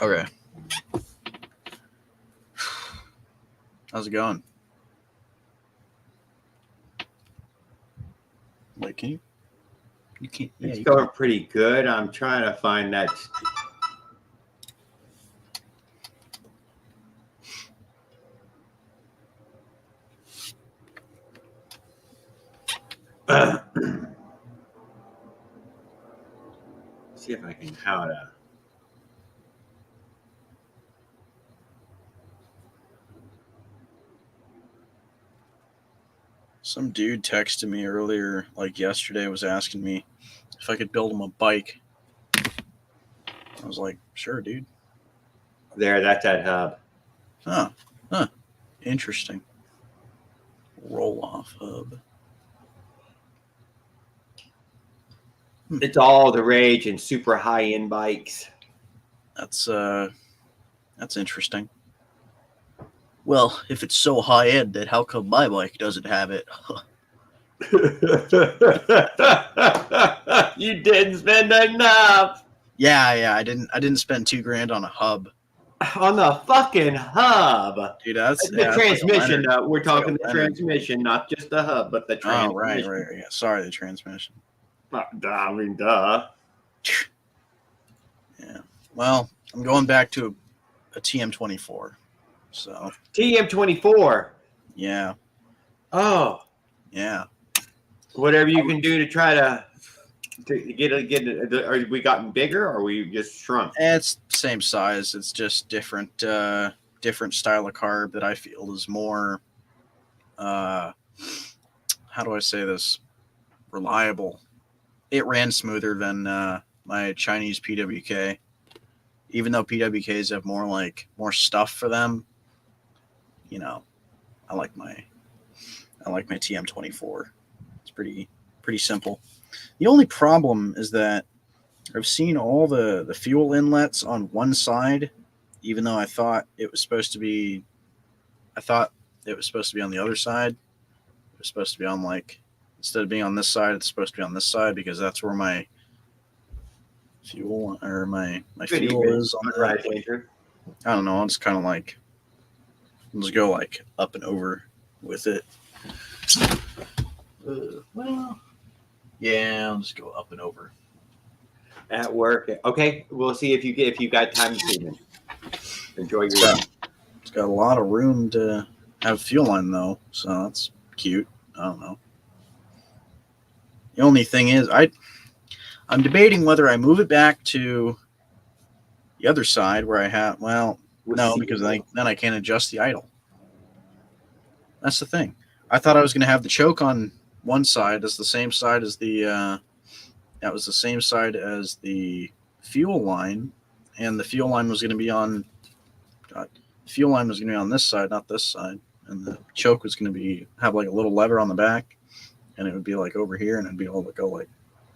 Okay. How's it going? Wait, can you? You can't. Yeah, It's you going can. pretty good. I'm trying to find that. See if I can how to. Some dude texted me earlier, like yesterday, was asking me if I could build him a bike. I was like, sure, dude. There, that's that hub. Huh. Interesting. Roll off hub. It's all the rage in super high end bikes. That's interesting. Well, if it's so high end, then how come my bike doesn't have it? You didn't spend enough Yeah. I didn't spend $2,000 on a hub, on the fucking hub. dude. That's The that's like a transmission. Leonard. We're It's like talking a the Leonard. transmission, not just the hub, but the Oh, right. transmission. Yeah. Sorry, the transmission. I mean, duh. Yeah. Well, I'm going back to a TM24. So TM24. yeah. Oh, Yeah. whatever you can do to try to get it. Are we gotten bigger, or we just shrunk? It's same size. It's just different style of carb that I feel is more how do I say this? Reliable. It ran smoother than my Chinese PWK. Even though PWKs have more stuff for them, I like my TM24. It's pretty simple. The only problem is that I've seen all the fuel inlets on one side, even though I thought it was supposed to be on the other side. It was supposed to be on instead of being on this side, it's supposed to be on this side because that's where my fuel or my fuel is on the right, Andrew. I don't know. It's kind of like let's go up and over with it. Well, yeah, I'll just go up and over. At work. Okay, we'll see if you got time this evening. Enjoy your week. It's got a lot of room to have fuel line though, so that's cute. I don't know. The only thing is, I'm debating whether I move it back to the other side where I have. Well, no, because then I can't adjust the idle. That's the thing. I thought I was going to have the choke on one side as the same side as the. That was the same side as the fuel line, and the fuel line was going to be on. Fuel line was going to be on this side, not this side, and the choke was going to have like a little lever on the back, and it would be like over here, and I'd be able to go like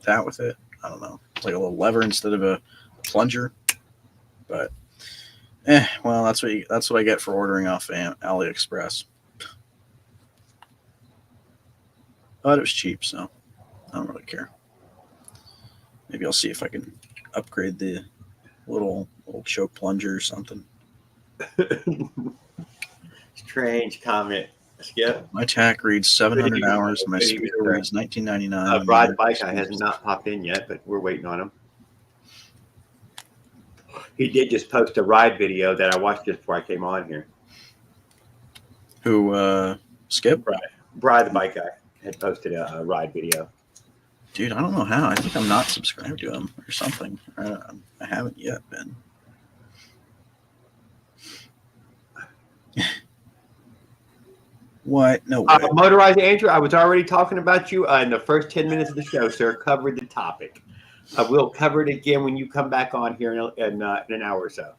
that with it. I don't know, it's like a little lever instead of a plunger. But, well, that's what I get for ordering off AliExpress. But it was cheap, so I don't really care. Maybe I'll see if I can upgrade the little choke plunger or something. Strange comment, Skip. My TAC reads 700 hours. My speeder reads 1999. Brad Bike has not popped in yet, but we're waiting on him. He did just post a ride video that I watched just before I came on here. Who, Skip? Brad the Bike guy had posted a ride video. Dude, I don't know how. I think I'm not subscribed to him or something. I haven't yet been. What? No way. Motorized Andrew, I was already talking about you in the first 10 minutes of the show, sir. Covered the topic. We'll cover it again when you come back on here in an hour or so.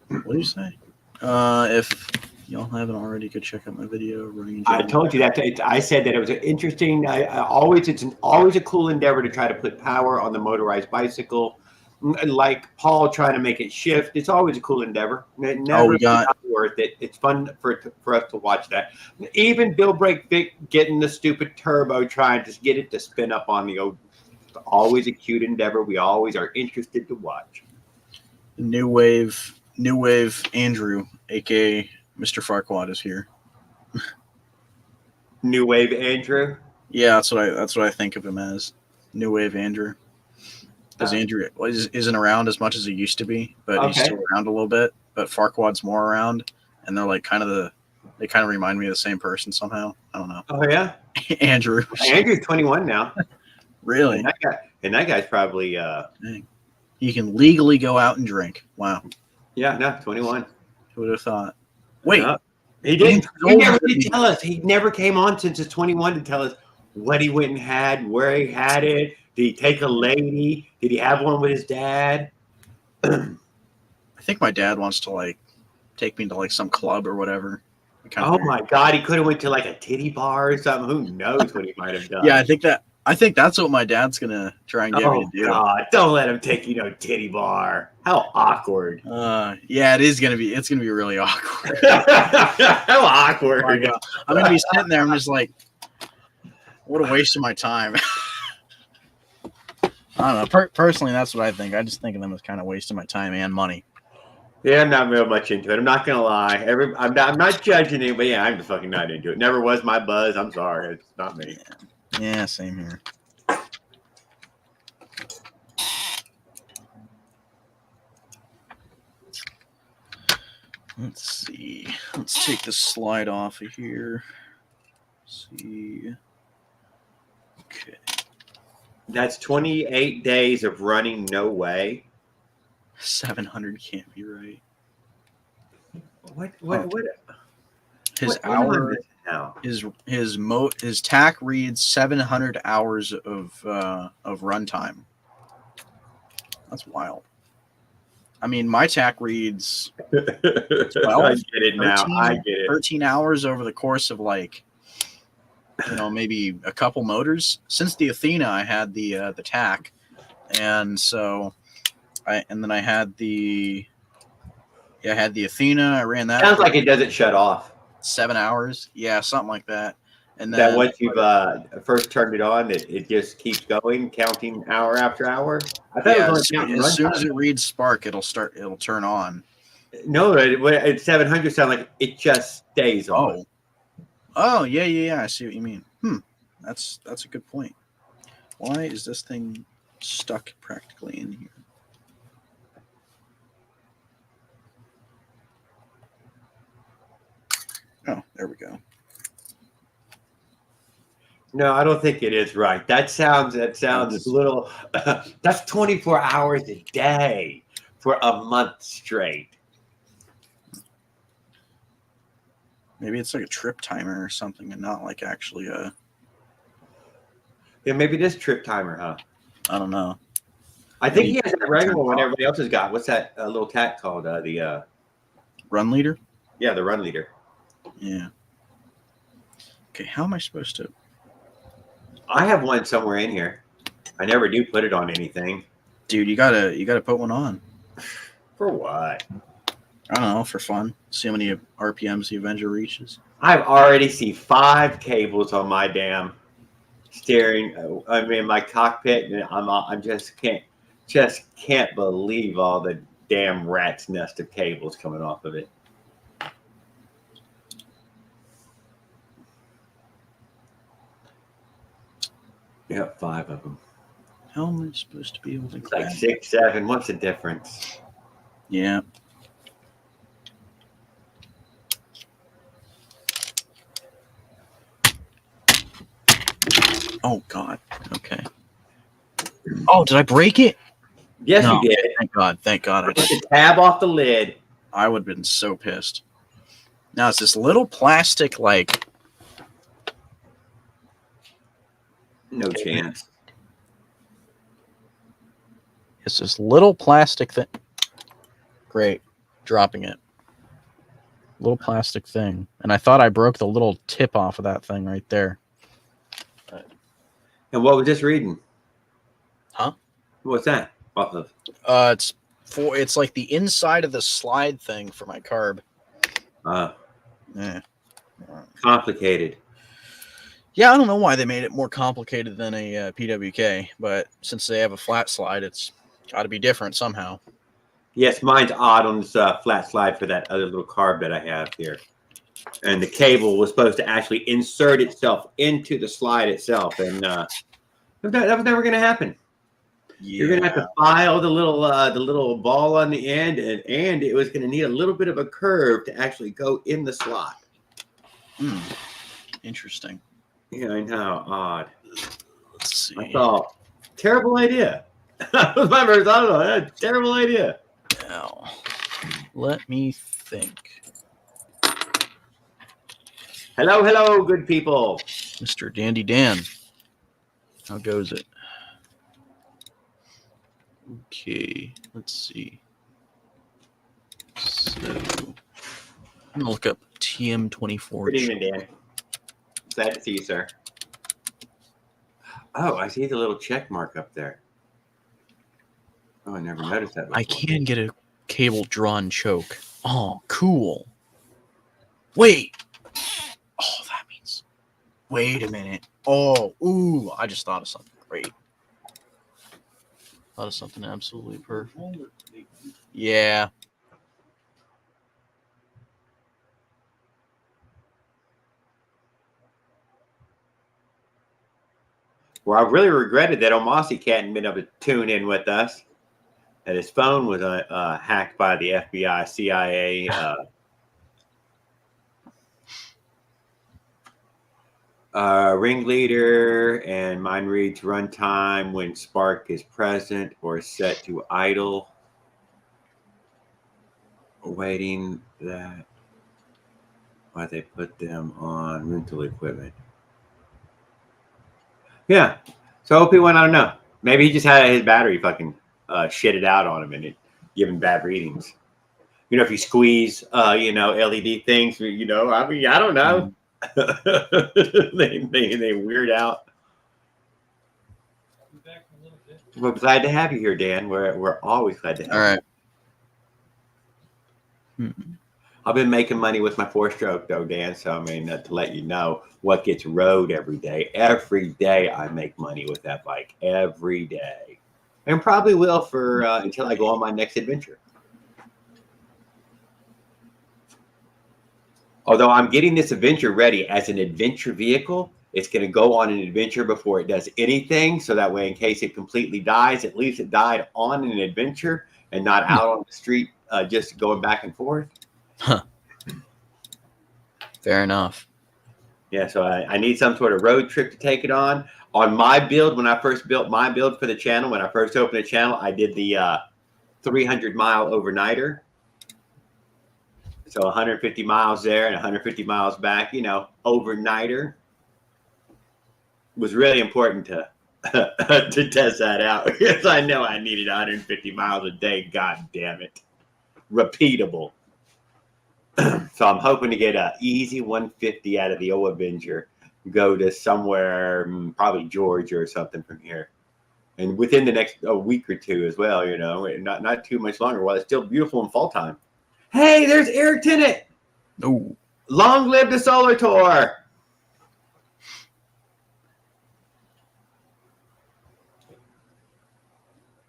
What do you say? If y'all haven't already, go check out my video. I told you that. I said that it was an interesting. It's always a cool endeavor to try to put power on the motorized bicycle. Like Paul trying to make it shift. It's always a cool endeavor. It never worth it. It's fun for us to watch that. Even Bill Brake getting the stupid turbo, trying to get it to spin up on the old. Always a cute endeavor. We always are interested to watch. New Wave Andrew, aka Mr. Farquaad, is here. New Wave Andrew. Yeah, that's what I think of him as. New Wave Andrew. Because Andrew isn't around as much as he used to be, but he's still around a little bit. But Farquaad's more around, and they're like they kind of remind me of the same person somehow. I don't know. Oh yeah, Andrew. Andrew's 21 now. Really? And that guy's probably Dang. He can legally go out and drink. Wow. Yeah, no, 21. Who would have thought? Wait, he didn't. He never did tell us. He never came on since his 21 to tell us what he went and had, where he had it. Did he take a lady? Did he have one with his dad? I think my dad wants to like take me to like some club or whatever. Oh my God, he could have went to like a titty bar or something. Who knows what he might have done? Yeah, I think that's what my dad's gonna try and get me to do. God, don't let him take you to a titty bar. How awkward. Yeah, it's gonna be really awkward. How awkward. Oh my God. I'm gonna be sitting there. I'm just like, what a waste of my time. I don't know. Personally, that's what I think. I just think of them as kind of wasting my time and money. Yeah, I'm not real much into it. I'm not gonna lie. I'm not judging it, but yeah, I'm just fucking not into it. Never was my buzz. I'm sorry, it's not me. Yeah, same here. Let's see. Let's take the slide off of here. Let's see. Okay. That's 28 days of running. No way. 700 can't be right. What? His hour. His TAC reads 700 hours of runtime. That's wild. I mean, my TAC reads 12, I get it now. 13, I get it. 13 hours over the course of like, maybe a couple motors. Since the Athena, I had the TAC, and so I had the Athena. I ran that. Sounds like it doesn't shut off. 7 hours, yeah, something like that. And then that once you've first turned it on, it just keeps going, counting hour after hour. I thought it was only as soon as it reads Spark, it'll turn on. No, at 700 sound like it just stays on. Oh, yeah. I see what you mean. That's a good point. Why is this thing stuck practically in here? Oh, there we go. No, I don't think it is right. That sounds a little. That's 24 hours a day for a month straight. Maybe it's like a trip timer or something, and not like actually a. Yeah, maybe it is trip timer, huh? I don't know. I think he has that regular one everybody else has got. What's that little tack called? The run leader? Yeah, the run leader. Yeah. Okay, how am I supposed to? I have one somewhere in here. I never do put it on anything. Dude, you gotta put one on. For what? I don't know, for fun. See how many RPMs the Avenger reaches. I've already seen 5 cables on my damn steering. I'm in my cockpit, and I just can't believe all the damn rat's nest of cables coming off of it. Yep, 5 of them. How am I supposed to be able to? It's like 6, 7. What's the difference? Yeah. Oh God. Okay. Oh, did I break it? Yes, No. you did. Thank God. I Put the tab off the lid. I would have been so pissed. Now it's this little plastic like. No chance. It's this little plastic thing. Great. Dropping it. Little plastic thing. And I thought I broke the little tip off of that thing right there. And what was this reading? Huh? What's that? Off of? It's like the inside of the slide thing for my carb. Yeah. Complicated. Yeah, I don't know why they made it more complicated than a PWK, but since they have a flat slide, it's got to be different somehow. Yes, mine's odd on this flat slide for that other little carb that I have here. And the cable was supposed to actually insert itself into the slide itself. And that was never going to happen. Yeah. You're going to have to file the little ball on the end, and it was going to need a little bit of a curve to actually go in the slot. Interesting. Yeah, I know. Odd. Let's see. I thought, terrible idea. That was my first thought of it. Terrible idea. Now, let me think. Hello, good people. Mr. Dandy Dan. How goes it? Okay, let's see. So, I'm going to look up TM24. Good evening, Dan. Glad to see you, sir. Oh, I see the little check mark up there. Oh, I never noticed that before. I can get a cable drawn choke. Oh, cool. Wait. Oh, that means. Wait a minute. Oh, ooh, I just thought of something great. Thought of something absolutely perfect. Yeah. Well, I really regretted that Omasi hadn't been able to tune in with us. That his phone was hacked by the FBI, CIA. Ringleader, and mine reads runtime when Spark is present or set to idle. Awaiting that. Why they put them on rental equipment. Yeah. So OP went, I don't know. Maybe he just had his battery fucking shitted out on him and it giving bad readings. You know, if you squeeze, LED things, I mean, I don't know. They weird out. We're glad to have you here, Dan. We're always glad to have you. All right. I've been making money with my 4-stroke though, Dan. So I mean, to let you know what gets rode every day. Every day I make money with that bike. Every day, and probably will for until I go on my next adventure. Although I'm getting this adventure ready as an adventure vehicle, it's going to go on an adventure before it does anything. So that way, in case it completely dies, at least it died on an adventure and not out on the street, just going back and forth. Huh. Fair enough. Yeah, so I need some sort of road trip to take it on. On my build, when I first built my build for the channel, when I first opened the channel, I did the 300-mile overnighter. So 150 miles there and 150 miles back, overnighter. It was really important to to test that out because I know I needed 150 miles a day. God damn it. Repeatable. So I'm hoping to get an easy 150 out of the old Avenger, go to somewhere, probably Georgia or something from here. And within the next week or two as well, not too much longer while it's still beautiful in fall time. Hey, there's Eric Tennant. Oh, Long live the Solar Tour.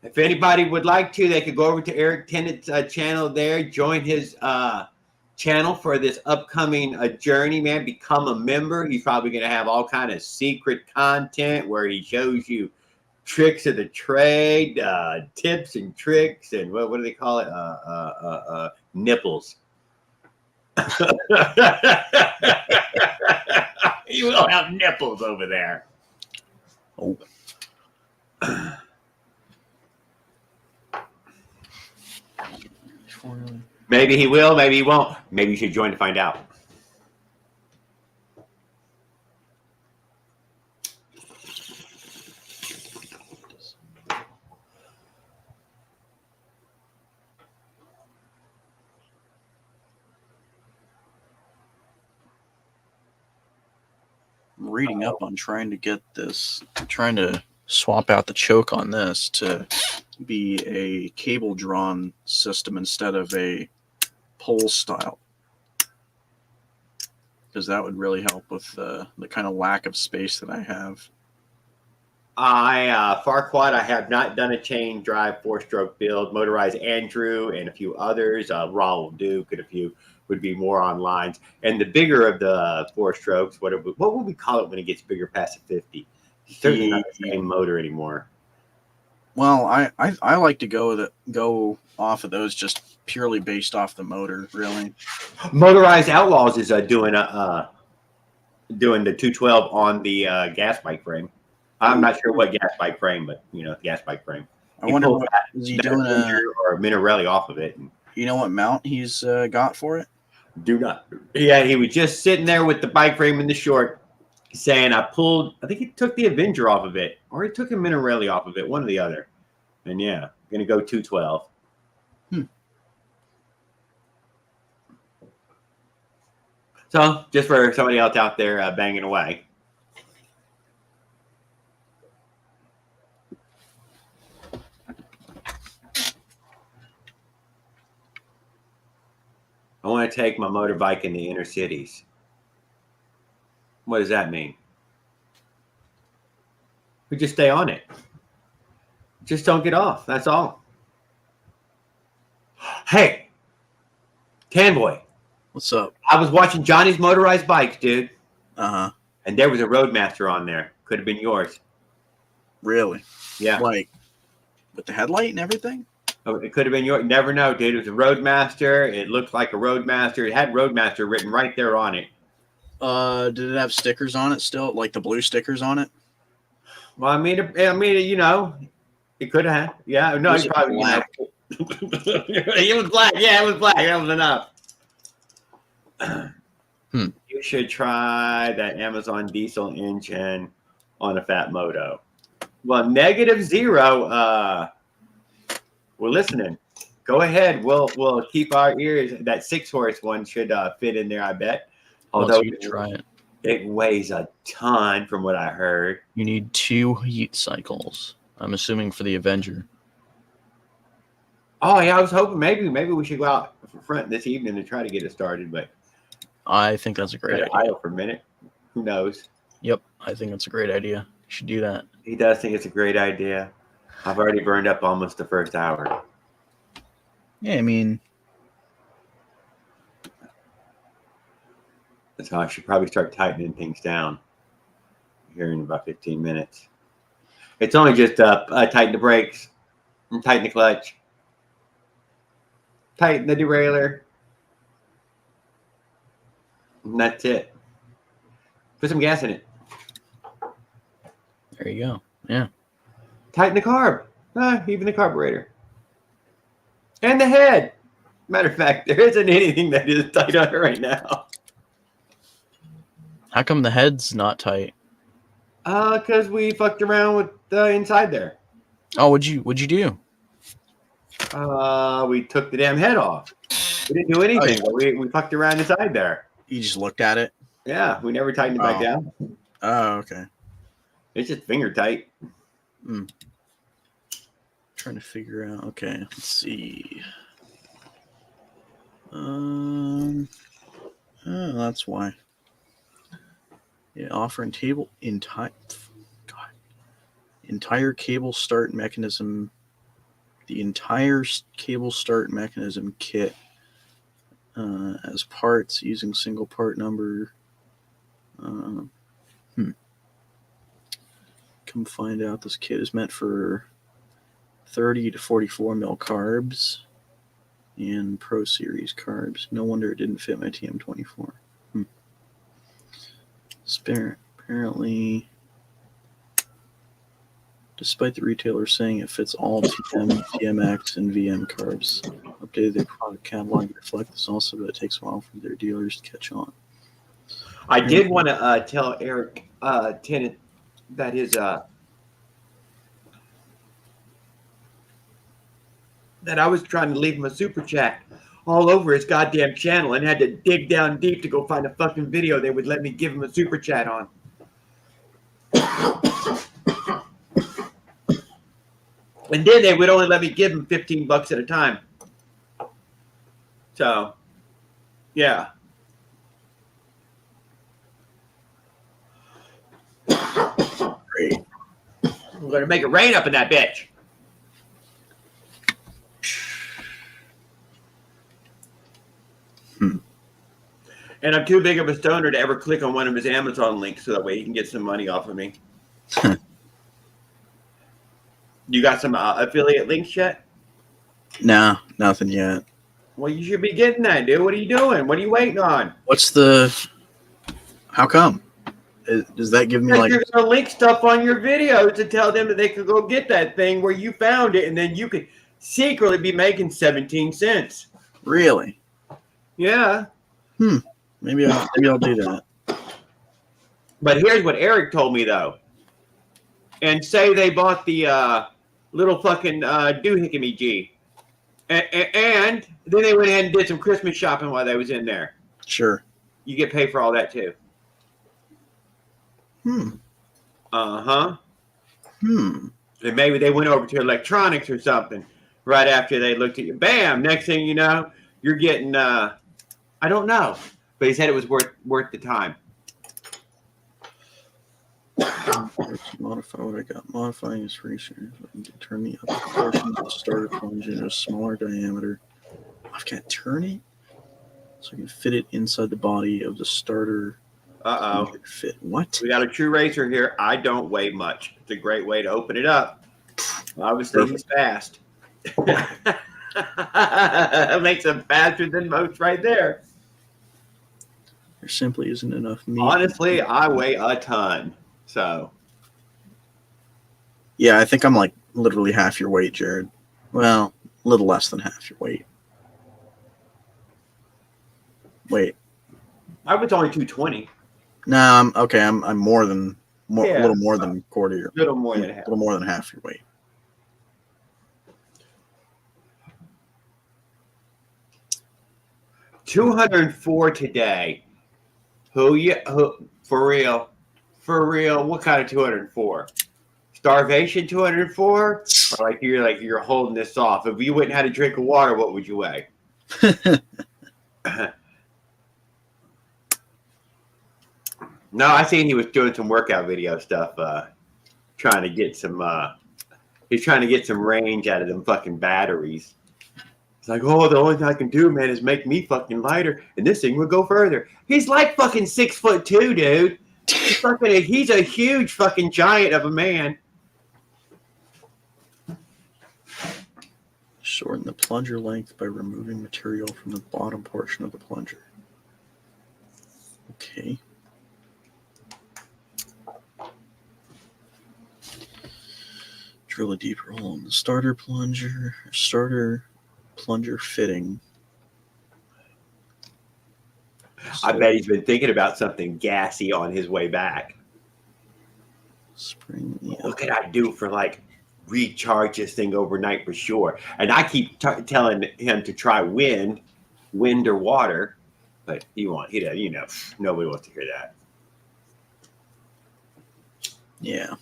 If anybody would like to, they could go over to Eric Tennant's channel there, join his channel for this upcoming journey, man. Become a member. He's probably going to have all kind of secret content where he shows you tricks of the trade, tips and tricks, and what do they call it? Nipples. You will have nipples over there. Oh. Maybe he will, maybe he won't. Maybe you should join to find out. I'm reading up on trying to swap out the choke on this to be a cable drawn system instead of a pole style, because that would really help with the kind of lack of space that I have. Farquad, I have not done a chain drive 4-stroke build. Motorized Andrew and a few others. Raul Duke and a few would be more on lines. And the bigger of the 4-strokes, what would we call it when it gets bigger past the 50? Certainly not the same motor anymore. Well, I like to go off of those just purely based off the motor, really. Motorized Outlaws is doing the 212 on the gas bike frame. I'm not sure what gas bike frame, but gas bike frame. I wonder what is he doing or Minarelli off of it. You know what mount he's got for it? Do not. Yeah, he was just sitting there with the bike frame in the short, saying, I think he took the Avenger off of it, or he took a Minarelli off of it, one or the other. And yeah, going to go 212. So just for somebody else out there banging away. I want to take my motorbike in the inner cities. What does that mean? We just stay on it. Just don't get off. That's all. Hey, Tanboy. What's up? I was watching Johnny's Motorized Bikes, dude. Uh-huh. And there was a Roadmaster on there. Could have been yours. Really? Yeah. Like with the headlight and everything? Oh, it could have been yours. Never know, dude. It was a Roadmaster. It looked like a Roadmaster. It had Roadmaster written right there on it. Did it have stickers on it still? Like the blue stickers on it? Well, I mean, it could have. Yeah, no, Was it it probably black? It was black. Yeah, it was black. That was enough. You should try that Amazon diesel engine on a Fat Moto. Well, -0. We're listening. Go ahead. We'll keep our ears. That 6-horse one should fit in there, I bet. Although you try it. It weighs a ton from what I heard. You need 2 heat cycles. I'm assuming for the Avenger. Oh yeah, I was hoping maybe we should go out front this evening and try to get it started, but I think that's a great idea. idle for a minute. Who knows? Yep, I think that's a great idea. You should do that. He does think it's a great idea. I've already burned up almost the first hour. Yeah, I mean, So I should probably start tightening things down here in about 15 minutes. It's only just tighten the brakes and tighten the clutch. Tighten the derailleur. And that's it. Put some gas in it. there you go. Yeah. Tighten the carb. Even the carburetor. And the head. Matter of fact, there isn't anything that is tight on it right now. How come the head's not tight? Because we fucked around with the inside there. Oh, what'd you do? We took the damn head off. We didn't do anything, but we fucked around inside there. You just looked at it? Yeah, we never tightened it back down. Oh, okay. It's just finger tight. Trying to figure out. Okay, let's see. Oh, that's why. Yeah, offering entire cable start mechanism. The entire cable start mechanism kit as parts using single part number. Come find out, this kit is meant for 30 to 44 mil carbs and Pro Series carbs. No wonder it didn't fit my TM24. Apparently, despite the retailer saying it fits all TM, TMX, and VM carbs, updated their product catalog to reflect this also, but it takes a while for their dealers to catch on. I did want to tell Eric Tennant that his that I was trying to leave him a super chat all over his goddamn channel and had to dig down deep to go find a fucking video they would let me give him a super chat on. And then they would only let me give him $15 at a time. So, yeah. Great. I'm gonna make it rain up in that bitch. And I'm too big of a stoner to ever click on one of his Amazon links so that way he can get some money off of me. You got some affiliate links yet? Nah, nothing yet. Well, you should be getting that, dude. What are you doing? What are you waiting on? What's the? How come? Does that give me Because like? you're gonna link stuff on your videos to tell them that they could go get that thing where you found it, and then you could secretly be making 17 cents. Really? Yeah. Maybe I'll do that. But here's what Eric told me though. And say they bought the little fucking doohickey G. And then they went ahead and did some Christmas shopping while they was in there. Sure. You get paid for all that too. Uh-huh. And maybe they went over to electronics or something right after they looked at you. Bam! Next thing you know, you're getting I don't know. But he said it was worth the time. Modify what I got. Modifying is research. I can turn the upper portion of the starter plunger into a smaller diameter. I've got to turn it so I can fit it inside the body of the starter. Uh-oh. Fit what? We got a true racer here. I don't weigh much. It's a great way to open it up. Obviously, he's fast. Makes him faster than most right there. There simply isn't enough meat. Honestly, I weigh a ton. So. Yeah, I think I'm like literally half your weight, Jared. Well, a little less than half your weight. Wait. I was only 220. Nah, I'm okay. I'm more than a Yeah. little more than quarter your, A little more than a half. little more than half your weight. $204 today. Who for real? For real? What kind of 204? Starvation 204? Or you're holding this off. If you went and had a drink of water, what would you weigh? No, I seen he was doing some workout video stuff, trying to get some he's trying to get some range out of them fucking batteries. It's like, oh, the only thing I can do, man, is make me fucking lighter, and this thing will go further. He's like fucking 6'2", dude. He's a huge fucking giant of a man. Shorten the plunger length by removing material from the bottom portion of the plunger. Okay. Drill a deeper hole in the starter plunger fitting. I bet he's been thinking about something gassy on his way back. Spring the What could I do for recharge this thing overnight for sure? And I keep telling him to try wind or water, but he does, nobody wants to hear that. Yeah.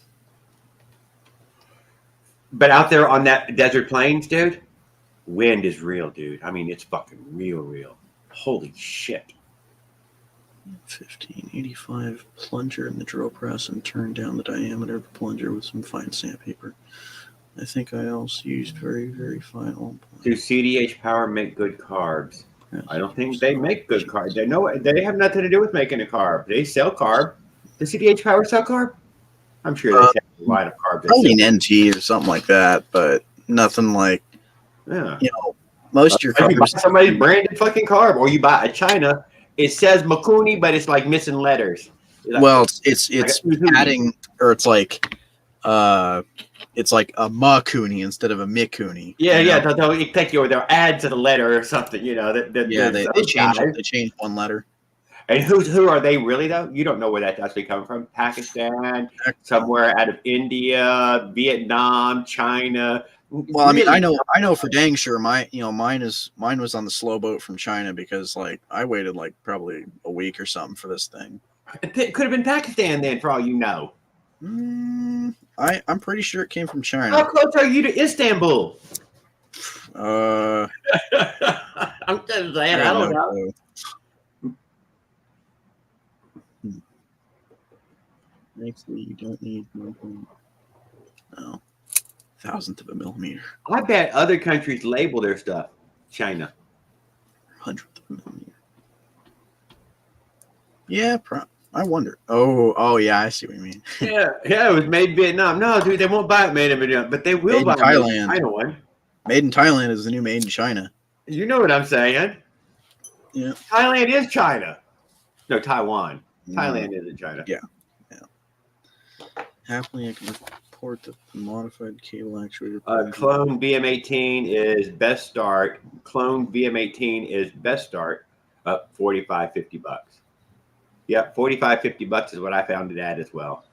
But out there on that desert plains, dude, wind is real, dude. I mean, it's fucking real. Holy shit. 1585 plunger in the drill press and turn down the diameter of the plunger with some fine sandpaper. I think I also used very, very fine oil. Do CDH Power make good carbs? I don't think they make good carbs. They have nothing to do with making a carb. They sell carb. Does CDH Power sell carb? I'm sure they sell a line of carbs. Probably an NT or something like that, but nothing like, Yeah. Most of your You buy carbs. somebody's branded fucking carb, or you buy a China. It says Makuni, but it's like missing letters. Well, it's Like, adding, or it's like a Makuni instead of a Mikuni. Yeah, you know? They'll take you, or they'll add to the letter or something. Yeah, they changed one letter. And who are they really though? You don't know where that's actually coming from. Pakistan, somewhere out of India, Vietnam, China. Well, I mean, I know for dang sure mine was on the slow boat from China because I waited probably a week or something for this thing. It could have been Pakistan then, for all you know. I'm pretty sure it came from China. How close are you to Istanbul? Uh, I'm just saying, I don't know. Thankfully, you don't need Oh, thousandth of a millimeter, I bet other countries label their stuff. China. hundredth of a millimeter. Yeah, I wonder. Oh, yeah, I see what you mean. Yeah, it was made in Vietnam. No, dude, they won't buy it made in Vietnam, but they will Made in buy a Thailand. China one. Made in Thailand is the new made in China. You know what I'm saying? Yeah. Thailand is China. No, Taiwan. No. Thailand isn't China. Yeah. Happily, I can report that the modified cable actuator. Clone VM18 is best start. Clone VM18 is best start. Up 45, 50 bucks. Yep, 45, 50 bucks is what I found it at as well.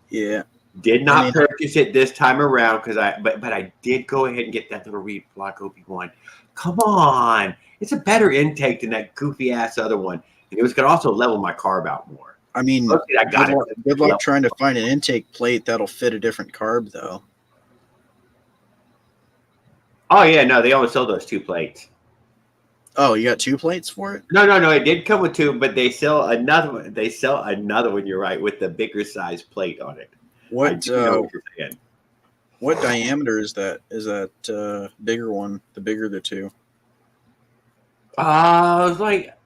Yeah. Did not purchase it this time around because but I did go ahead and get that little reed block OP1. Come on, it's a better intake than that goofy ass other one, and it was gonna also level my carb out more. I mean, Luckily, I got good luck trying to find an intake plate that'll fit a different carb, though. Oh yeah, no, they always sell those 2 plates. Oh, you got 2 plates for it? No, it did come with 2, but they sell another one. They sell another one. You're right, with the bigger size plate on it. What? Know what you're saying. What diameter is that? Is that bigger one? The bigger the 2? I was like,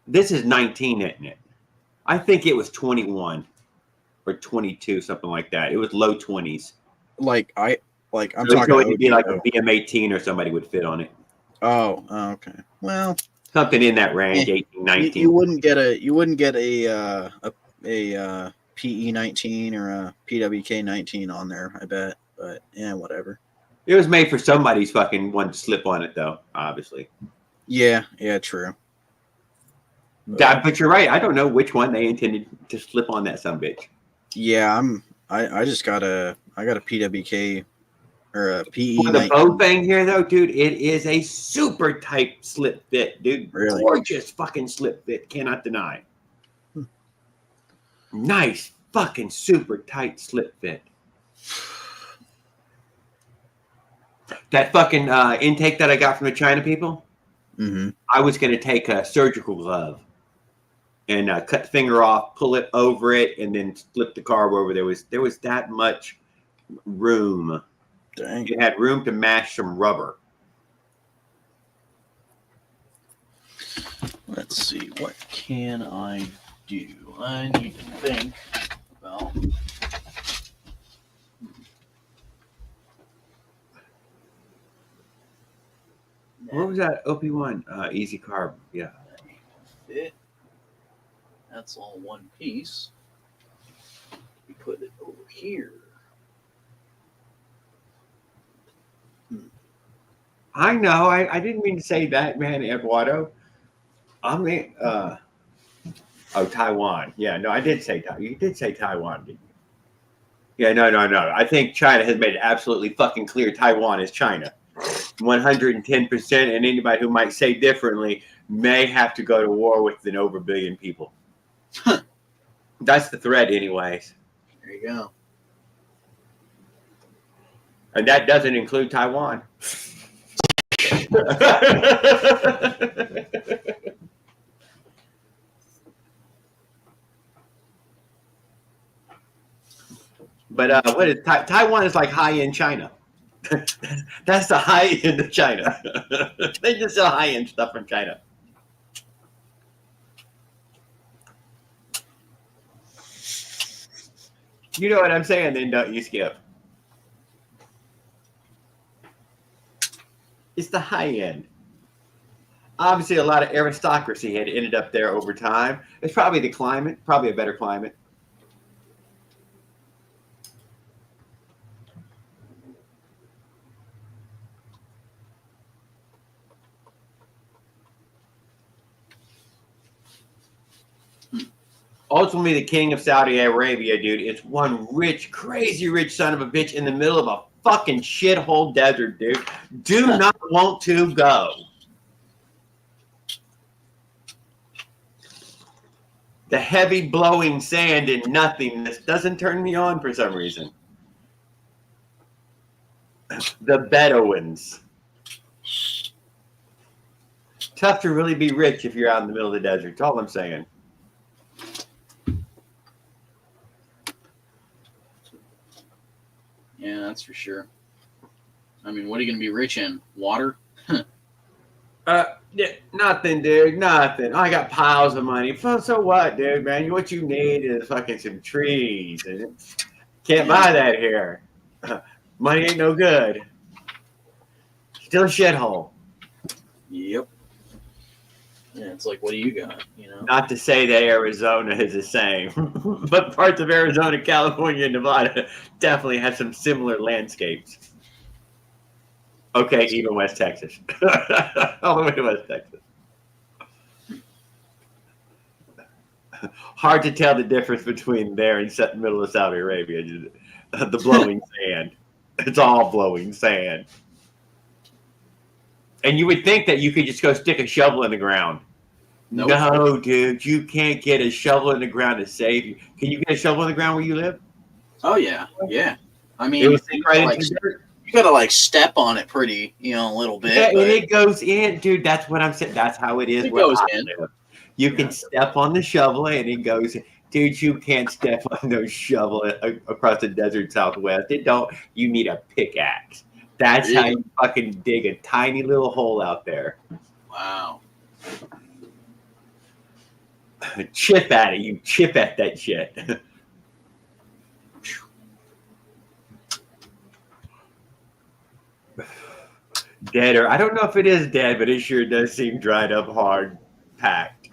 this is 19, isn't it? I think it was 21 or 22, something like that. It was low 20s. I'm I'm talking. going to be like a BM18 or somebody would fit on it. Oh, okay. Well, something in that range, 18, 19. You wouldn't get a PE19 or a PWK19 on there, I bet. But yeah, whatever. It was made for somebody's fucking one to slip on it, though. Obviously. Yeah, true. But you're right. I don't know which one they intended to slip on that sumbitch. Yeah, I just got a PWK or a PE. For the bow thing here, though, dude, it is a super tight slip fit, dude. Really? Gorgeous fucking slip fit. Cannot deny. Nice fucking super tight slip fit. That fucking intake that I got from the China people, I was going to take a surgical glove and cut the finger off, pull it over it, and then flip the carb over. There was that much room. Dang. It had room to mash some rubber. Let's see. What can I do? I need to think about. What was that? OP1? Easy carb. Yeah. Fit. That's all one piece. We put it over here. I know. I didn't mean to say that, man, Eduardo. I mean, Taiwan. Yeah, no, I did say Taiwan. You did say Taiwan, didn't you? Yeah, no. I think China has made it absolutely fucking clear Taiwan is China. 110%, and anybody who might say differently may have to go to war with an over billion people. That's the threat, anyways. There you go. And that doesn't include Taiwan. But what is Taiwan is like high-end China. That's the high end of China. They just sell high-end stuff from China. You know what I'm saying, then, don't you, Skip? It's the high end. Obviously, a lot of aristocracy had ended up there over time. It's probably the climate, probably a better climate. Ultimately, the king of Saudi Arabia, dude, is one rich, crazy rich son of a bitch in the middle of a fucking shithole desert, dude. Do not want to go. The heavy blowing sand and nothingness doesn't turn me on for some reason. The Bedouins. Tough to really be rich if you're out in the middle of the desert. That's all I'm saying. for sure. I mean, what are you going to be rich in? Water? Yeah, nothing, dude. Nothing. I got piles of money. So what, dude, man? What you need is fucking some trees. And can't buy that here. Money ain't no good. Still a shithole. Yep. Yeah, it's like, what do you got? You know? Not to say that Arizona is the same, but parts of Arizona, California, and Nevada definitely have some similar landscapes. Okay, even West Texas. All the way to West Texas. Hard to tell the difference between there and the middle of Saudi Arabia. The blowing sand. It's all blowing sand. And you would think that you could just go stick a shovel in the ground. Nope. No, dude, you can't get a shovel in the ground to save you. Can you get a shovel in the ground where you live? Oh, yeah. Yeah. I mean, It will sink right into the dirt. you got to, like, step on it pretty, a little bit. Yeah, and but it goes in, dude. That's what I'm saying. That's how it is. It where goes I in. live. You can step on the shovel and it goes in. Dude, you can't step on no shovel across the desert Southwest. It don't. You need a pickaxe. That's how you fucking dig a tiny little hole out there. Wow. Chip at it. You chip at that shit. Deader. I don't know if it is dead, but it sure does seem dried up, hard, packed.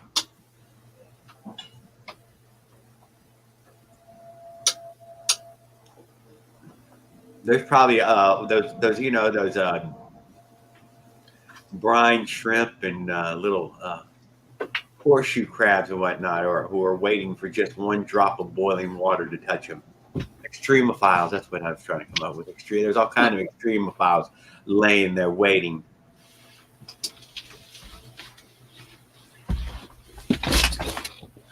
There's probably those brine shrimp and little horseshoe crabs and whatnot, or who are waiting for just one drop of boiling water to touch them. Extremophiles. That's what I was trying to come up with. There's all kind of extremophiles laying there waiting.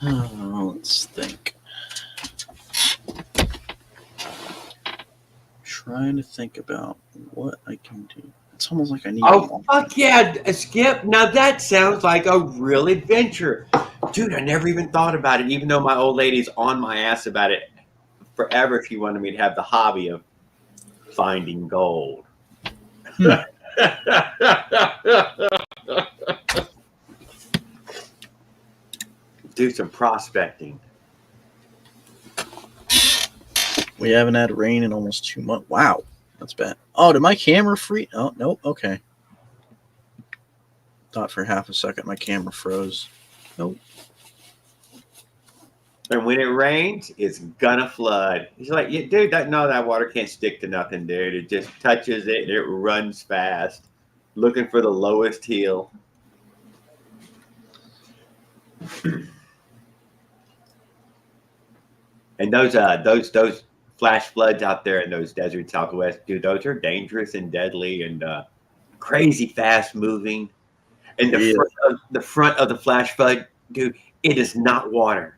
Let's think. Trying to think about what I can do. It's almost like I need. Oh, fuck yeah, Skip. Now that sounds like a real adventure. Dude, I never even thought about it, even though my old lady's on my ass about it forever. She wanted me to have the hobby of finding gold. Do some prospecting. We haven't had rain in almost 2 months. Wow, that's bad. Oh, did my camera freeze? Oh, nope. Okay. Thought for half a second my camera froze. Nope. And when it rains, it's gonna flood. He's like, yeah, dude, that water can't stick to nothing, dude. It just touches it and it runs fast, looking for the lowest hill. And those flash floods out there in those desert Southwest, dude, those are dangerous and deadly and crazy fast moving. And the front of the flash flood, dude, it is not water.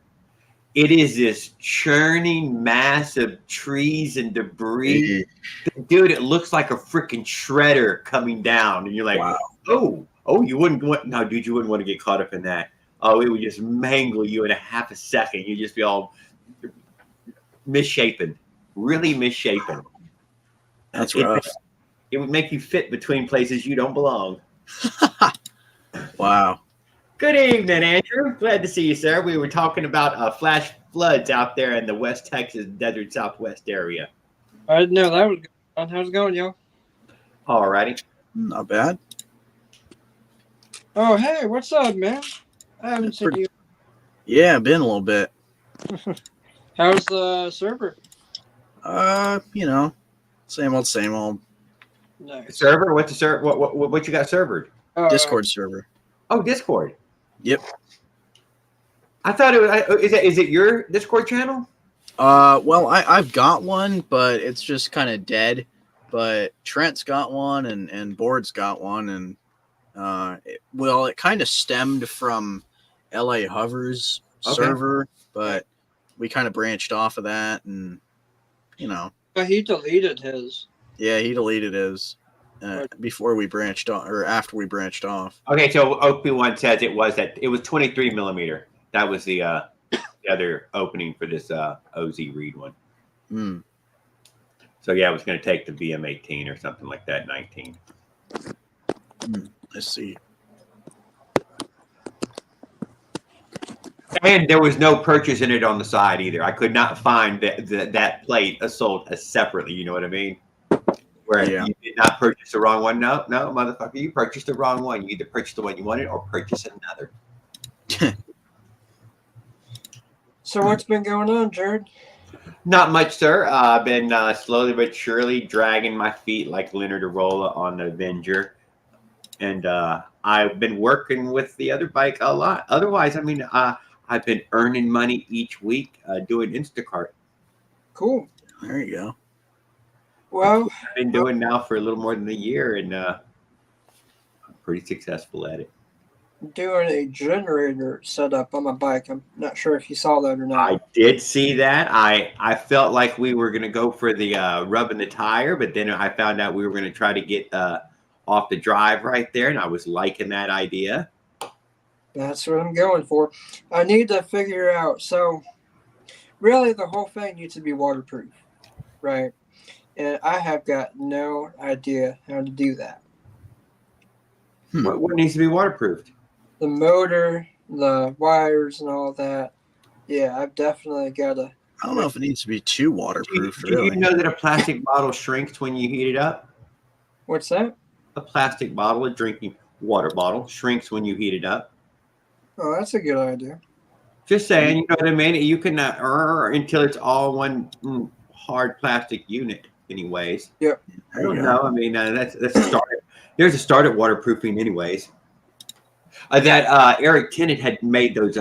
It is this churning mass of trees and debris. Dude, it looks like a freaking shredder coming down. And you're like, wow. Oh, you wouldn't want, no, dude, you wouldn't want to get caught up in that. Oh, it would just mangle you in a half a second. You'd just be all misshapen, really misshapen. That's rough. It would make you fit between places you don't belong. Wow. Good evening, Andrew. Glad to see you, sir. We were talking about flash floods out there in the West Texas desert Southwest area. I didn't know that was going on. How's it going, y'all? All righty. Not bad. Oh, hey, what's up, man? I haven't seen you. Yeah, been a little bit. How's the server? Same old, same old. Nice. Server? What's the server? What you got servered? Discord server. Oh, Discord. Yep. I thought it was. Is it your Discord channel? Well, I've got one, but it's just kind of dead. But Trent's got one, and Board's got one, and it kind of stemmed from LA Hover's server, but we kind of branched off of that, and But he deleted his. Yeah, he deleted his before we branched off, or after we branched off. Okay, so OP1 says it was 23 millimeter. That was the other opening for this OZ Reed one. So yeah, I was going to take the VM18 or something like that, 19. Let's see. And there was no purchase in it on the side either. I could not find that plate sold as separately. You know what I mean? Where Yeah. you did not purchase the wrong one. No, motherfucker, you purchased the wrong one. You either purchase the one you wanted or purchase another. So what's been going on, Jared? Not much, sir. I've been slowly but surely dragging my feet like Leonard Arola on the Avenger. And I've been working with the other bike a lot. Otherwise, I mean, I've been earning money each week doing Instacart. Cool. There you go. Well, I've been doing now for a little more than a year, and I'm pretty successful at it. doing a generator setup on my bike. I'm not sure if you saw that or not. I did see that. I felt like we were going to go for the rubbing the tire, but then I found out we were going to try to get off the drive right there, and I was liking that idea. That's what I'm going for. I need to figure out. So, really, the whole thing needs to be waterproof, right? And I have got no idea how to do that. What needs to be waterproofed? The motor, the wires, and all that. Yeah, I've definitely got to. I don't know if it needs to be too waterproof, Do you really. know that a plastic bottle shrinks when you heat it up? What's that? A plastic bottle, a drinking water bottle, shrinks when you heat it up. Oh, that's a good idea. Just saying, you know what I mean? You can until it's all one hard plastic unit, anyways. Yep. I There you don't go. know. I mean, that's a start. There's a start at waterproofing, anyways. That Eric Tennant had made those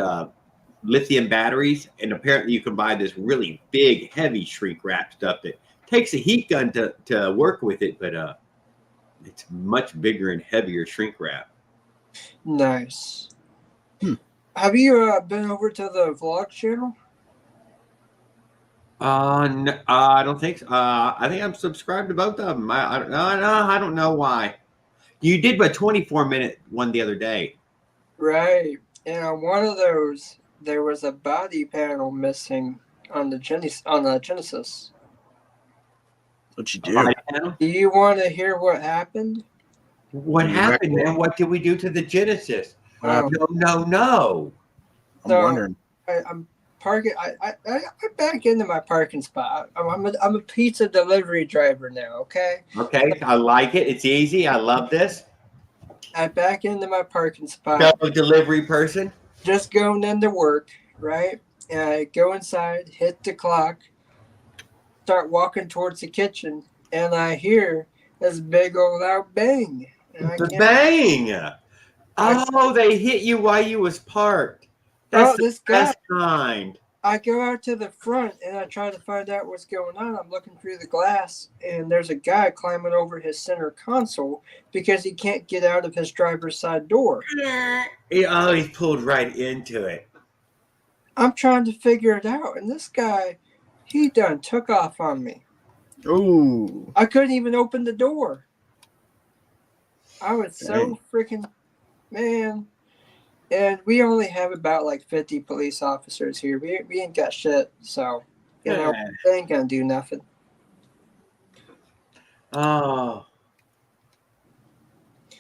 lithium batteries, and apparently you can buy this really big, heavy shrink wrap stuff that takes a heat gun to work with it, but it's much bigger and heavier shrink wrap. Nice. Have you been over to the vlog channel? No, I don't think so. I think I'm subscribed to both of them. I don't know why. You did a 24-minute one the other day. Right. And on one of those, there was a body panel missing on the Genesis. What you do? Do you want to hear what happened? What happened, man? What did we do to the Genesis? Oh. No. I'm So- wondering. I'm parking. I back into my parking spot. I'm a pizza delivery driver now. Okay. Okay, I like it. It's easy. I love this. I back into my parking spot. Fellow delivery person. Just going into work, right? And I go inside, hit the clock, start walking towards the kitchen, and I hear this big old loud bang. And I The can't. bang. Oh, they hit you while you was parked. That's this the guy. best kind. I go out to the front and I try to find out what's going on. I'm looking through the glass and there's a guy climbing over his center console because he can't get out of his driver's side door. He pulled right into it. I'm trying to figure it out, and this guy, he done took off on me. Ooh. I couldn't even open the door. I was so Dang. freaking, man. And we only have about like 50 police officers here. We ain't got shit, so you know they ain't gonna do nothing. Oh.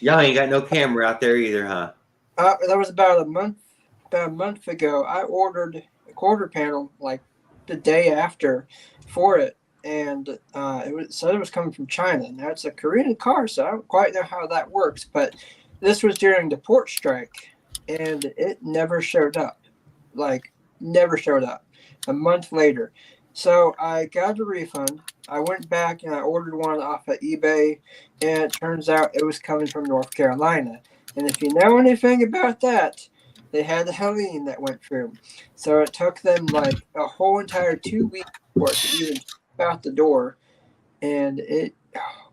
Y'all ain't got no camera out there either, huh? That was about a month ago. I ordered a quarter panel like the day after for it, and it said it was coming from China. Now it's a Korean car, so I don't quite know how that works. But this was during the port strike, and it never showed up. Like never showed up. A month later, so I got a refund. I went back and I ordered one off of eBay, and it turns out it was coming from North Carolina. And if you know anything about that, they had a Helene that went through. So it took them like a whole entire 2 weeks for it to even out the door. And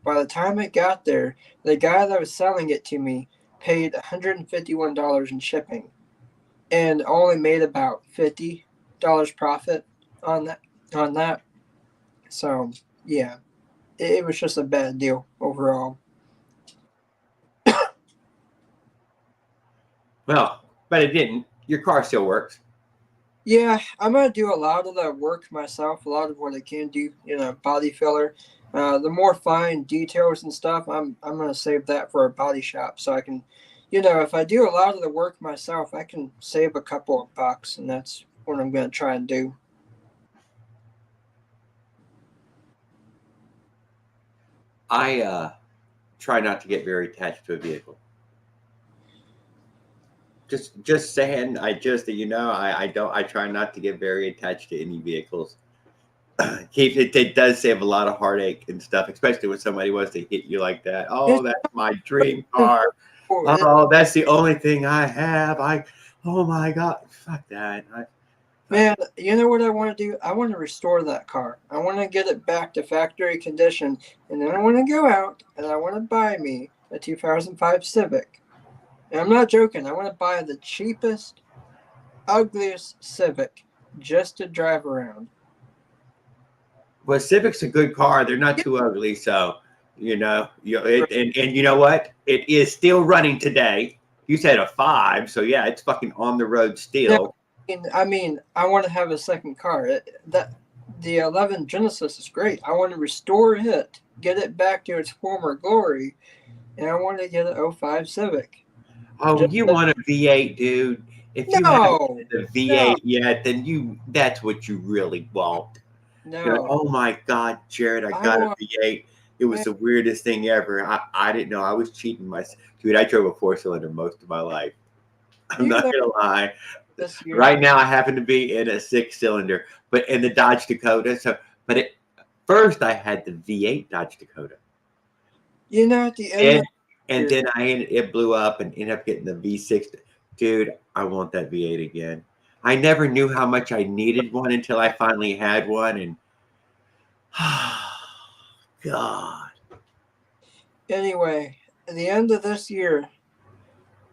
by the time it got there, the guy that was selling it to me paid $151 in shipping and only made about $50 profit on that. So yeah, it was just a bad deal overall. Well, but it didn't. Your car still works. Yeah, I'm gonna do a lot of the work myself. A lot of what I can do, body filler. The more fine details and stuff, I'm gonna save that for a body shop, so I can, if I do a lot of the work myself, I can save a couple of bucks, and that's what I'm gonna try and do. I try not to get very attached to a vehicle. Just saying, I try not to get very attached to any vehicles. It does save a lot of heartache and stuff, especially when somebody wants to hit you like that. Oh, that's my dream car. Oh, that's the only thing I have. Oh my God, fuck that. Man, you know what I want to do? I want to restore that car. I want to get it back to factory condition, and then I want to go out and I want to buy me a 2005 Civic. And I'm not joking. I want to buy the cheapest, ugliest Civic just to drive around. Well, Civic's a good car. They're not too ugly, so and you know what? It is still running today. You said a 5, so yeah, it's fucking on the road still. I mean, I want to have a second car. The 11 Genesis is great. I want to restore it, get it back to its former glory, and I want to get an 05 Civic. Oh, you want a V8, dude? If you haven't the V8 yet, then that's what you really want. No. You're like, oh my God, Jared, I got a V8. It was the weirdest thing ever. I didn't know. I was cheating myself. Dude, I drove a 4-cylinder most of my life. I'm not going to lie. Right now, I happen to be in a 6-cylinder, but in the Dodge Dakota. First, I had the V8 Dodge Dakota. At the end. And then it blew up and ended up getting the V6. Dude, I want that V8 again. I never knew how much I needed one until I finally had one. And God. Anyway, at the end of this year,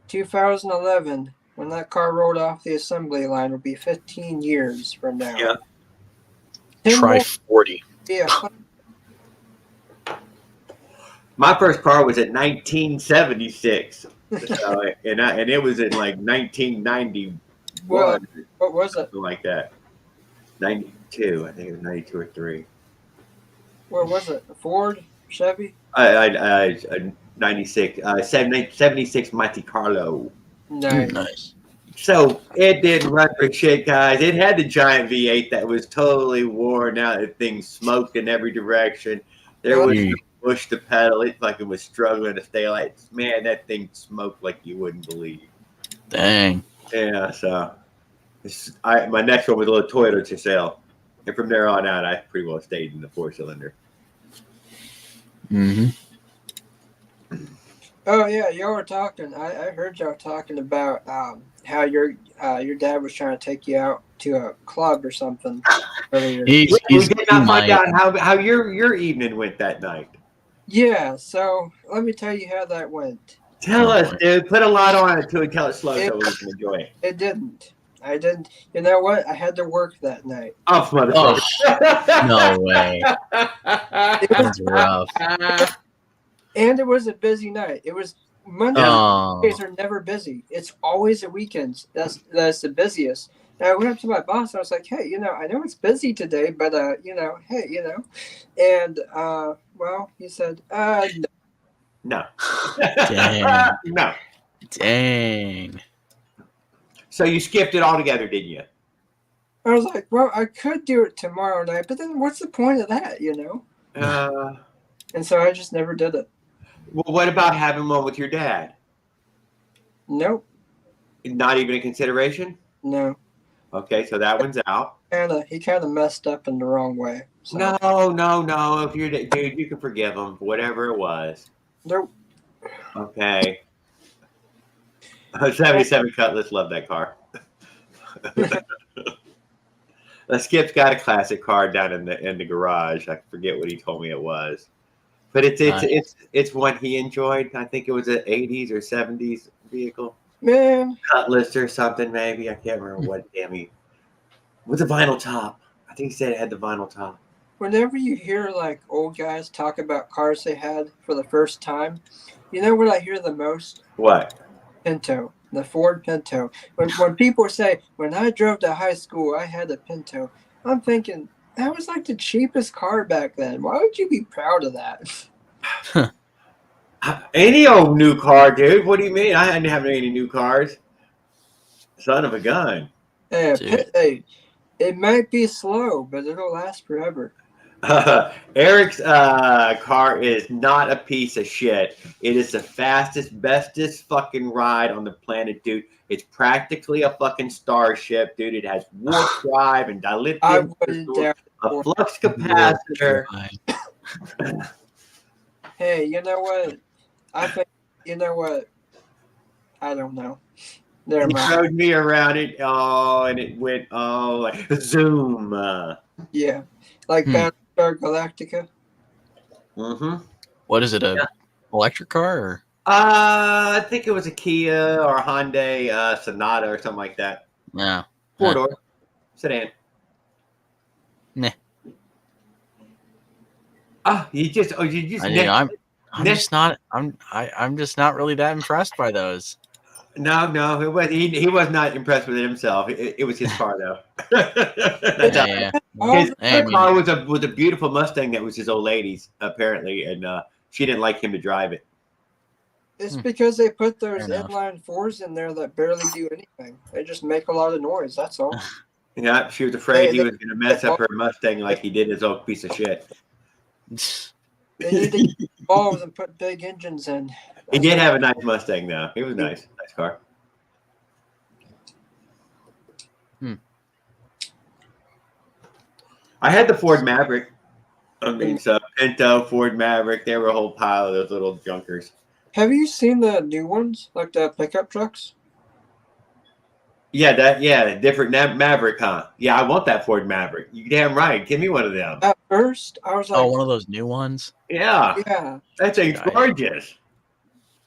2011, when that car rolled off the assembly line, will be 15 years from now. Yeah. Try 40. Yeah. My first car was in 1976, so, and it was in like 1991. What was it? Something like that. 92, I think it was 92 or 3. Where was it? A Ford, Chevy? 96, 76 Monte Carlo. Nice. So it didn't run for shit, guys. It had the giant V8 that was totally worn out. The thing smoked in every direction. There was no push to pedal. It like it was struggling to stay like, man, that thing smoked like you wouldn't believe. Dang. Yeah, so my next one was a little Toyota Tercel. And from there on out, I pretty well stayed in the 4-cylinder. Mm-hmm. Oh yeah, y'all were talking. I heard y'all talking about how your dad was trying to take you out to a club or something earlier. We did not find out how your evening went that night. Yeah, so let me tell you how that went. Tell us, dude. Put a lot on it and tell it slow so we can enjoy it. It didn't. I didn't. You know what? I had to work that night. Oh, motherfucker. Oh, no way. That's rough. And it was a busy night. It was Mondays are never busy. It's always the weekends. That's the busiest. And I went up to my boss. And I was like, "Hey, I know it's busy today, but hey, and well, he said, no." No. Dang. No. Dang. So you skipped it altogether, didn't you? I was like, well, I could do it tomorrow night, but then what's the point of that, And so I just never did it. Well, what about having one with your dad? Nope. Not even a consideration? No. Okay, so that one's out. He kind of messed up in the wrong way. So. No. If you're dude, you can forgive him, whatever it was. Nope. Okay. 77 Cutlass, love that car. Skip's got a classic car down in the garage. I forget what he told me it was, but it's one he enjoyed. I think it was an 80s or 70s vehicle. Man, Cutlass or something maybe. I can't remember what. With the vinyl top. I think he said it had the vinyl top. Whenever you hear like old guys talk about cars they had for the first time, you know what I hear the most? What? Pinto, the Ford Pinto. When people say, when I drove to high school, I had a Pinto, I'm thinking, That was like the cheapest car back then. Why would you be proud of that? Any old new car, dude. What do you mean? I hadn't have any new cars. Son of a gun. Dude. Hey, it might be slow, but it'll last forever. Eric's car is not a piece of shit. It is the fastest, bestest fucking ride on the planet, dude. It's practically a fucking starship, dude. It has warp drive and I dilithium wouldn't crystals, doubt a flux capacitor. Hey, you know what? I think you know what? I don't know. Never He mind. showed me around it. Oh, and it went like zoom. Yeah, like Hmm. Battlestar Galactica. Mm-hmm. What is it? A electric car or? I think it was a Kia or a Hyundai Sonata or something like that. No. 4-door sedan. Nah. You just I'm just not. I'm just not really that impressed by those. No, it was he was not impressed with it himself. It was his car though. Yeah. Oh, His I mean- car was a beautiful Mustang that was his old lady's apparently, and she didn't like him to drive it. it's because they put those Fair enough. inline fours in there that barely do anything. They just make a lot of noise. That's all. Yeah, she was afraid he They- was going to mess up her Mustang like he did his old piece of shit. They need to get balls and put big engines in. He did have a nice Mustang though. It was nice car. I had the Ford Maverick. I mean, so Pinto, Ford Maverick, they were a whole pile of those little junkers. Have you seen the new ones, like the pickup trucks? Yeah, different Maverick, huh? Yeah, I want that Ford Maverick. You damn right. Give me one of them. At first, I was like, Oh, one of those new ones. Yeah, yeah, that thing's Right. gorgeous.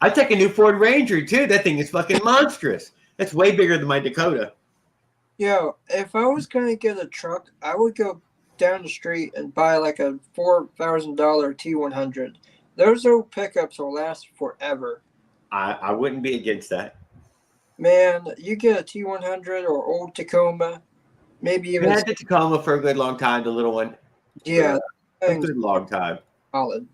I take a new Ford Ranger too. That thing is fucking monstrous. That's way bigger than my Dakota. yo, if I was gonna get a truck, I would go down the street and buy like a $4,000 T100. Those old pickups will last forever. I wouldn't be against that. Man, you get a T100 or old Tacoma, maybe We even had the Tacoma for a good long time, the little one. yeah, A thing's good long time. solid.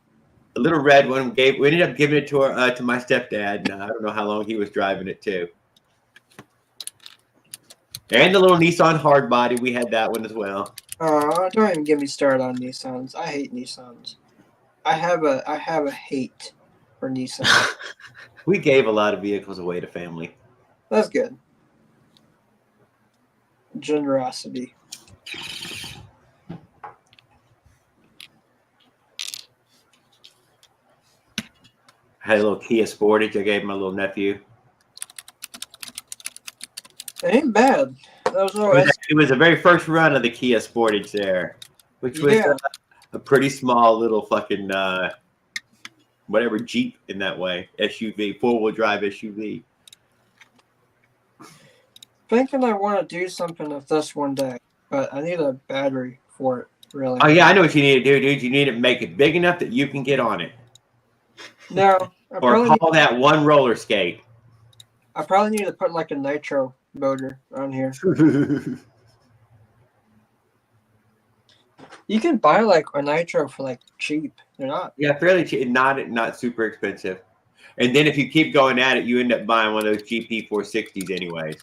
The little red one we ended up giving it to my stepdad. And I don't know how long he was driving it too. And the little Nissan hardbody, we had that one as well. Don't even get me started on Nissans. I hate Nissans. I have a hate for Nissan. We gave a lot of vehicles away to family. That's good. Generosity. I had a little Kia Sportage I gave my little nephew. It ain't bad. Those little It was the very first run of the Kia Sportage there, which was Yeah. a pretty small little fucking whatever Jeep in that way, SUV, 4-wheel drive SUV. thinking I want to do something with this one day, but I need a battery for it. Really. Oh yeah, I know what you need to do, dude. You need to make it big enough that you can get on it, No, I or call that one roller skate. probably need to put like a nitro motor on here. You can buy like a nitro for like cheap. They're not. Yeah, fairly cheap, not super expensive. And then if you keep going at it, you end up buying one of those GP 460s anyways.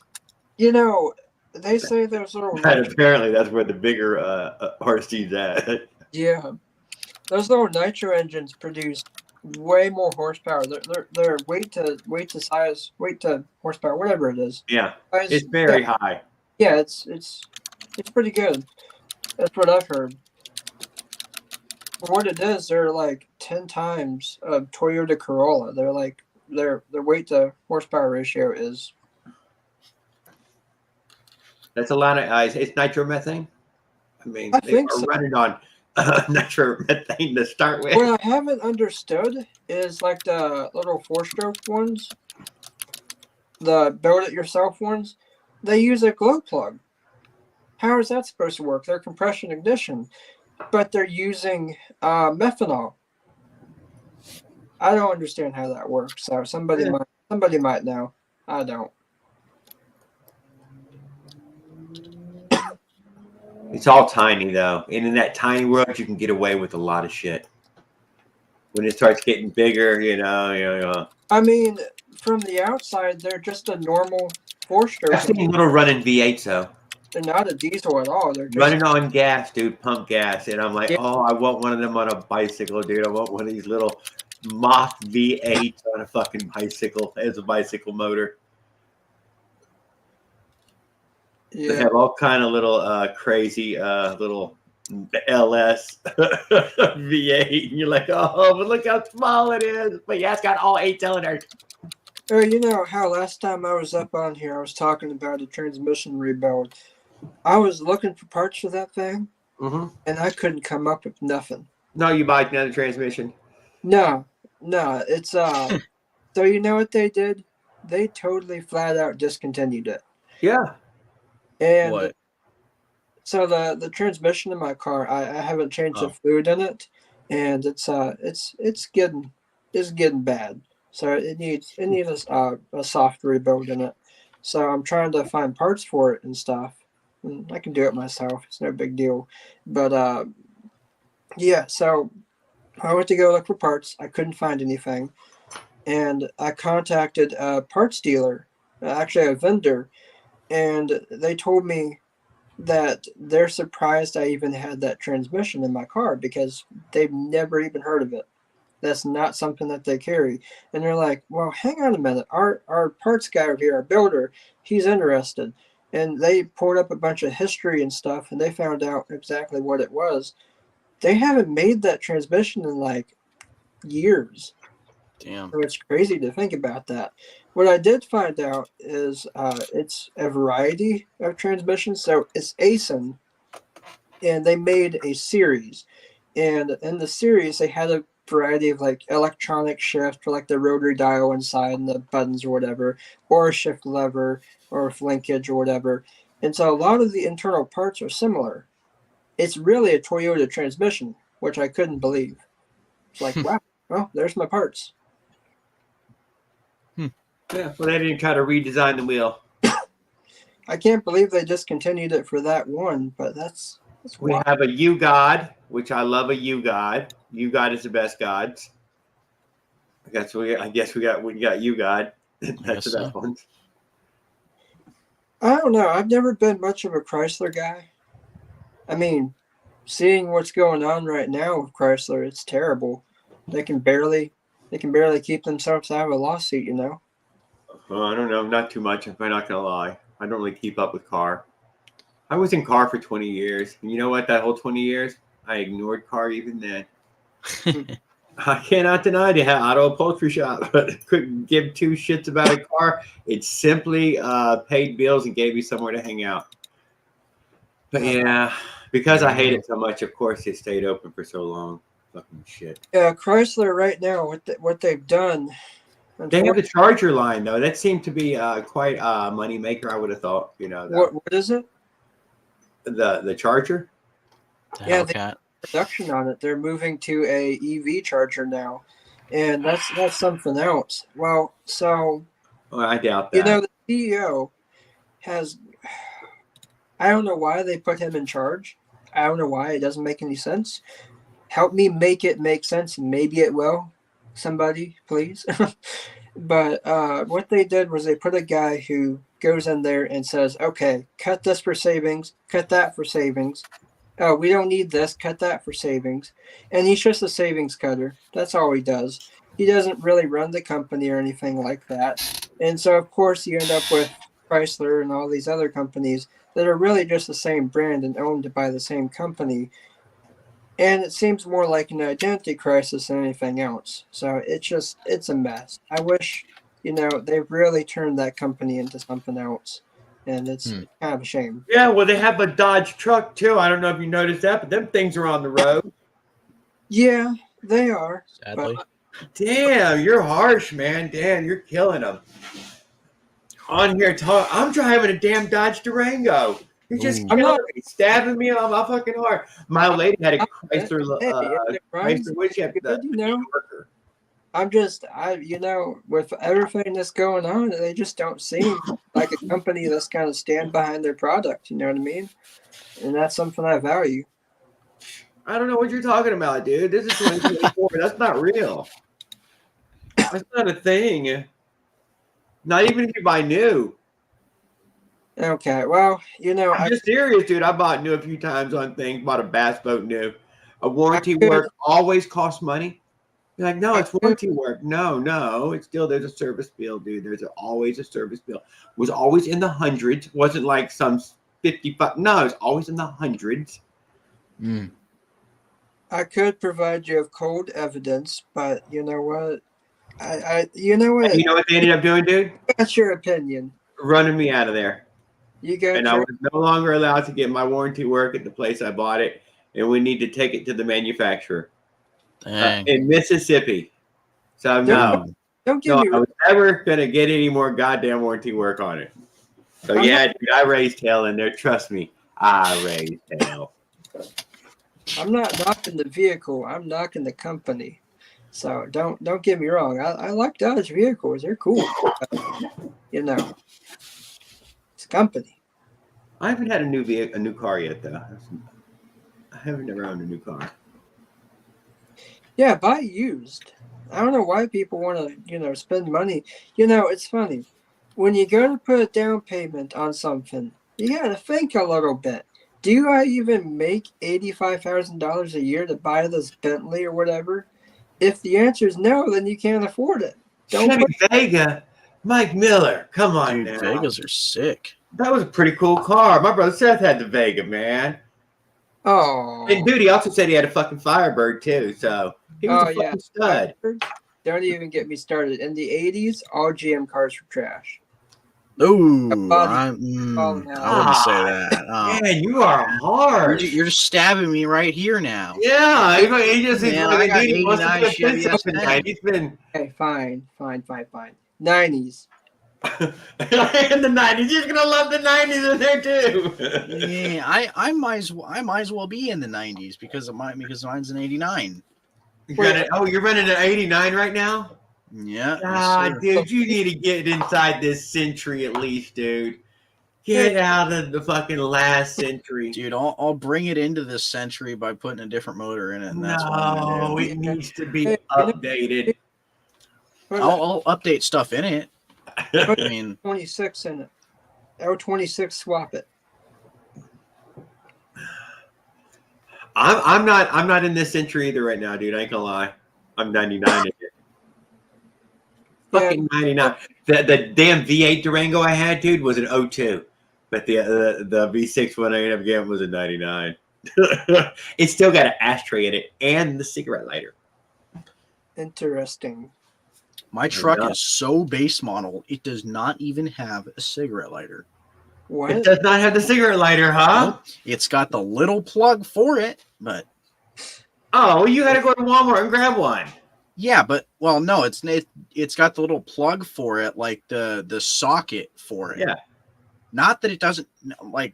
You know, they say those little And nitro, apparently that's where the bigger RC's at. yeah, those little nitro engines produce way more horsepower. They're weight to size, weight to horsepower, whatever it is. Yeah, Size- it's very high. Yeah, it's pretty good. That's what I've heard. For what it is, they're like 10 times of Toyota Corolla. They're like their weight to horsepower ratio is. That's a lot of it's nitromethane. I mean, I they think are so. running on nitromethane to start with. What I haven't understood is like the little 4-stroke ones, the build-it-yourself ones. They use a glow plug. How is that supposed to work? They're compression ignition, but they're using methanol. I don't understand how that works. So somebody might know. I don't. It's all tiny though, and in that tiny world, you can get away with a lot of shit. When it starts getting bigger, I mean, from the outside, they're just a normal four-stroke. I've seen little running V8s though, They're not a diesel at all. They're just running on gas, dude, pump gas, and I'm like, Yeah. oh, I want one of them on a bicycle, dude. I want one of these little Moth V8s on a fucking bicycle as a bicycle motor. They yeah. have all kind of little crazy little LS V8, and you're like, oh, but look how small it is. But yeah, it's got all 8 cylinders. Oh, you know how last time I was up on here, I was talking about a transmission rebuild. I was looking for parts for that thing, Mm-hmm. and I couldn't come up with nothing. No, you buy another transmission. No, it's so you know what they did? They totally flat out discontinued it. Yeah. And What? so the transmission in my car, I haven't changed the Oh. fluid in it, and it's getting bad. So it needs a soft rebuild in it. So I'm trying to find parts for it and stuff. And I can do it myself. It's no big deal. But yeah, so I went to go look for parts. I couldn't find anything, and I contacted a parts dealer, actually a vendor, and they told me that they're surprised I even had that transmission in my car because they've never even heard of it. That's not something that they carry. And they're like, well, hang on a minute. Our parts guy over here, our builder, he's interested. And they pulled up a bunch of history and stuff, and they found out exactly what it was. They haven't made that transmission in like years. Damn. So it's crazy to think about that. What I did find out is it's a variety of transmissions. So it's Aisin, and they made a series. And in the series, they had a variety of like electronic shift for like the rotary dial inside and the buttons or whatever, or a shift lever or linkage or whatever. And so a lot of the internal parts are similar. It's really a Toyota transmission, which I couldn't believe. It's like, wow, well, there's my parts. Yeah. Well, they didn't try to redesign the wheel. I can't believe they discontinued it for that one, but that's We wild. have a U God, which I love a U God. U God is the best gods. I guess we got U God. That's Yes, the best sir. ones. I don't know. I've never been much of a Chrysler guy. I mean, seeing what's going on right now with Chrysler, it's terrible. They can barely keep themselves out of a lawsuit, you know. Well, I don't know, not too much. I'm not gonna lie. I don't really keep up with car. I was in car for 20 years. And you know what? That whole 20 years, I ignored car even then. I cannot deny they had auto upholstery shop, but couldn't give two shits about a car. It simply paid bills and gave me somewhere to hang out. But yeah, because I hate it so much, of course it stayed open for so long. Fucking shit. Yeah, Chrysler right now, what they've done. They have the Charger line though. That seemed to be quite a money maker. I would have thought. You know, What is it? the Charger. The Yeah, they- Hellcat. Production on it. They're moving to a EV charger now, and that's something else. Well, so Well, I doubt that. you know the CEO has. I don't know why they put him in charge. I don't know why. It doesn't make any sense. Help me make it make sense, and maybe it will. Somebody, please. But what they did was they put a guy who goes in there and says, okay, cut this for savings, cut that for savings. Oh, we don't need this, cut that for savings. And he's just a savings cutter. That's all he does. He doesn't really run the company or anything like that. And so, of course, you end up with Chrysler and all these other companies that are really just the same brand and owned by the same company. And it seems more like an identity crisis than anything else. So it's a mess. I wish, they've really turned that company into something else. And it's kind of a shame. Yeah, well, they have a Dodge truck too. I don't know if you noticed that, but them things are on the road. Yeah, they are. Sadly. Damn, you're harsh, man. Damn, you're killing them. On here, I'm driving a damn Dodge Durango. You're just Ooh. killing me, stabbing me on my fucking heart. My old lady had a Chrysler. Hey, it runs Chrysler, what she had? good, The Yorker. with everything that's going on, they just don't seem like a company that's going to stand behind their product. You know what I mean? And that's something I value. I don't know what you're talking about, dude. This is 2024. That's not real. That's not a thing. Not even if you buy new. Okay, well, I'm just serious, dude. I bought new a few times on things. Bought a bass boat new. A warranty I- work always costs money. You're like, no, it's I- warranty work. No, it's still there's a service bill, dude. Always a service bill. Was always in the hundreds. Wasn't like some 55. No, it's always in the hundreds. I could provide you with cold evidence, but you know what? You know what? And you know what they ended up doing, dude? That's your opinion. Running me out of there. You got And I was no longer allowed to get my warranty work at the place I bought it, and we need to take it to the manufacturer Dang. in Mississippi. So no, Don't get me I wrong. was never gonna get any more goddamn warranty work on it. So yeah, dude, I raised hell in there. Trust me, I raised hell. I'm not knocking the vehicle. I'm knocking the company. So don't get me wrong. I like Dodge vehicles. They're cool. It's a company. I haven't had a new car yet, though. I haven't never owned a new car. Yeah, buy used. I don't know why people want to, spend money. It's funny. When you go to put a down payment on something, you got to think a little bit. Do I even make $85,000 a year to buy this Bentley or whatever? If the answer is no, then you can't afford it. Chevy Vega, Mike Miller. Come on, Dude, now. Vegas are sick. That was a pretty cool car. My brother Seth had the Vega, man. Oh. And dude, he also said he had a fucking Firebird too. So he was a fucking stud. Don't even get me started. In the 80s, all GM cars were trash. Ooh, body I falling wouldn't out. say that. Oh. Man, you are hard. You're just stabbing me right here now. Yeah, he just Man, I got he wants to 89 be a Chevy businessman, S10. right? He's been Okay, fine. 90s. in the 90s. He's gonna love the 90s in there too. Yeah, I might as well be in the 90s because mine's an 89. You're running an 89 right now? Yeah. God, yes, sir. dude, you need to get inside this century at least, dude. Get out of the fucking last century. Dude, I'll bring it into this century by putting a different motor in it, and that's what I'm No, gonna do. it needs to be Hey, updated. I'll update stuff in it. I mean, 26 in it. L26 swap it. I'm not in this century either right now, dude. I ain't gonna lie. I'm 99 in it. Fucking 99. The damn V8 Durango I had, dude, was an 02. But the V6 one I ended up getting was a 99. It's still got an ashtray in it and the cigarette lighter. Interesting. my truck is so base model, it does not even have a cigarette lighter. It What? does not have the cigarette lighter, huh? Nope. It's got the little plug for it, but Oh, you got to go to Walmart and grab one. yeah, but well, no, it's got the little plug for it, like the socket for it. Yeah. Not that it doesn't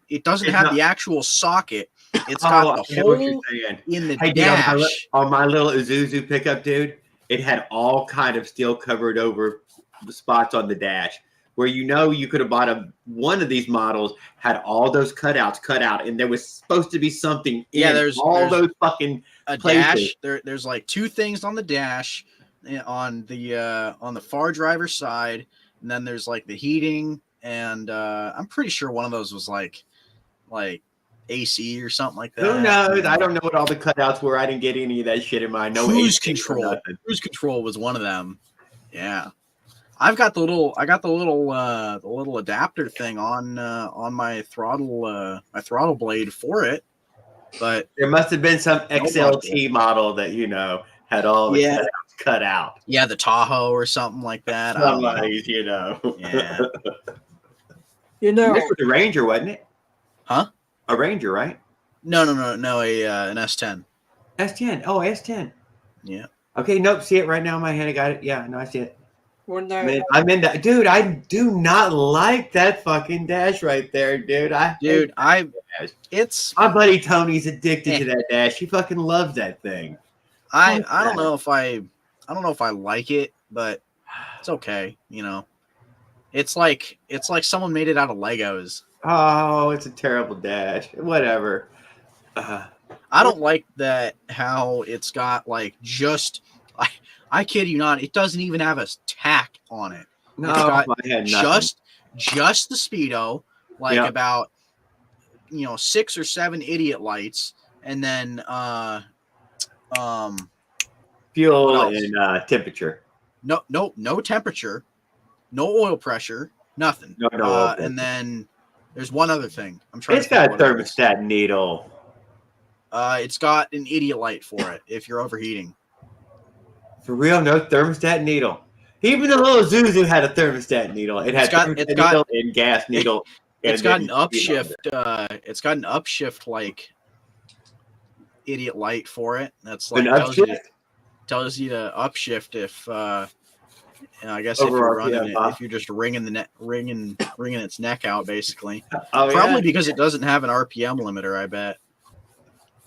it doesn't It's have not- the actual socket. It's got I the get what you're hole saying. in the Hey, dude, dash. on my little Isuzu pickup, dude, it had all kind of steel covered over the spots on the dash where you could have bought one of these models had all those cutouts cut out, and there was supposed to be something Yeah, in there's those fucking a places. dash. There's like two things on the dash, on the far driver's side, and then there's like the heating, and I'm pretty sure one of those was like AC or something like that. Who knows? I don't know what all the cutouts were. I didn't get any of that shit in mine. No Cruise AC or control. nothing. Cruise control was one of them. Yeah. I got the little adapter thing on my throttle blade for it, but There must have been some No XLT model that had all the Yeah. cutouts cut out. yeah, the Tahoe or something like that. I don't know. Somebody's, Yeah. This was a Ranger, wasn't it? Huh? A Ranger, right? No, an S10. S10. Oh, S10. Yeah. Okay, nope. See it right now in my hand. I got it. Yeah, no, I see it. When Man, I'm in that. Dude, I do not like that fucking dash right there, dude. It's my buddy Tony's addicted to that dash. He fucking loves that thing. I don't know if I don't know if I like it, but it's okay. You know, it's like someone made it out of Legos. Oh, it's a terrible dash. Whatever. I don't like that how it's got like just. I kid you not. It doesn't even have a tack on it. No, It's got I had nothing. just the speedo, like Yeah. about 6 or 7 idiot lights, and then Fuel what else? and temperature. no temperature, no oil pressure, nothing. No oil pressure. And then there's one other thing. I'm trying It's to think got a what it is. thermostat needle. It's got an idiot light for it if you're overheating. For real, no thermostat needle. Even the little Zuzu had a thermostat needle. It had thermostat needle and gas needle. It's got an upshift. It's got an upshift like idiot light for it. That's like An upshift? tells you to upshift if I guess Over if you're RPM, running it, huh? if you're just wringing its neck out, basically. Oh, Probably yeah? because it doesn't have an RPM limiter, I bet.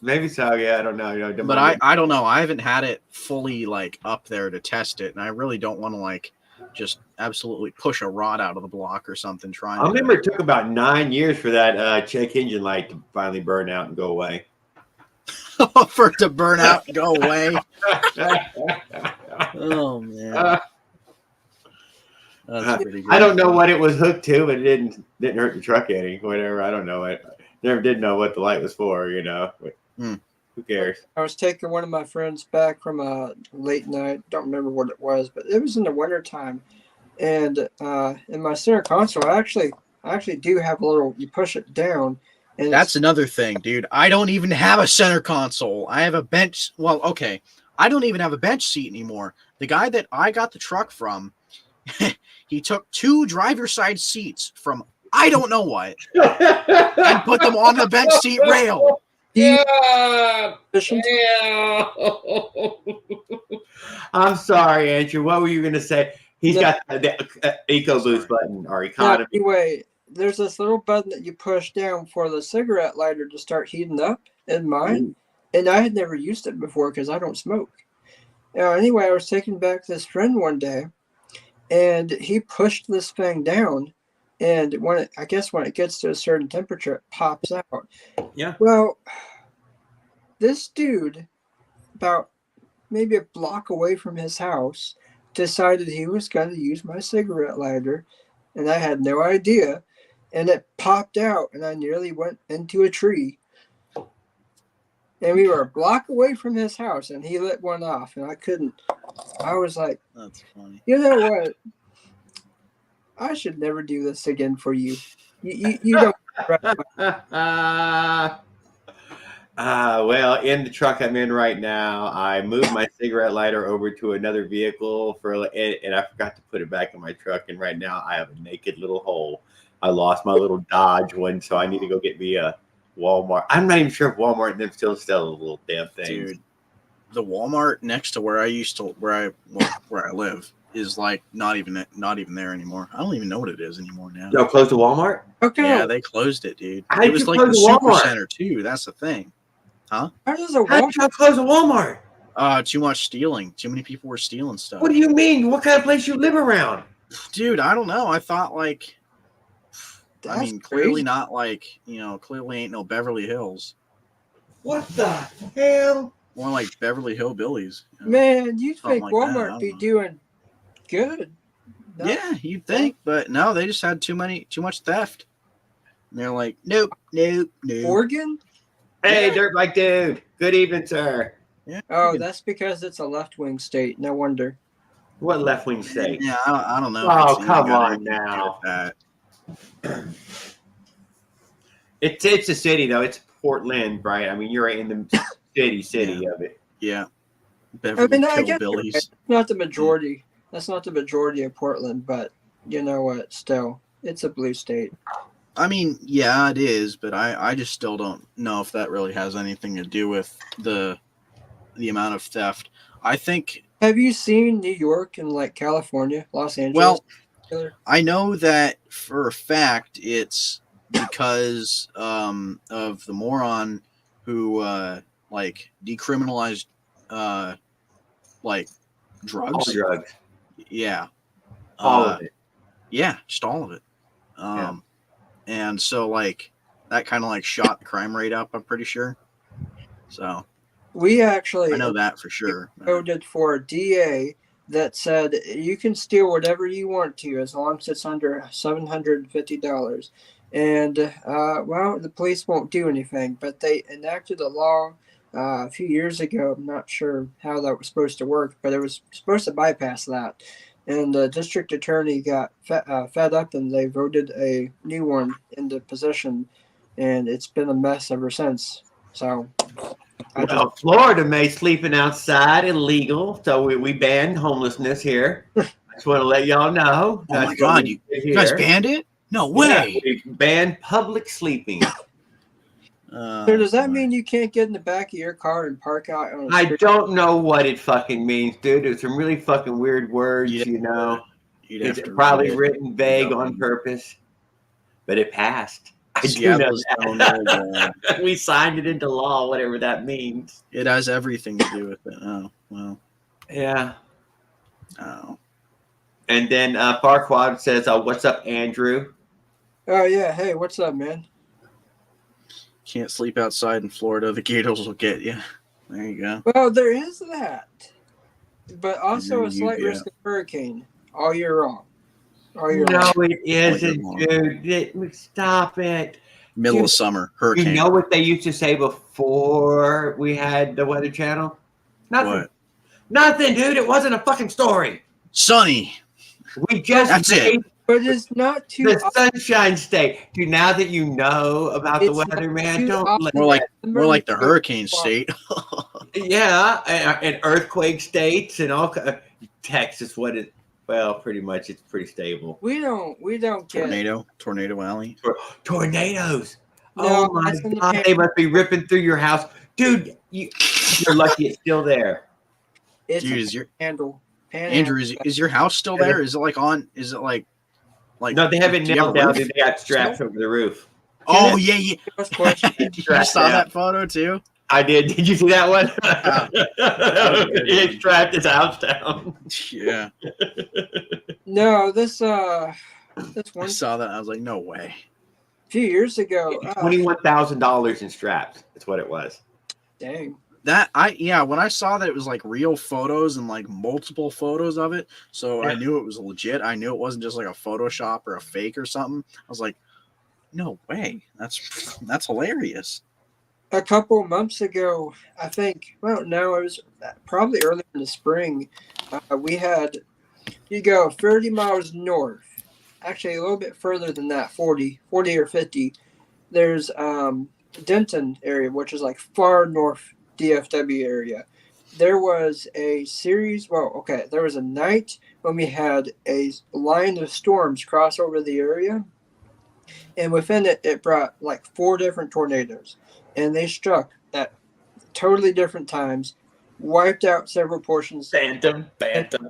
Maybe so. Yeah, I don't know. But I don't know. I haven't had it fully like up there to test it, and I really don't want to like just absolutely push a rod out of the block or something. I remember it took about 9 years for that check engine light to finally burn out and go away. for it to burn out and go away. Oh man. That's pretty good. I don't know what it was hooked to, but it didn't hurt the truck any. Whatever. I don't know. I never did know what the light was for. But who cares? I was taking one of my friends back from a late night. Don't remember what it was, but it was in the wintertime. And in my center console, I actually do have a little. You push it down, and That's another thing, dude. I don't even have a center console. I have a bench. Well, okay. I don't even have a bench seat anymore. The guy that I got the truck from, he took 2 driver's side seats from I don't know what and put them on the bench seat rail. Yeah. efficient. I'm sorry, Andrew. What were you going to say? He's got the Eco Boost button or economy. Anyway, there's this little button that you push down for the cigarette lighter to start heating up in mine. And I had never used it before because I don't smoke. Anyway, I was taking back this friend one day, and he pushed this thing down, and when it gets to a certain temperature, it pops out. Yeah. Well, this dude, about maybe a block away from his house, decided he was going to use my cigarette lighter, and I had no idea, and it popped out, and I nearly went into a tree. And we were a block away from his house, and he lit one off, and I couldn't. I was like, That's funny. you know what? I should never do this again for you. You don't. Well, in the truck I'm in right now, I moved my cigarette lighter over to another vehicle and I forgot to put it back in my truck. And right now I have a naked little hole. I lost my little Dodge one, so I need to go get me a Walmart. I'm not even sure if Walmart and them still sell the little damn things. Dude, the Walmart next to where I live is like not even there anymore. I don't even know what it is anymore now. Y'all close to Walmart? Okay. Yeah, they closed it, dude. How It did was you like close the the super Walmart? center too. That's the thing. How does a How Walmart? did y'all close a Walmart? Too much stealing. Too many people were stealing stuff. What do you mean? What kind of place you live around? Dude, I don't know. I thought like That's I mean, clearly crazy. not like, clearly ain't no Beverly Hills. What the hell? More like Beverly Hillbillies. Man, you'd Something think like that, I Walmart don't be know. doing good. No. Yeah, you'd think, but no, they just had too much theft. And they're like, nope. Oregon? Hey, Yeah. Dirt Bike Dude. Good evening, sir. Yeah. Oh, that's because it's a left-wing state. No wonder. What left wing state? Yeah, I don't know. Oh, if it's even come got on anything to do now. with that. It's a city though. It's Portland, right? I mean, you're in the city of it. Yeah. I Beverly mean, I guess Hillbillies. it's not the majority. That's not the majority of Portland, but you know what? Still, it's a blue state. I mean, yeah, it is, but I just still don't know if that really has anything to do with the amount of theft. I think, Have you seen New York and like California, Los Angeles? well, I know that for a fact it's because of the moron who like decriminalized like drugs. All drugs. Yeah. All of it. Yeah, just all of it. Yeah. And so like that kind of like shot the crime rate up, I'm pretty sure. So We actually I know that for sure. voted for a DA that said you can steal whatever you want to as long as it's under $750. And well, the police won't do anything, but they enacted a law a few years ago. I'm not sure how that was supposed to work, but it was supposed to bypass that. And the district attorney got fed up, and they voted a new one into position, and it's been a mess ever since. So, Well, Florida made sleeping outside illegal, so we banned homelessness here. I just want to let y'all know. Oh my God, you guys banned it? No way. Yeah, we banned public sleeping. So does that mean you can't get in the back of your car and park out on a I street? don't know what it fucking means, dude. There's some really fucking weird words, Yeah. you know. You'd have It's to probably read it. written vague Yeah. on purpose, but it passed. I do know Seattle's no that. law. We signed it into law, whatever that means. It has everything to do with it. Oh, well. Yeah. Oh. And then Farquaad says, "What's up, Andrew?" Oh yeah, hey, what's up, man? Can't sleep outside in Florida. The gators will get you. There you go. Well, there is that, but also a You- slight yeah. risk of hurricane all year long. All year No, long. it isn't, long. dude. Stop it. Middle You- of summer, You hurricane. know what they used to say before we had the Weather Channel? Nothing. What? Nothing, dude. It wasn't a fucking story. Sunny. We just That's it. made But it's not too. the Sunshine State. Dude, now that you know about the It's weather, not man, too don't let More like the Remember- hurricane state. yeah, and earthquake states and all Texas. What is well, pretty much it's pretty stable. We don't get. Tornado Alley. Tornadoes. No, Oh my that's in the god, they must be ripping through your house, dude. You're lucky it's still there. It's Dude, a is your handle. Andrew? Is your house still there? Is it like on? Is it like? No, they haven't do you have nailed a down. roof? They got straps over the roof. Oh yeah, yeah. First question. You Strapped saw down. that photo too? I did. Did you see that one? was a good He one. strapped his house down. Yeah, No, this I one saw that. I was like, no way. few years ago. $21,000 in straps. That's what it was. Dang. When I saw that it was like real photos and like multiple photos of it, so I Yeah. knew it was legit. I knew it wasn't just like a Photoshop or a fake or something. I was like, no way. That's hilarious. A couple months ago, I think. Well, no, it was probably early in the spring. We had you go 30 miles north, actually a little bit further than that, 40 or 50. There's Denton area, which is like far north DFW area. There was a series. Well, okay, there was a night when we had a line of storms cross over the area, and within it, it brought like 4 different tornadoes. And they struck at totally different times, wiped out several portions. Phantom. Phantom,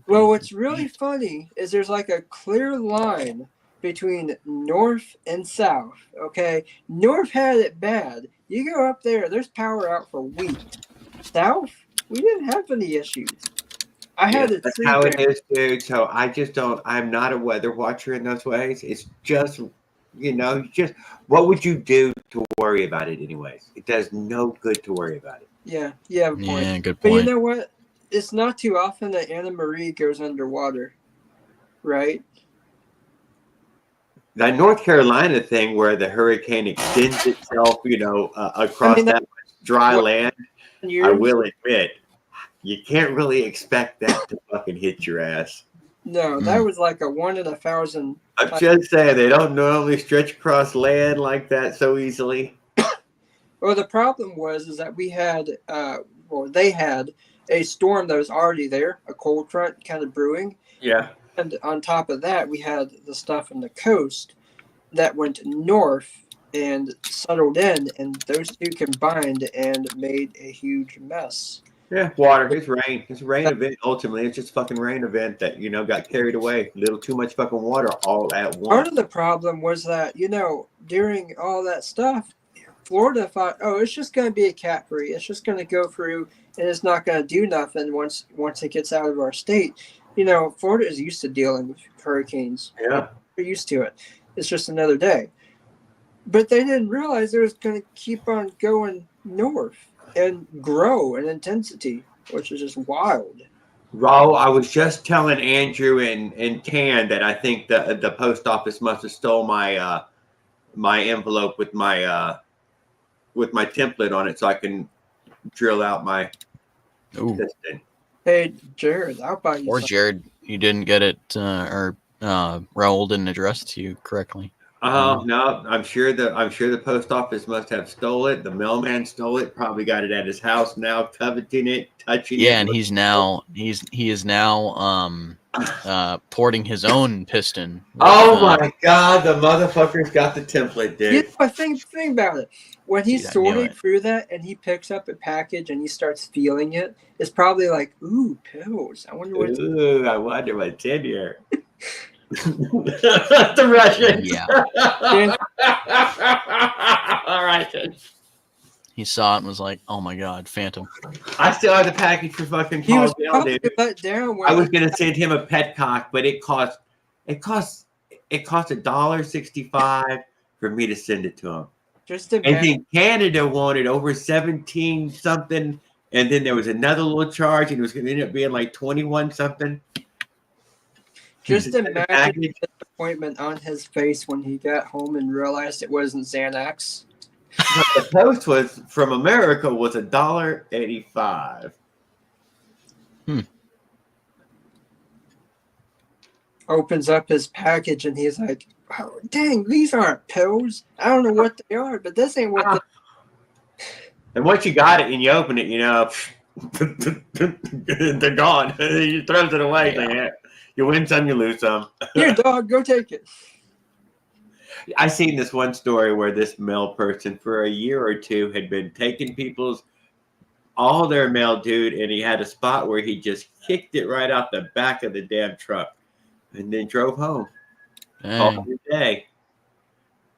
Well, what's really funny is there's like a clear line between north and south. Okay, north had it bad. You go up there's power out for weeks. South, we didn't have any issues. I had a That's tree how it branch. is, dude. So I just don't. I'm not a weather watcher in those ways. It's just, what would you do to worry about it, anyways? It does no good to worry about it. Yeah, you have a point. Yeah, good But you point. know what? It's not too often that Anna Marie goes underwater, right? That North Carolina thing where the hurricane extends itself, across I mean, that dry what- land, I will admit, you can't really expect that to fucking hit your ass. No, that was like a 1 in 1,000. I'm just saying, they don't normally stretch across land like that so easily. Well, the problem was that we had, they had a storm that was already there, a cold front kind of brewing, Yeah. and on top of that, we had the stuff on the coast that went north and settled in, and those two combined and made a huge mess. Yeah, water. It's rain. It's a rain event. Ultimately, it's just a fucking rain event that, got carried away. A little too much fucking water all at Part once. of the problem was that, during all that stuff, Florida thought, oh, it's just going to be a cat breed. It's just going to go through, and it's not going to do nothing once it gets out of our state. You know, Florida is used to dealing with hurricanes. Yeah. They're used to it. It's just another day. But they didn't realize it was going to keep on going north and grow in intensity, which is just wild. Raul, I was just telling Andrew and Tan that I think the post office must have stole my my envelope with my template on it, so I can drill out my Ooh. piston. Hey, Jared, I'll buy you Or some. Jared, you didn't get it, or Raul didn't address it to you correctly. Oh no, I'm sure the post office must have stole it. The mailman stole it. Probably got it at his house now, coveting it, touching it. Yeah, and he is now porting his own piston. with, Oh my God, the motherfucker's got the template, dude. You know, think about it. When he's Dude, I knew sorting it. through that and he picks up a package and he starts feeling it, it's probably like, ooh, pills. I wonder what. Ooh, I wonder what's in here. The Russians. Yeah. All right, then. He saw it and was like, "Oh my God, Phantom!" I still have the package for fucking He was Paul Bell, probably dude. let down. When I was gonna send him a petcock, but it cost $1.65 for me to send it to him. just And imagine. then Canada wanted over 17 something, and then there was another little charge, and it was gonna end up being like 21 something. Just The imagine package. the disappointment on his face when he got home and realized it wasn't Xanax. The post was from America was $1.85. Opens up his package and he's like, oh, dang, these aren't pills. I don't know what they are, but this ain't what And once you got it and you open it, you know, they're gone. You throws it away. Yeah. Like, yeah. You win some, you lose some. Here, dog, go take it. I seen this one story where this mail person for a year or two had been taking all their mail, dude, and he had a spot where he just kicked it right out the back of the damn truck and then drove home all Dang. day.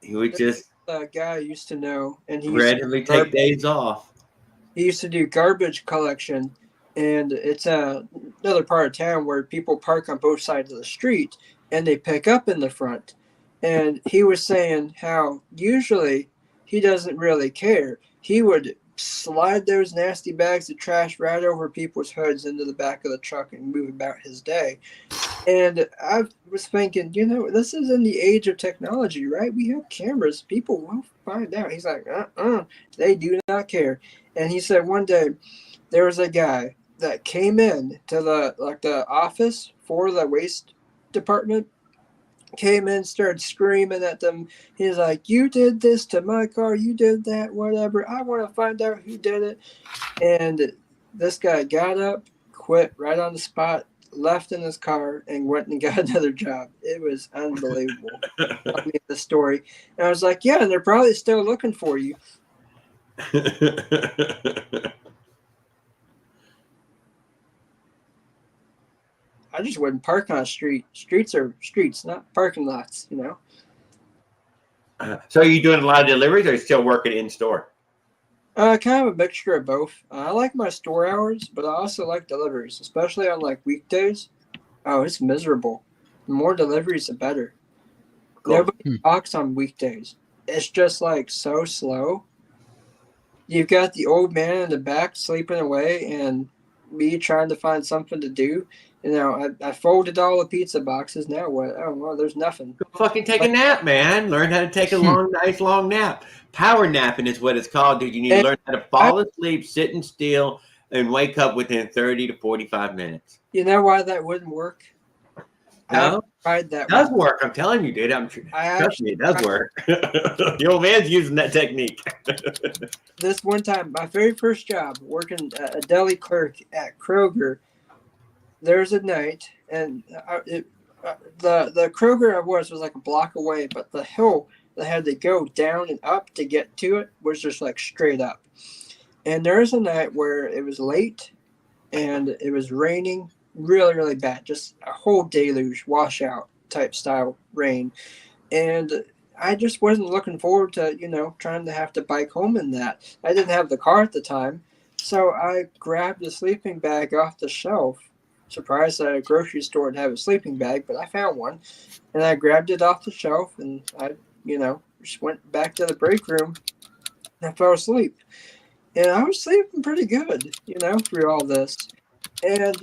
He would just A guy I used to know, and he used randomly take days off. he used to do garbage collection, and it's another part of town where people park on both sides of the street and they pick up in the front. And he was saying how usually he doesn't really care. He would slide those nasty bags of trash right over people's hoods into the back of the truck and move about his day. And I was thinking, you know, this is in the age of technology, right? We have cameras. People will find out. He's like, they do not care. And he said one day there was a guy that came in to the office for the waste department, came in, started screaming at them. He's like, you did this to my car, you did that, whatever. I want to find out who did it. And this guy got up, quit right on the spot, left in his car, and went and got another job. It was unbelievable. I mean, the story. And I was like, yeah, and they're probably still looking for you. I just wouldn't park on a street. Streets are streets, not parking lots, you know? So are you doing a lot of deliveries or are you still working in store? Kind of a mixture of both. I like my store hours, but I also like deliveries, especially on like weekdays. Oh, it's miserable. The more deliveries, the better. Cool. Nobody talks on weekdays. It's just like so slow. You've got the old man in the back sleeping away and me trying to find something to do. You know, I folded all the pizza boxes. Now what? Oh, well, there's nothing. Go fucking take a nap, man. Learn how to take a nice long nap. Power napping is what it's called, dude. You need to learn how to fall asleep, sit and still, and wake up within 30 to 45 minutes. You know why that wouldn't work? No? I tried that. It does work. I'm telling you, dude. Trust me, it does work. The old man's using that technique. This one time, my very first job, working a deli clerk at Kroger, there's a night, and the Kroger I was like a block away, but the hill that had to go down and up to get to it was just like straight up. And there's a night where it was late, and it was raining really, really bad, just a whole deluge, washout type style rain. And I just wasn't looking forward to, trying to have to bike home in that. I didn't have the car at the time. So I grabbed a sleeping bag off the shelf. Surprised that a grocery store would have a sleeping bag, but I found one. And I grabbed it off the shelf and I, just went back to the break room and I fell asleep. And I was sleeping pretty good, through all this. And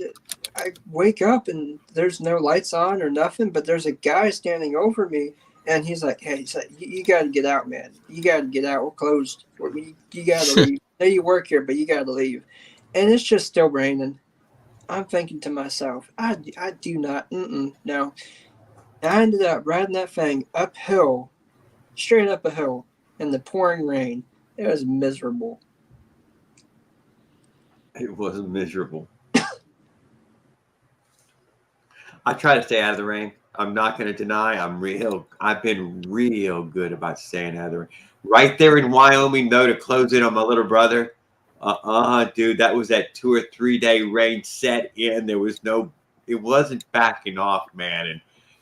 I wake up and there's no lights on or nothing, but there's a guy standing over me. And he's like, hey, you got to get out, man. You got to get out. We're closed. You got to leave. I know you work here, but you got to leave. And it's just still raining. I'm thinking to myself, I do not, no. I ended up riding that thing uphill, straight up a hill, in the pouring rain. It was miserable. It was miserable. I try to stay out of the rain. I'm not going to deny I've been real good about staying out of the rain. Right there in Wyoming, though, to close in on my little brother. Dude, that was that 2 or 3 day rain set in. It wasn't backing off, man.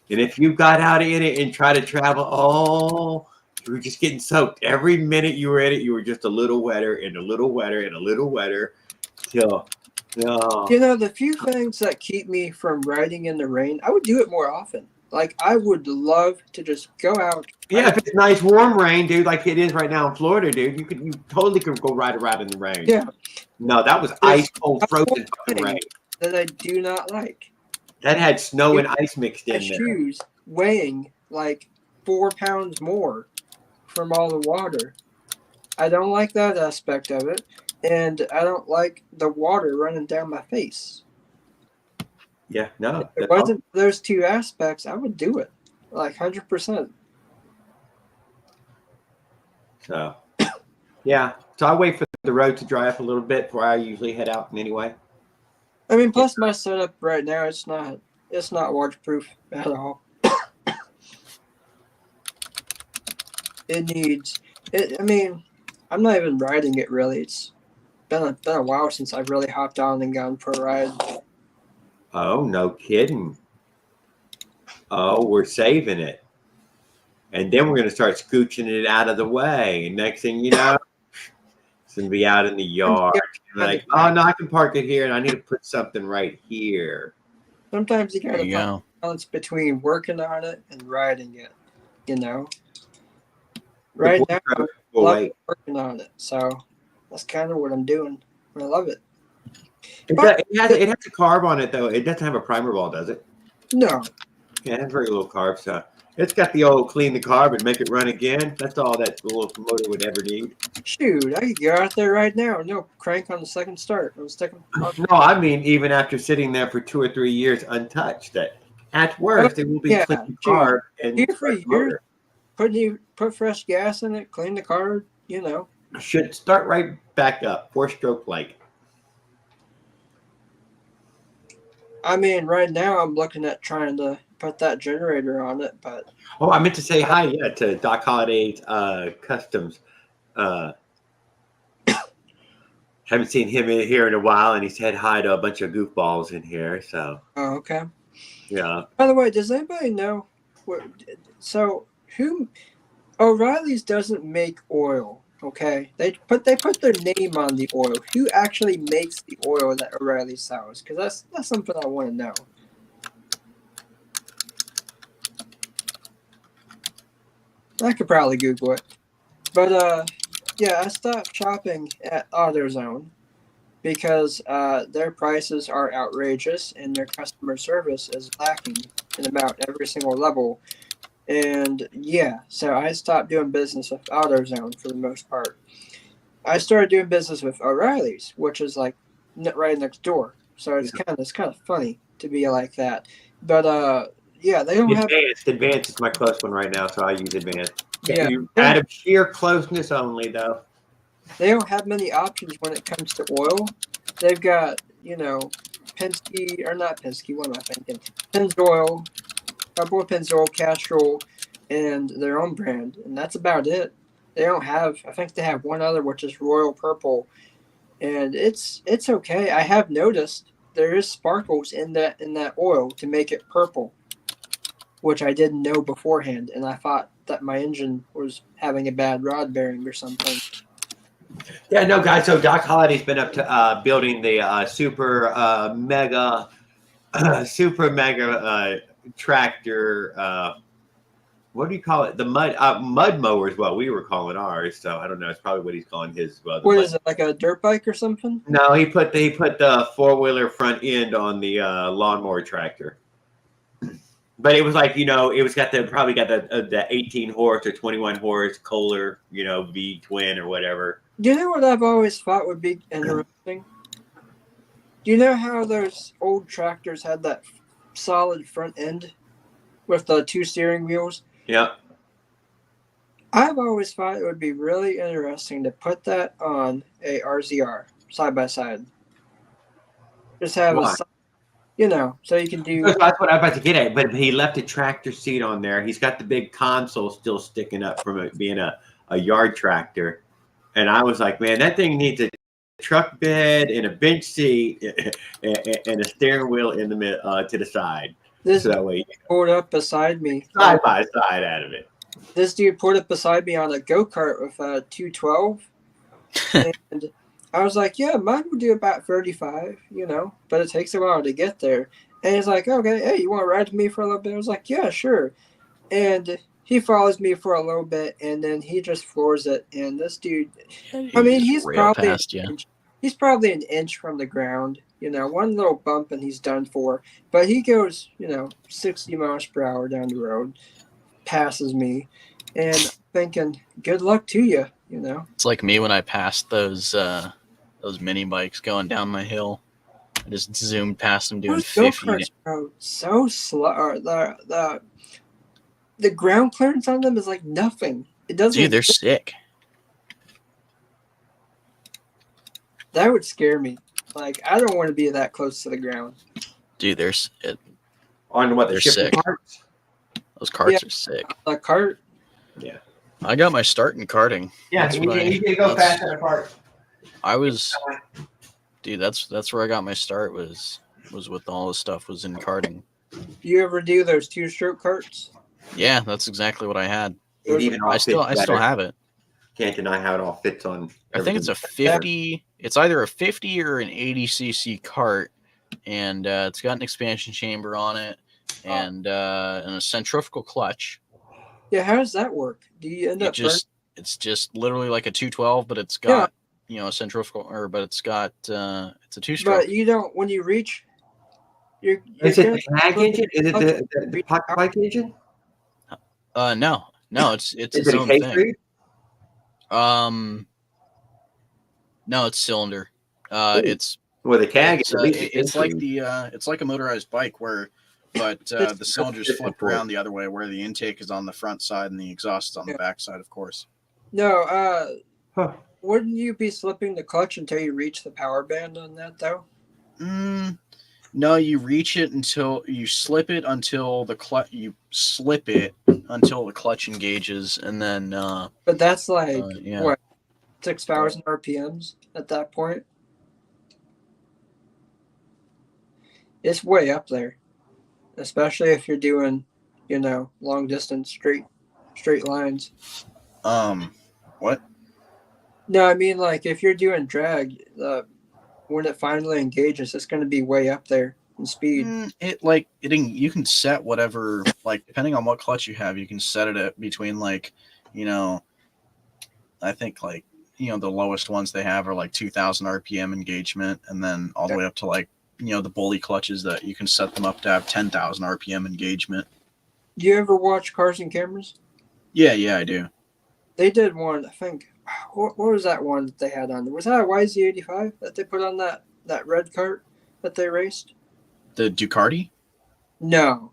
And if you got out in it and tried to travel, you were just getting soaked. Every minute you were in it, you were just a little wetter and a little wetter and a little wetter till. The few things that keep me from riding in the rain, I would do it more often. Like, I would love to just go out. Yeah, if it's nice warm rain, dude, like it is right now in Florida, dude, you totally could go ride around in the rain. Yeah. No, that was ice cold, frozen fucking rain. That I do not like. That had snow and ice mixed in there. Shoes weighing like 4 pounds more from all the water. I don't like that aspect of it. And I don't like the water running down my face. Yeah, no. If it wasn't for those two aspects, I would do it. Like 100%. So, yeah. So I wait for the road to dry up a little bit before I usually head out anyway. I mean, plus my setup right now, it's not waterproof at all. It needs it. I mean, I'm not even riding it really. It's been a while since I've really hopped on and gone for a ride. Oh, no kidding. Oh, we're saving it. And then we're going to start scooching it out of the way. And next thing you know, it's going to be out in the yard. Like, oh, no, I can park it here, and I need to put something right here. Sometimes you got to go. balance between working on it and riding it, Right now, I'm working on it. So that's kind of what I'm doing. I love it. It has a carb on it, though. It doesn't have a primer ball, does it? No. Yeah, it has very little carbs. So it's got the old clean the carb and make it run again. That's all that little motor would ever need. Shoot, I could go out there right now. No, crank on the second start. No, I mean, even after sitting there for 2 or 3 years untouched, that at worst, it will be clean carb. And here for years, put fresh gas in it, clean the carb, Should start right back up, 4-stroke like. I mean, right now I'm looking at trying to put that generator on it, but. Oh, I meant to say hi, to Doc Holliday's Customs. Haven't seen him in here in a while, and he said hi to a bunch of goofballs in here. So. Oh, okay. Yeah. By the way, does anybody know O'Reilly's doesn't make oil? Okay, they put their name on the oil. Who actually makes the oil that O'Reilly sells? Because that's something I want to know. I could probably Google it, but yeah, I stopped shopping at AutoZone because their prices are outrageous and their customer service is lacking in about every single level. And yeah, so I stopped doing business with AutoZone for the most part. I started doing business with O'Reilly's, which is like right next door. So it's kind of funny to be like that. But yeah, they don't have Advanced is my close one right now, so I use Advanced. Yeah, Out of sheer closeness only, though. They don't have many options when it comes to oil. They've got Penske or not Penske. What am I thinking? Pennzoil. Pennzoil, Castrol, and their own brand, and that's about it. They don't have. I think they have one other, which is Royal Purple, and it's okay. I have noticed there is sparkles in that oil to make it purple, which I didn't know beforehand, and I thought that my engine was having a bad rod bearing or something. Yeah, no, guys. So Doc Holliday's been up to building the super mega tractor. What do you call it? The mud mower is what we were calling ours. So I don't know. It's probably what he's calling his. What is it, like a dirt bike or something? No, he put the 4-wheeler front end on the lawnmower tractor. But it was like, it was probably got the 18 horse or 21 horse Kohler, V twin or whatever. Do you know what I've always thought would be interesting? Do you know how those old tractors had that solid front end with the 2 steering wheels? Yeah. I've always thought it would be really interesting to put that on a RZR side by side. Just have Why? so you can do. That's what I'm about to get at. But he left a tractor seat on there. He's got the big console still sticking up from it being a yard tractor. And I was like, man, that thing needs a truck bed and a bench seat and a steering wheel in the middle to the side. This So that way, pulled up beside me. side by side out of it. This dude pulled up beside me on a go-kart with a 212. And I was like, yeah, mine would do about 35, but it takes a while to get there. And he's like, okay, hey, you want to ride with me for a little bit? I was like, yeah, sure. And he follows me for a little bit, and then he just floors it. And this dude, I mean, he's probably he's probably an inch from the ground. One little bump and he's done for. But he goes, 60 miles per hour down the road, passes me, and I'm thinking, good luck to you. It's like me when I passed those mini bikes going down my hill. I just zoomed past them doing Those 50. go-karts, bro, so slow. The ground clearance on them is like nothing. It doesn't. Dude, they're sick. That would scare me. Like, I don't want to be that close to the ground. Dude, On what, the They're shifting sick. parts? those carts Yeah. are sick. A cart. Yeah. I got my start in karting. Yeah, That's you what need to go that's- fast on a part. Dude, that's where I got my start was with all this stuff was in karting. You ever do those 2-stroke carts? Yeah, that's exactly what I had. It even all I still fits better. have it. Can't deny how it all fits on. I think it's a 50. It's either a 50 or an 80cc cart, and it's got an expansion chamber on it and a centrifugal clutch. Yeah, how does that work? Do you end up It's just literally like a 212, but it's got a centrifugal, but it's got it's a 2-stroke. But you don't, when you reach, you're Is it gonna- the tag engine? Is it the pocket bike engine? No, it's Is its it a own case thing. read? No, it's cylinder. It's With a tag. it's like a motorized bike but the cylinders flip around the other way, where the intake is on the front side and the exhaust is on the back side, of course. No, Huh. wouldn't you be slipping the clutch until you reach the power band on that, though? No, you reach it until you slip it until the clutch. You slip it until the clutch engages, and then But that's like, yeah. what, 6,000 RPMs at that point? It's way up there, especially if you're doing, long distance straight lines. What? No, I mean, like, if you're doing drag, when it finally engages, it's going to be way up there in speed. You can set whatever, like, depending on what clutch you have, you can set it at between, like, I think, like, the lowest ones they have are like 2,000 RPM engagement, and then all the way up to, like, the bully clutches that you can set them up to have 10,000 RPM engagement. Do you ever watch Cars and Cameras? Yeah, I do. They did one, I think. What was that one that they had on there? Was that a YZ85 that they put on that red cart that they raced? The Ducati? No.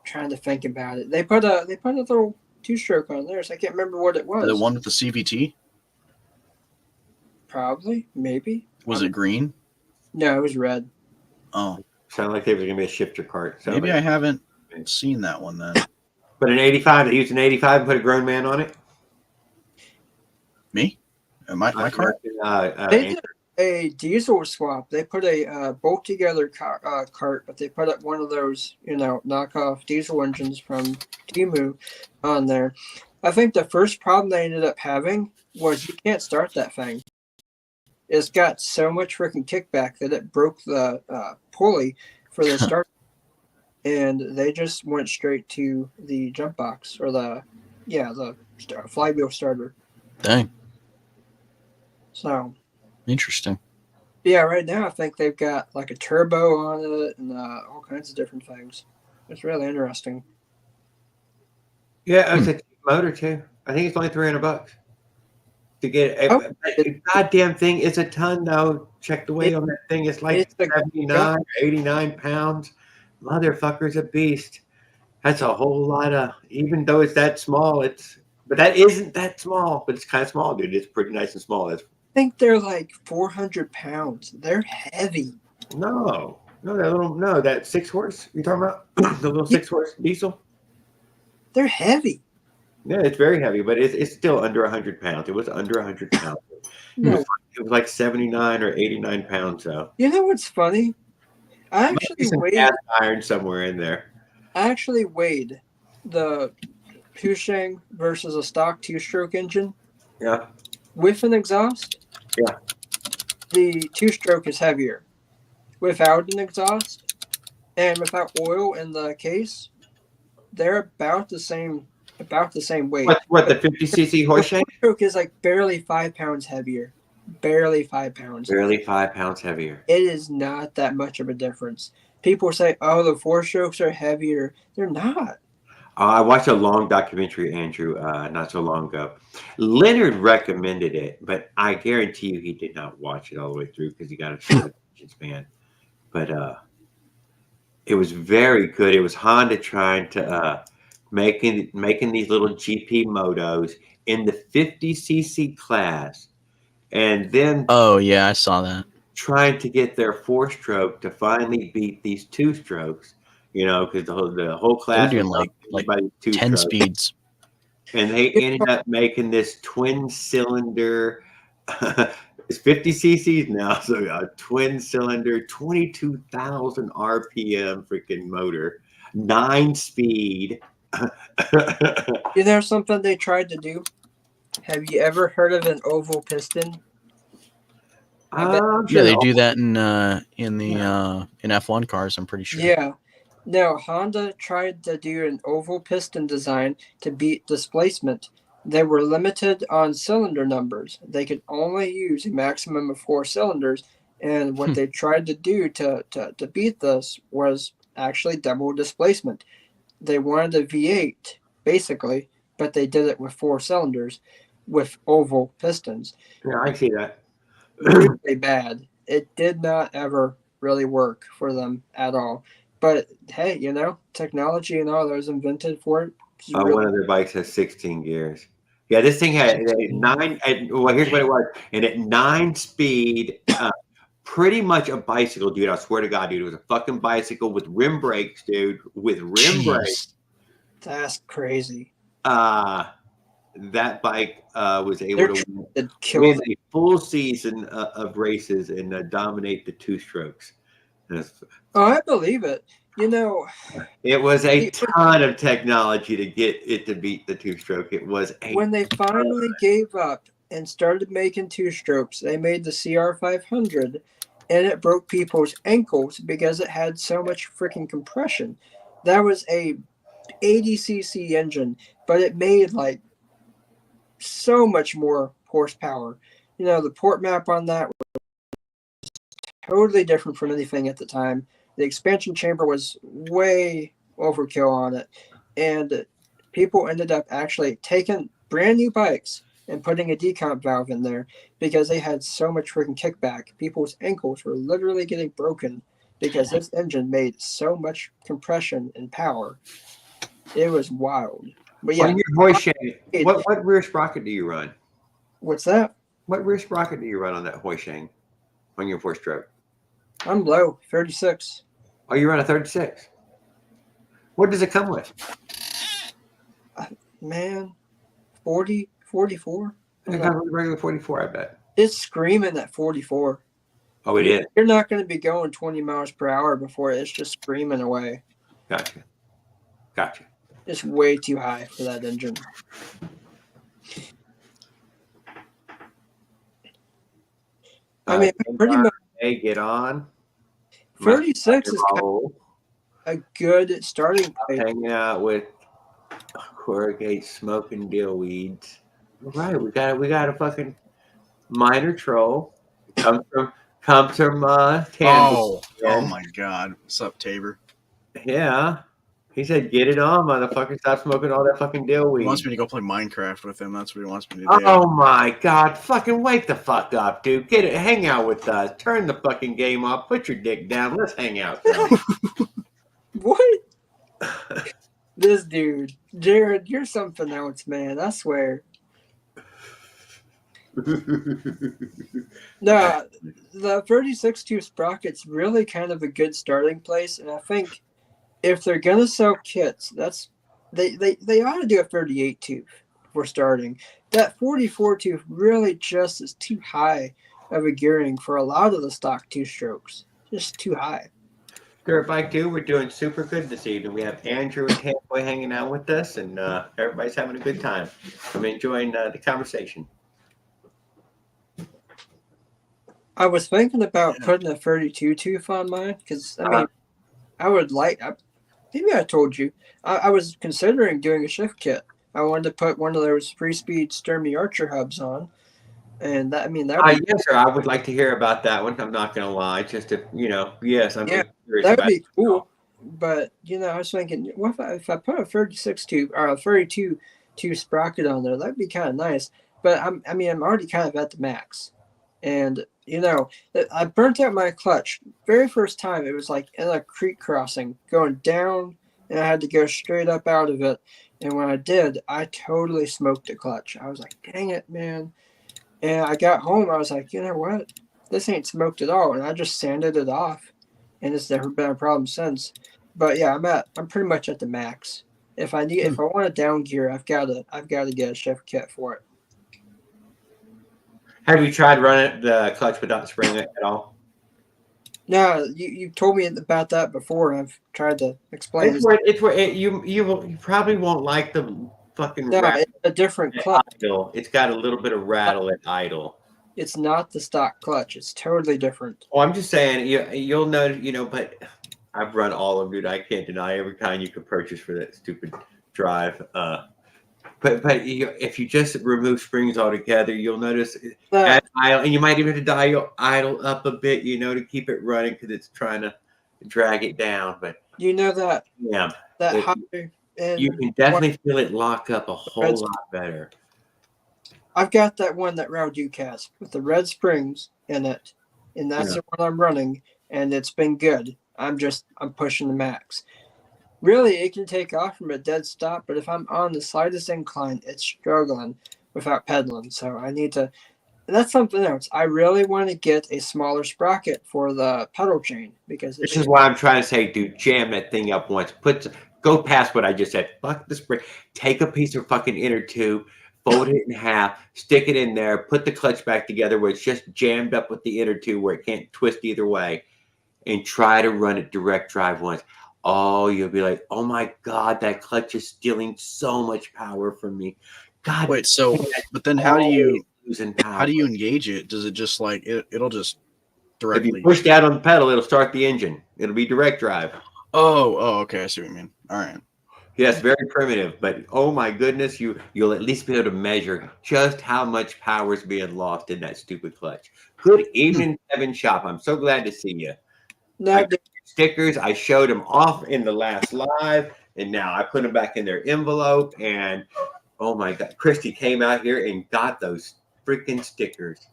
Trying to think about it. They put a little 2-stroke on there, so I can't remember what it was. The one with the CVT? Probably, maybe. Was it green? No, it was red. Oh, Sounded like there was going to be a shifter cart. maybe I haven't seen that one then. But an 85, they used an 85 and put a grown man on it? Me? My car? They did a diesel swap. They put a bolt together cart, but they put up one of those, knockoff diesel engines from Timu on there. I think the first problem they ended up having was you can't start that thing. It's got so much freaking kickback that it broke the pulley for the start, and they just went straight to the jump box or the flywheel starter. Dang, So interesting. yeah, right now I think they've got like a turbo on it and all kinds of different things. It's really interesting. Yeah, it's a cheap motor too. I think it's only $300 to get a goddamn thing. It's a ton though. Check the weight on that thing. It's like 79 or 89 pounds. Motherfucker's a beast. That's a whole lot of. Even though it's that small, but that isn't that small. But it's kind of small, dude. It's pretty nice and small. I think they're like 400 pounds. They're heavy. No, that 6-horse you're talking about, the little 6-horse diesel. They're heavy. Yeah, it's very heavy, but it's still under 100 pounds. It was under 100 pounds. No. It was like 79 or 89 pounds. So You know what's funny? I actually weighed cast iron somewhere in there. the Pusheng versus a stock 2-stroke engine. Yeah. With an exhaust. Yeah. The 2-stroke is heavier. Without an exhaust and without oil in the case, they're about the same weight. What the 50cc horse shank? The 4-stroke is like barely 5 pounds heavier. Barely 5 pounds. Barely 5 pounds heavier. It is not that much of a difference. People say, "Oh, the 4-strokes are heavier." They're not. I watched a long documentary, Andrew, not so long ago. Leonard recommended it, but I guarantee you he did not watch it all the way through because he got a short attention span. But it was very good. It was Honda trying to making these little GP motos in the 50cc class, and then Oh yeah, I saw that. trying to get their 4-stroke to finally beat these 2-strokes. Because the whole class They're doing was like by 2 10 strokes. speeds. And they ended up making this twin cylinder. It's 50 cc's now, so a twin cylinder, 22,000 RPM freaking motor, 9-speed. You know something they tried to do? Have you ever heard of an oval piston? Yeah, they do that in F1 cars. I'm pretty sure. Yeah. No, Honda tried to do an oval piston design to beat displacement. They were limited on cylinder numbers. They could only use a maximum of 4 cylinders. And what they tried to do to beat this was actually double displacement. They wanted a V8, basically, but they did it with 4 cylinders with oval pistons. Yeah, I see that. Really bad. It did not ever really work for them at all. But hey, technology and all that was invented for it. One of their bikes has 16 gears. Yeah, this thing had 9. Well, here's what it was. And at 9-speed, pretty much a bicycle, dude. I swear to God, dude, it was a fucking bicycle with rim brakes, dude. With rim brakes. That's crazy. That bike was able to win a full season of races and dominate the 2-strokes. Oh, I believe it. It was a ton of technology to get it to beat the 2-stroke. It was when they finally gave up and started making 2-strokes, they made the CR500, and it broke people's ankles because it had so much freaking compression. That was a 80cc engine, but it made like so much more horsepower. The port map on that was totally different from anything at the time. The expansion chamber was way overkill on it, and people ended up actually taking brand new bikes and putting a decomp valve in there because they had so much freaking kickback. People's ankles were literally getting broken because this engine made so much compression and power. It was wild. But yeah, on your horse shank, what rear sprocket do you run? What's that? What rear sprocket do you run on that horse shank on your 4-stroke? I'm low, 36. Oh, you run a 36. What does it come with? Man, 40, 44. It comes with a regular 44, I bet. It's screaming at 44. Oh, it is. You're not going to be going 20 miles per hour before it's just screaming away. Gotcha. Gotcha. It's way too high for that engine. I mean, pretty much Hey, get on. 36 is kind Roll. of a good starting place. Hanging out with corrugate smoking deal weeds. All right, we got a fucking minor troll. Comes from Tampa. Oh again. my God! What's up, Tabor? Yeah. He said, "Get it on, motherfucker! Stop smoking all that fucking deal He weed." wants me to go play Minecraft with him. That's what he wants me to do. Oh my God! Fucking wake the fuck up, dude! Get it, hang out with us. Turn the fucking game off. Put your dick down. Let's hang out. What? This dude, Jared, you're something else, man. I swear. No, the 36-2 sprocket's really kind of a good starting place, and I think if they're gonna sell kits, that's they ought to do a 38-2 for starting. That 44-2 really just is too high of a gearing for a lot of the stock two strokes. Just too high. Dirt Bike 2, we're doing super good this evening. We have Andrew and Tamboy hanging out with us, and everybody's having a good time. I'm enjoying the conversation. I was thinking about putting a 32 tooth on mine because I mean, I would like. Maybe I told you I was considering doing a shift kit. I wanted to put one of those Free Speed Sturmey Archer hubs on, and that would Yes, sir. I would like to hear about that one. I'm not going to lie. Just to yes, I'm curious that would about be cool. But I was thinking, what if I put a 36 tube or a 32 tube sprocket on there? That'd be kind of nice. But I'm already kind of at the max, and I burnt out my clutch. Very first time, it was like in a creek crossing, going down, and I had to go straight up out of it. And when I did, I totally smoked the clutch. I was like, dang it, man. And I got home, I was like, you know what? This ain't smoked at all. And I just sanded it off. And it's never been a problem since. But yeah, I'm pretty much at the max. If I want to down gear, I've got to get a shift kit for it. Have you tried running the clutch without the spring at all? No, you told me about that before. I've tried to explain. You probably won't like the fucking rattle. It's a different clutch. Idle. It's got a little bit of rattle at idle. It's not the stock clutch. It's totally different. Oh, I'm just saying, you'll know, but I've run all of it. I can't deny every kind you could purchase for that stupid drive. But if you just remove springs altogether, you'll notice at idle, and you might even have to dial idle up a bit, to keep it running because it's trying to drag it down. But that high end, you can definitely feel it lock up a whole lot better. I've got that one that Raul Duke has with the red springs in it, and that's the one I'm running, and it's been good. I'm pushing the max. Really, it can take off from a dead stop, but if I'm on the slightest incline, it's struggling without pedaling. So I need to. And that's something else. I really want to get a smaller sprocket for the pedal chain because this is why I'm trying to say, dude, jam that thing up once. Go past what I just said. Fuck the spring. Take a piece of fucking inner tube, fold it in half, stick it in there, put the clutch back together where it's just jammed up with the inner tube where it can't twist either way, and try to run it direct drive once. Oh, you'll be like, oh my God, that clutch is stealing so much power from me. God. Wait, but then how do you engage it? Does it just it'll just directly? If you push down on the pedal, it'll start the engine. It'll be direct drive. Oh, okay. I see what you mean. All right. Yes, very primitive, but oh my goodness, you'll at least be able to measure just how much power is being lost in that stupid clutch. Good evening, Kevin Shop. I'm so glad to see you. Stickers, I showed them off in the last live, and now I put them back in their envelope. And oh my God, Christy came out here and got those freaking stickers.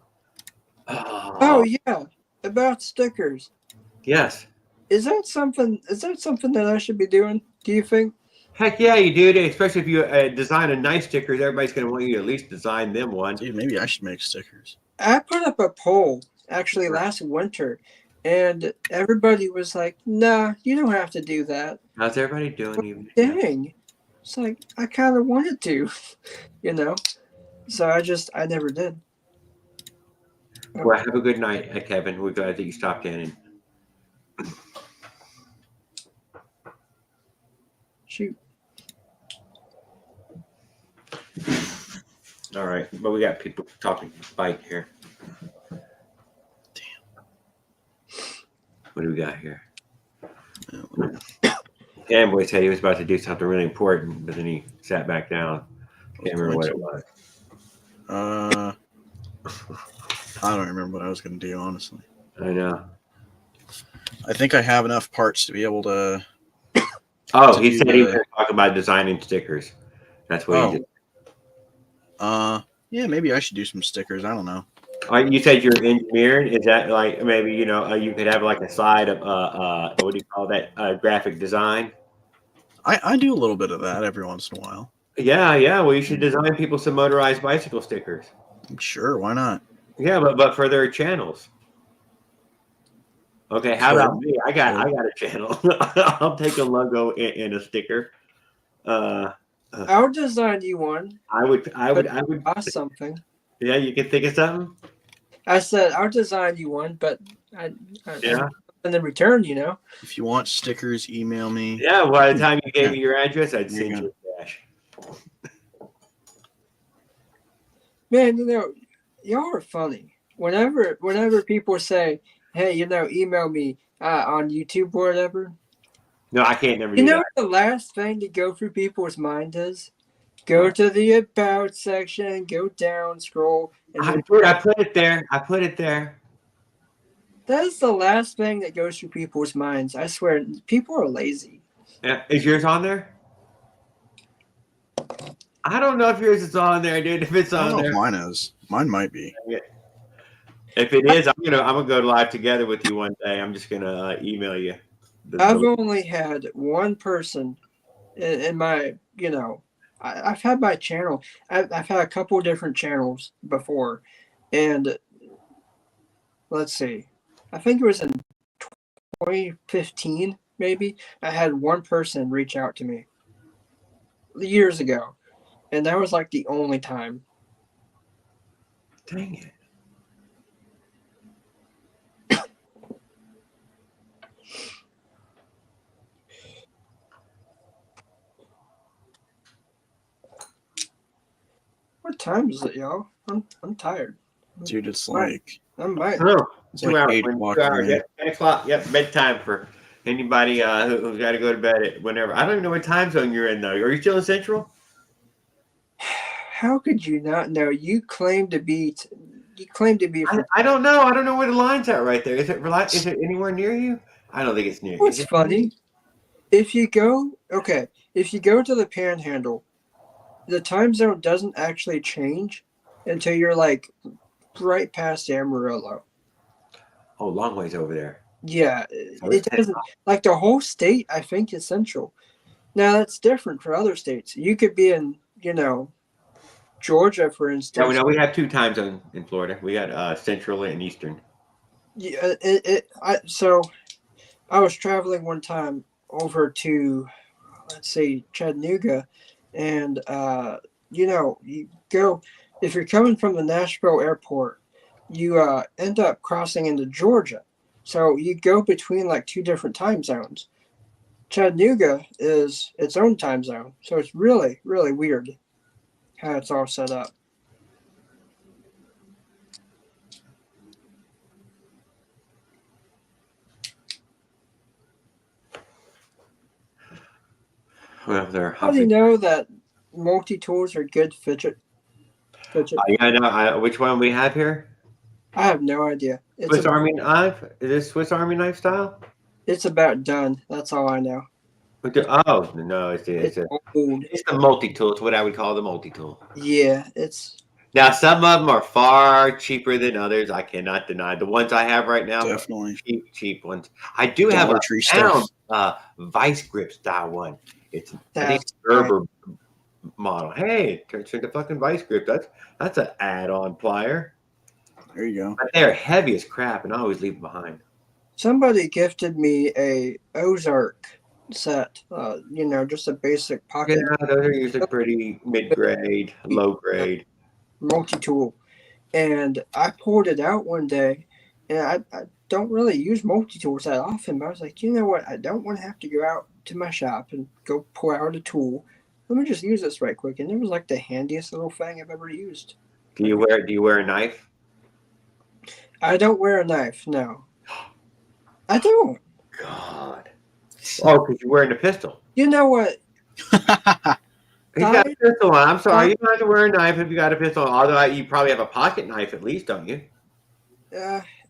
Oh yeah, about stickers. Yes. Is that something that I should be doing? Do you think? Heck yeah, you do. Especially if you design a nice stickers, everybody's going to want you to at least design them one. Dude, maybe I should make stickers. I put up a poll actually last winter. And everybody was like, nah, you don't have to do that. How's everybody doing? Dang. It's like, I kind of wanted to, So I never did. Well, have a good night, Kevin. We're glad that you stopped in. And Shoot. all right, but we got people talking bike here. Damn. What do we got here? Amboy said he was about to do something really important, but then he sat back down. Can't remember what it was. I don't remember what I was going to do, honestly. I know. I think I have enough parts to be able to. Oh, To he do said he was the- going to talk about designing stickers. That's what he did. Yeah, maybe I should do some stickers. I don't know. You said you're engineering. Is that like maybe you could have like a side of what do you call that? Graphic design. I do a little bit of that every once in a while. Yeah. Well, you should design people some motorized bicycle stickers. Sure, why not? Yeah, but for their channels. Okay, how about me? I got a channel. I'll take a logo and a sticker. I'll design you one. I would. Cost something. Yeah, you can think of something. I said I'll design you one, but Yeah. and then return, you know. If you want stickers, email me. Yeah. By the time you gave Yeah. me your address, I'd There you send you cash. Man, you know, y'all are funny. Whenever people say, "Hey, you know, email me on YouTube or whatever," No, I can't never you do know that. what the last thing to go through people's mind is? Go to the about section, go down, scroll, and I then put it there. I put it there. that is the last thing that goes through people's minds. I swear, people are lazy. Yeah. Is yours on there? I don't know if yours is on there, dude. If it's I on don't know there, if mine is. Mine might be. if it is, I'm gonna go live together with you one day. I'm just gonna email you. I've only had one person in my, you know, I've had my channel. I've had a couple different channels before, and let's see, I think it was in 2015, maybe. I had one person reach out to me years ago, and that was like the only time. Dang it. What time is it, y'all? I'm tired. Dude, it's Right. like I might. Oh, It's 2 like hours. 8 2 o'clock hours. here. Yep, 10 o'clock. Yep, bedtime for anybody who's got to go to bed at whenever. I don't even know what time zone you're in, though. Are you still in Central? How could you not know? You claim to be. You claim to be from. I don't know. I don't know where the line's at right there. Is it anywhere near you? I don't think it's near you. What's Is it? funny? If you go to the Panhandle, the time zone doesn't actually change until you're like right past Amarillo. Oh, long ways over there. Yeah, Oh, it it's doesn't like the whole state. I think is central. Now that's different for other states. You could be in, you know, Georgia, for instance. Yeah, we know we have 2 time zones in Florida. We got Central and Eastern. Yeah, so I was traveling one time over to, let's say, Chattanooga, and you know, you go if you're coming from the Nashville airport, you end up crossing into Georgia, so you go between like 2 different time zones. Chattanooga is its own time zone, so it's really, really weird how it's all set up. Well, they're How do you know that multi-tools are good fidget? I know which one we have here. I have no idea. Swiss Army knife. Is this Swiss Army knife style? It's about done. That's all I know. Oh no, it's Old. the multi-tool. It's what I would call the multi-tool. Yeah, it's Now, some of them are far cheaper than others. I cannot deny. The ones I have right now, definitely cheap ones. I do have Dollar a Tree pound stuff. vice grip style one. It's I think That's Gerber model. Hey, it turns into fucking vice grip. That's an add-on plier. There you go. But they're heavy as crap, and I always leave them behind. somebody gifted me a Ozark set. You know, just a basic pocket Yeah, those are usually pretty mid-grade, low grade. multi-tool, And I pulled it out one day, and I don't really use multi tools that often, but I was like, you know what? I don't want to have to go out to my shop and go pull out a tool. Let me just use this right quick. And it was like the handiest little thing I've ever used. Do you wear a knife? I don't wear a knife, no. I don't. God. Oh, because you're wearing a pistol. You know what? He's got a pistol on. I'm sorry, you don't have to wear a knife if you got a pistol on. Although you probably have a pocket knife at least, don't you?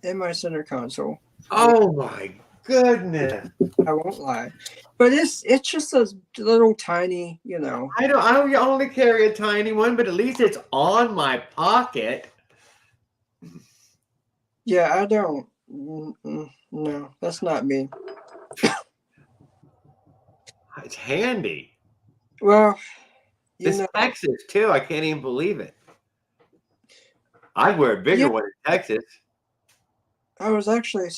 In my center console. Oh my goodness! I won't lie. But it's just a little tiny, I don't only carry a tiny one, but at least it's on my pocket. Yeah, I don't. No, that's not me. It's handy. Well, It's Texas too. I can't even believe it. I'd wear a bigger one in Texas. I was actually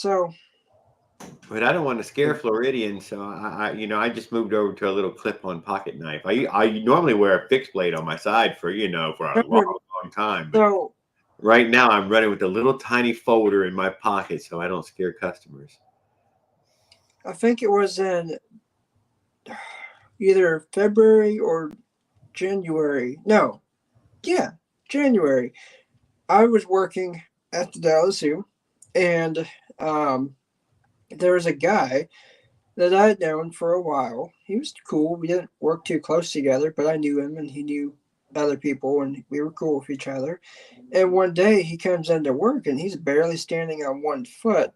But I don't want to scare Floridians, so I just moved over to a little clip-on pocket knife. I normally wear a fixed blade on my side for a long time. So Right now, I'm running with a little tiny folder in my pocket so I don't scare customers. I think it was in either February or January. No, yeah, January. I was working at the Dallas Zoo, and there was a guy that I had known for a while. He was cool. We didn't work too close together, but I knew him, and he knew other people, and we were cool with each other. And one day he comes into work, and he's barely standing on one foot.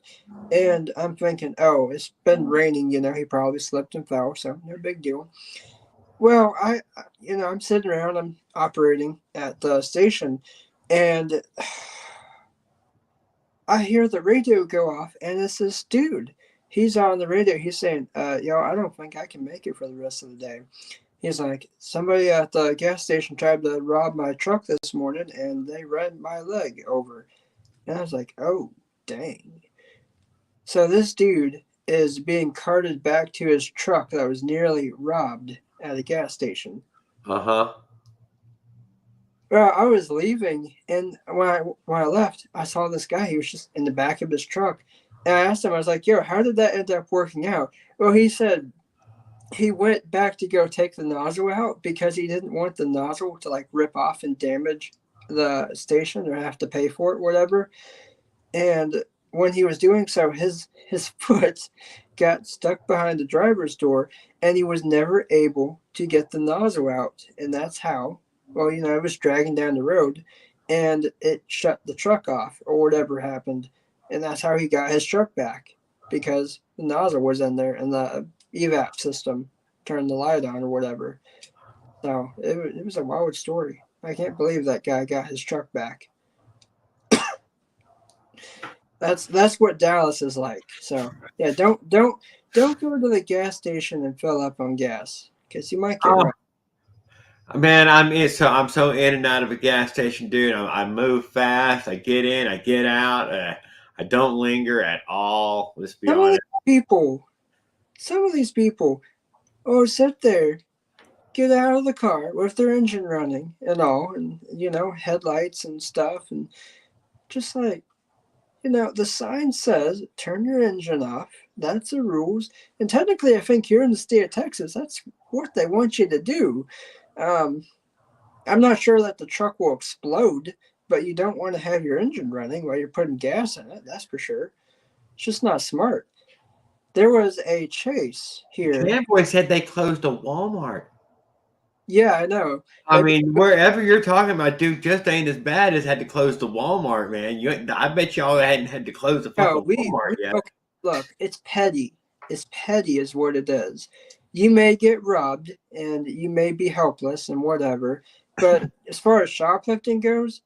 And I'm thinking, oh, it's been raining. He probably slipped and fell, so no big deal. Well, I'm sitting around, I'm operating at the station, and I hear the radio go off, and it's this dude. He's on the radio. He's saying, yo, I don't think I can make it for the rest of the day. He's like, somebody at the gas station tried to rob my truck this morning, and they ran my leg over. And I was like, oh, dang. So this dude is being carted back to his truck that was nearly robbed at a gas station. Uh-huh. Well, I was leaving, and when I left, I saw this guy. He was just in the back of his truck. And I asked him, I was like, yo, how did that end up working out? Well, he said he went back to go take the nozzle out because he didn't want the nozzle to rip off and damage the station or have to pay for it, whatever. And when he was doing so, his foot got stuck behind the driver's door, and he was never able to get the nozzle out. And that's how, it was dragging down the road, and it shut the truck off or whatever happened. And that's how he got his truck back, because the nozzle was in there and the evap system turned the light on or whatever. So it was a wild story. I can't believe that guy got his truck back. That's what Dallas is like. So yeah, don't go to the gas station and fill up on gas, because you might get robbed. Man, I'm so in and out of a gas station, dude. I move fast. I get in, I get out. I don't linger at all. Let's be honest. Some of these people, sit there, get out of the car with their engine running and all, and headlights and stuff, and just the sign says turn your engine off. That's the rules. And technically, I think here in the state of Texas, that's what they want you to do. I'm not sure that the truck will explode, but you don't want to have your engine running while you're putting gas in it. That's for sure. It's just not smart. There was a chase here. Fanboy said they closed a Walmart. Yeah, I know. I mean, wherever you're talking about, dude, just ain't as bad as had to close the Walmart, man. I bet y'all hadn't had to close the fucking Walmart yet. Okay, look, it's petty. It's petty is what it is. You may get robbed and you may be helpless and whatever. But as far as shoplifting goes,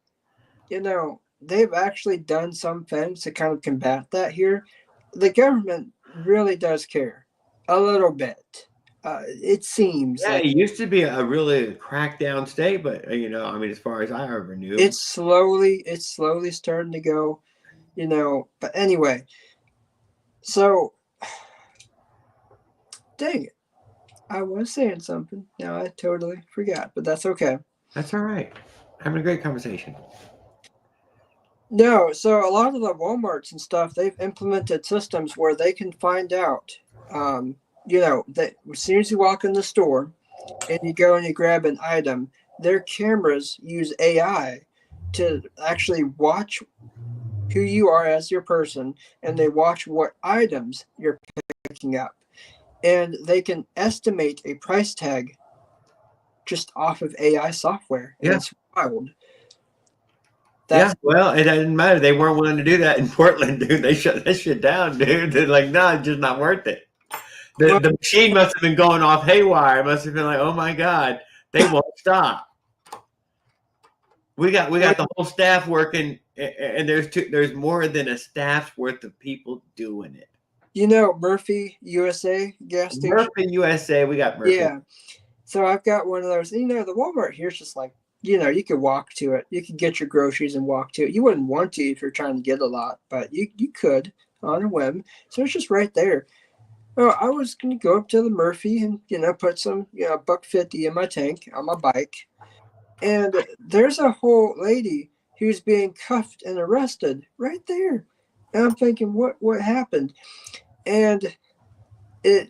they've actually done some things to kind of combat that here. The government really does care a little bit. It seems. Yeah, it used to be a really crackdown state, but as far as I ever knew, it's slowly starting to go, But anyway, so dang it, I was saying something. Now I totally forgot, but that's okay. That's all right. Having a great conversation. No, so a lot of the Walmarts and stuff, they've implemented systems where they can find out, that as soon as you walk in the store and you go and you grab an item, their cameras use AI to actually watch who you are as your person, and they watch what items you're picking up. And they can estimate a price tag just off of AI software. And Yeah. it's wild. Yeah, well, it doesn't matter. They weren't willing to do that in Portland, dude. They shut that shit down, dude. They're like, no, it's just not worth it. The machine must have been going off haywire. It must have been like, oh my God, they won't stop. We got the whole staff working, and there's more than a staff's worth of people doing it. Murphy USA gas station. Murphy USA, we got Murphy. Yeah. So I've got one of those. The Walmart here is just like, you could walk to it. You could get your groceries and walk to it. You wouldn't want to if you're trying to get a lot, but you could on a whim. So it's just right there. Oh, I was going to go up to the Murphy and, put some, $1.50 in my tank on my bike. And there's a whole lady who's being cuffed and arrested right there. And I'm thinking, what happened? And I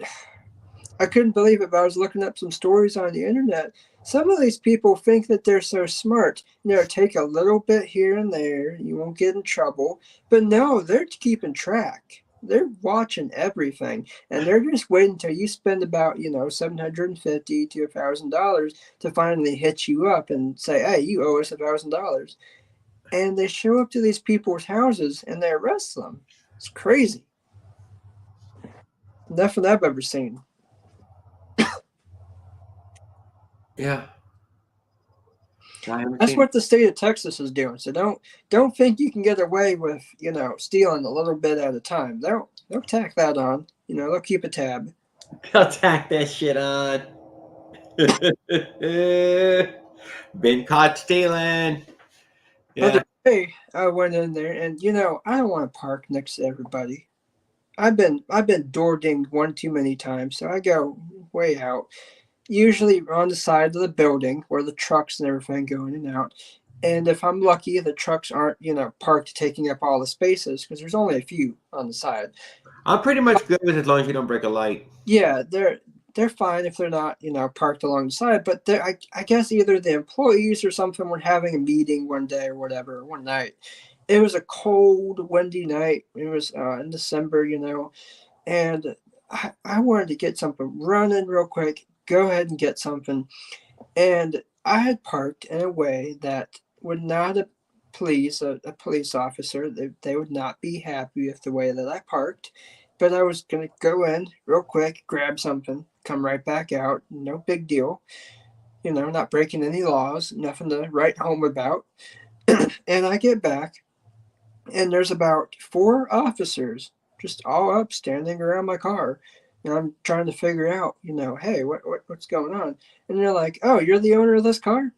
couldn't believe it, but I was looking up some stories on the internet. Some of these people think that they're so smart. Take a little bit here and there. You won't get in trouble. But no, they're keeping track. They're watching everything. And they're just waiting until you spend about, $750 to $1,000 to finally hit you up and say, hey, you owe us $1,000. And they show up to these people's houses and they arrest them. It's crazy. Nothing I've ever seen. Yeah. That's what the state of Texas is doing. So don't think you can get away with, stealing a little bit at a time. They'll tack that on. They'll keep a tab. They'll tack that shit on. Been caught stealing. Yeah. Other day I went in there and I don't want to park next to everybody. I've been door dinged one too many times, so I go way out. Usually on the side of the building where the trucks and everything go in and out. And if I'm lucky, the trucks aren't, parked taking up all the spaces because there's only a few on the side. I'm pretty much good with it as long as you don't break a light. Yeah, they're fine if they're not, parked along the side. But I guess either the employees or something were having a meeting one day or whatever, one night. It was a cold, windy night. It was in December, and I wanted to get something running real quick. Go ahead and get something. And I had parked in a way that would not please a police officer. They would not be happy with the way that I parked. But I was going to go in real quick, grab something, come right back out. No big deal. Not breaking any laws, nothing to write home about. And I get back, and there's about 4 officers just all up standing around my car. And I'm trying to figure out, hey, what's going on? And they're like, oh, you're the owner of this car?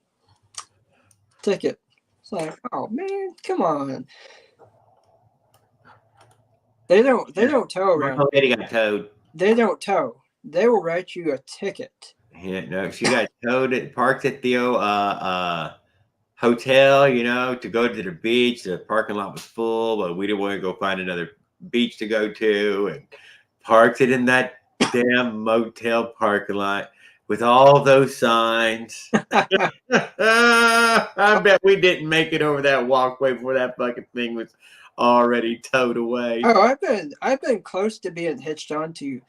Ticket. It's like, oh man, come on. They don't tow around. My lady got towed. They don't tow. They will write you a ticket. Yeah, no, she got towed. Parked at the hotel, to go to the beach. The parking lot was full, but we didn't want to go find another beach to go to, and parked it in that damn motel parking lot with all those signs. I bet we didn't make it over that walkway before that fucking thing was already towed away. Oh, I've been close to being hitched onto.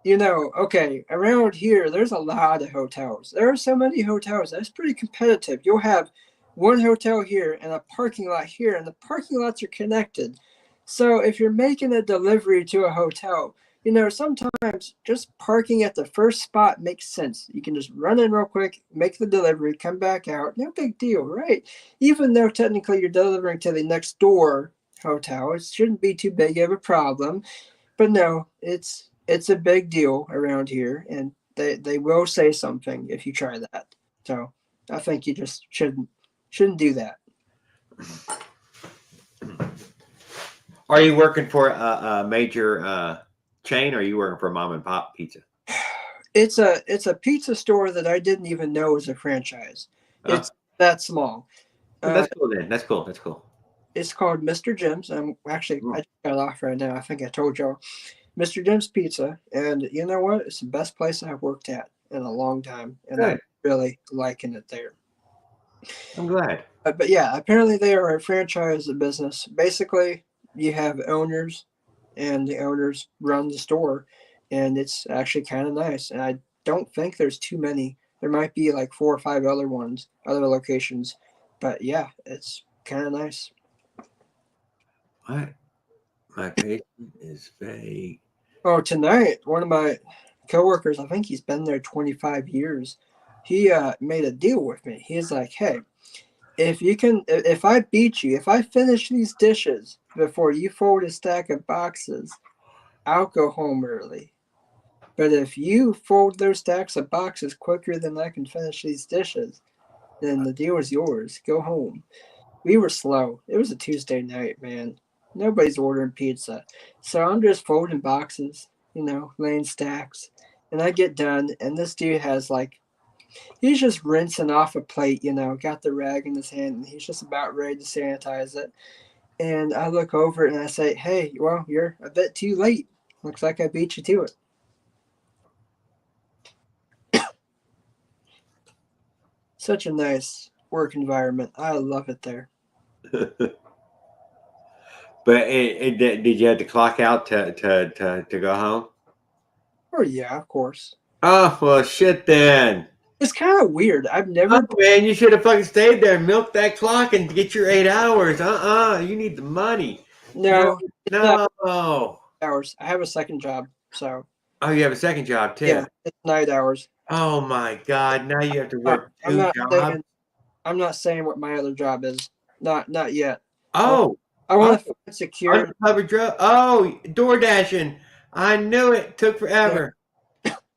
Okay, around here there's a lot of hotels. There are so many hotels. That's pretty competitive. You'll have one hotel here and a parking lot here, and the parking lots are connected. So if you're making a delivery to a hotel, sometimes just parking at the first spot makes sense. You can just run in real quick, make the delivery, come back out. No big deal, right? Even though technically you're delivering to the next door hotel, it shouldn't be too big of a problem. But no, it's a big deal around here, and they will say something if you try that. So I think you just shouldn't do that. Are you working for a major chain, or are you working for a mom and pop pizza? It's a pizza store that I didn't even know was a franchise. It's that small. That's cool then. That's cool. It's called Mr. Jim's. I just got it off right now. I think I told y'all. Mr. Jim's Pizza, and you know what? It's the best place I've worked at in a long time, and Good. I'm really liking it there. I'm glad. But yeah, apparently they are a franchise business. Basically, you have owners, and the owners run the store, and it's actually kind of nice. And I don't think there's too many. There might be like 4 or 5 other ones, other locations, but yeah, it's kind of nice. What? My patient is fake. Oh, tonight, one of my coworkers, I think he's been there 25 years. He made a deal with me. He's like, "Hey, if I beat you, if I finish these dishes before you fold a stack of boxes, I'll go home early. But if you fold those stacks of boxes quicker than I can finish these dishes, then the deal is yours. Go home." We were slow. It was a Tuesday night, man. Nobody's ordering pizza. So I'm just folding boxes, laying stacks. And I get done, and this dude has he's just rinsing off a plate, got the rag in his hand, and he's just about ready to sanitize it. And I look over and I say, "Hey, well, you're a bit too late. Looks like I beat you to it." Such a nice work environment. I love it there. But did you have to clock out to go home? Oh, yeah, of course. Oh, well, shit then. It's kind of weird. I've never. Oh, man, you should have fucking stayed there and milked that clock and get your 8 hours. You need the money. No. No. Hours. I have a second job, so. Oh, you have a second job, too? Yeah, it's night hours. Oh, my God. Now you have to work two jobs? I'm not saying what my other job is. Not yet. Oh. I want to find secure. Undercover drug. Oh, door dashing. I knew it. Took forever.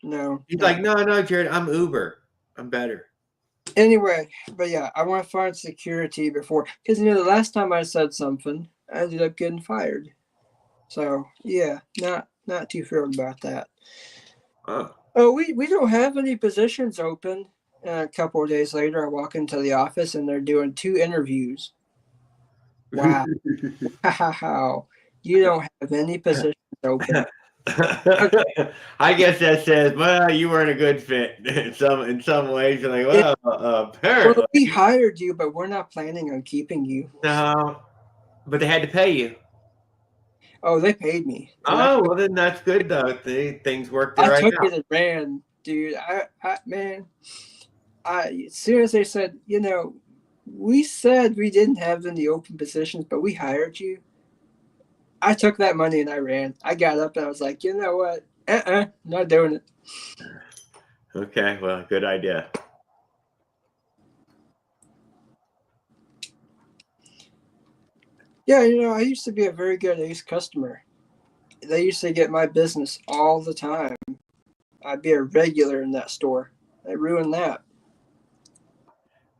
No. He's like, no, Jared, I'm Uber. I'm better. Anyway, but yeah, I want to find security before, because the last time I said something, I ended up getting fired. So yeah, not too thrilled about that. Oh, we don't have any positions open. A couple of days later, I walk into the office and they're doing 2 interviews. Wow. Wow. You don't have any positions open. I guess that says, well, you weren't a good fit in some ways. You're like, well, apparently. Well, we hired you, but we're not planning on keeping you. No, but they had to pay you. Oh, they paid me. Oh, well, then that's good, though. Things worked right now. I took it and ran, dude. As soon as they said, we said we didn't have any open positions, but we hired you. I took that money and I ran. I got up and I was like, you know what? Not doing it. Okay, well, good idea. Yeah, I used to be a very good Ace customer. They used to get my business all the time. I'd be a regular in that store. They ruined that.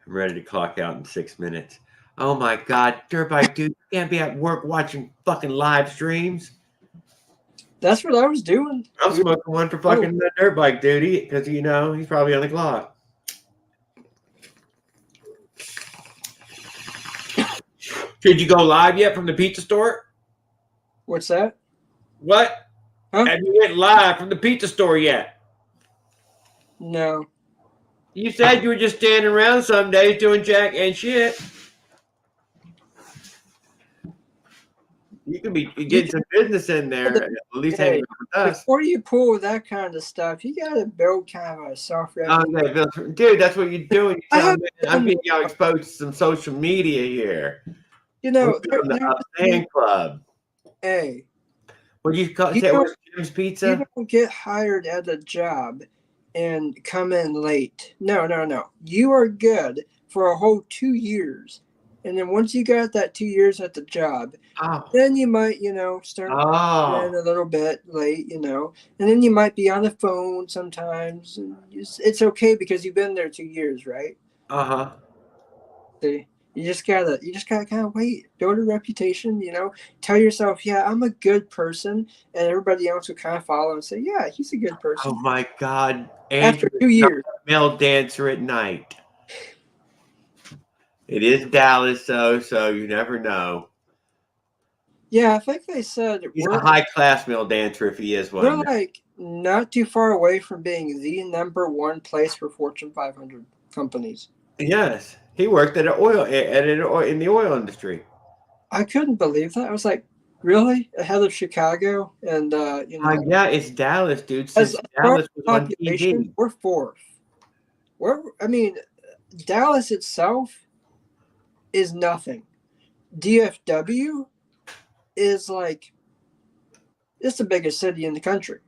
I'm ready to clock out in 6 minutes. Oh my God, Dirtbike dude, you can't be at work watching fucking live streams. That's what I was doing. I'm smoking one for fucking Dirtbike dude, because he's probably on the clock. Did you go live yet from the pizza store? What's that? What? Huh? Have you went live from the pizza store yet? No. You said you were just standing around some days doing jack and shit. You can be getting some business in there, at least hanging out with us. Before you pull that kind of stuff, you got to build kind of a soft reputation. Dude, that's what you're doing. I'm getting y'all exposed to some social media here. The fan club. Hey. What do you call it? What's Jim's Pizza? You don't get hired at a job and come in late. No. You are good for a whole 2 years. And then once you got that 2 years at the job, then you might, start in a little bit late, and then you might be on the phone sometimes. And it's okay because you've been there 2 years, right? See, you just gotta kind of wait, build a reputation, tell yourself, yeah, I'm a good person, and everybody else will kind of follow and say, yeah, he's a good person. Oh my God. After 2 years. Male dancer at night. It is Dallas, though, so you never know. Yeah, I think they said He's a high-class male dancer if he is we're one. like not too far away from being the number one place for Fortune 500 companies. Yes, he worked at in the oil industry. I couldn't believe that. I was like, really? Ahead of Chicago and Yeah, it's Dallas, dude. as Since far Dallas as was on population, TV. we're fourth. I mean, Dallas itself is nothing. DFW is like it's the biggest city in the country.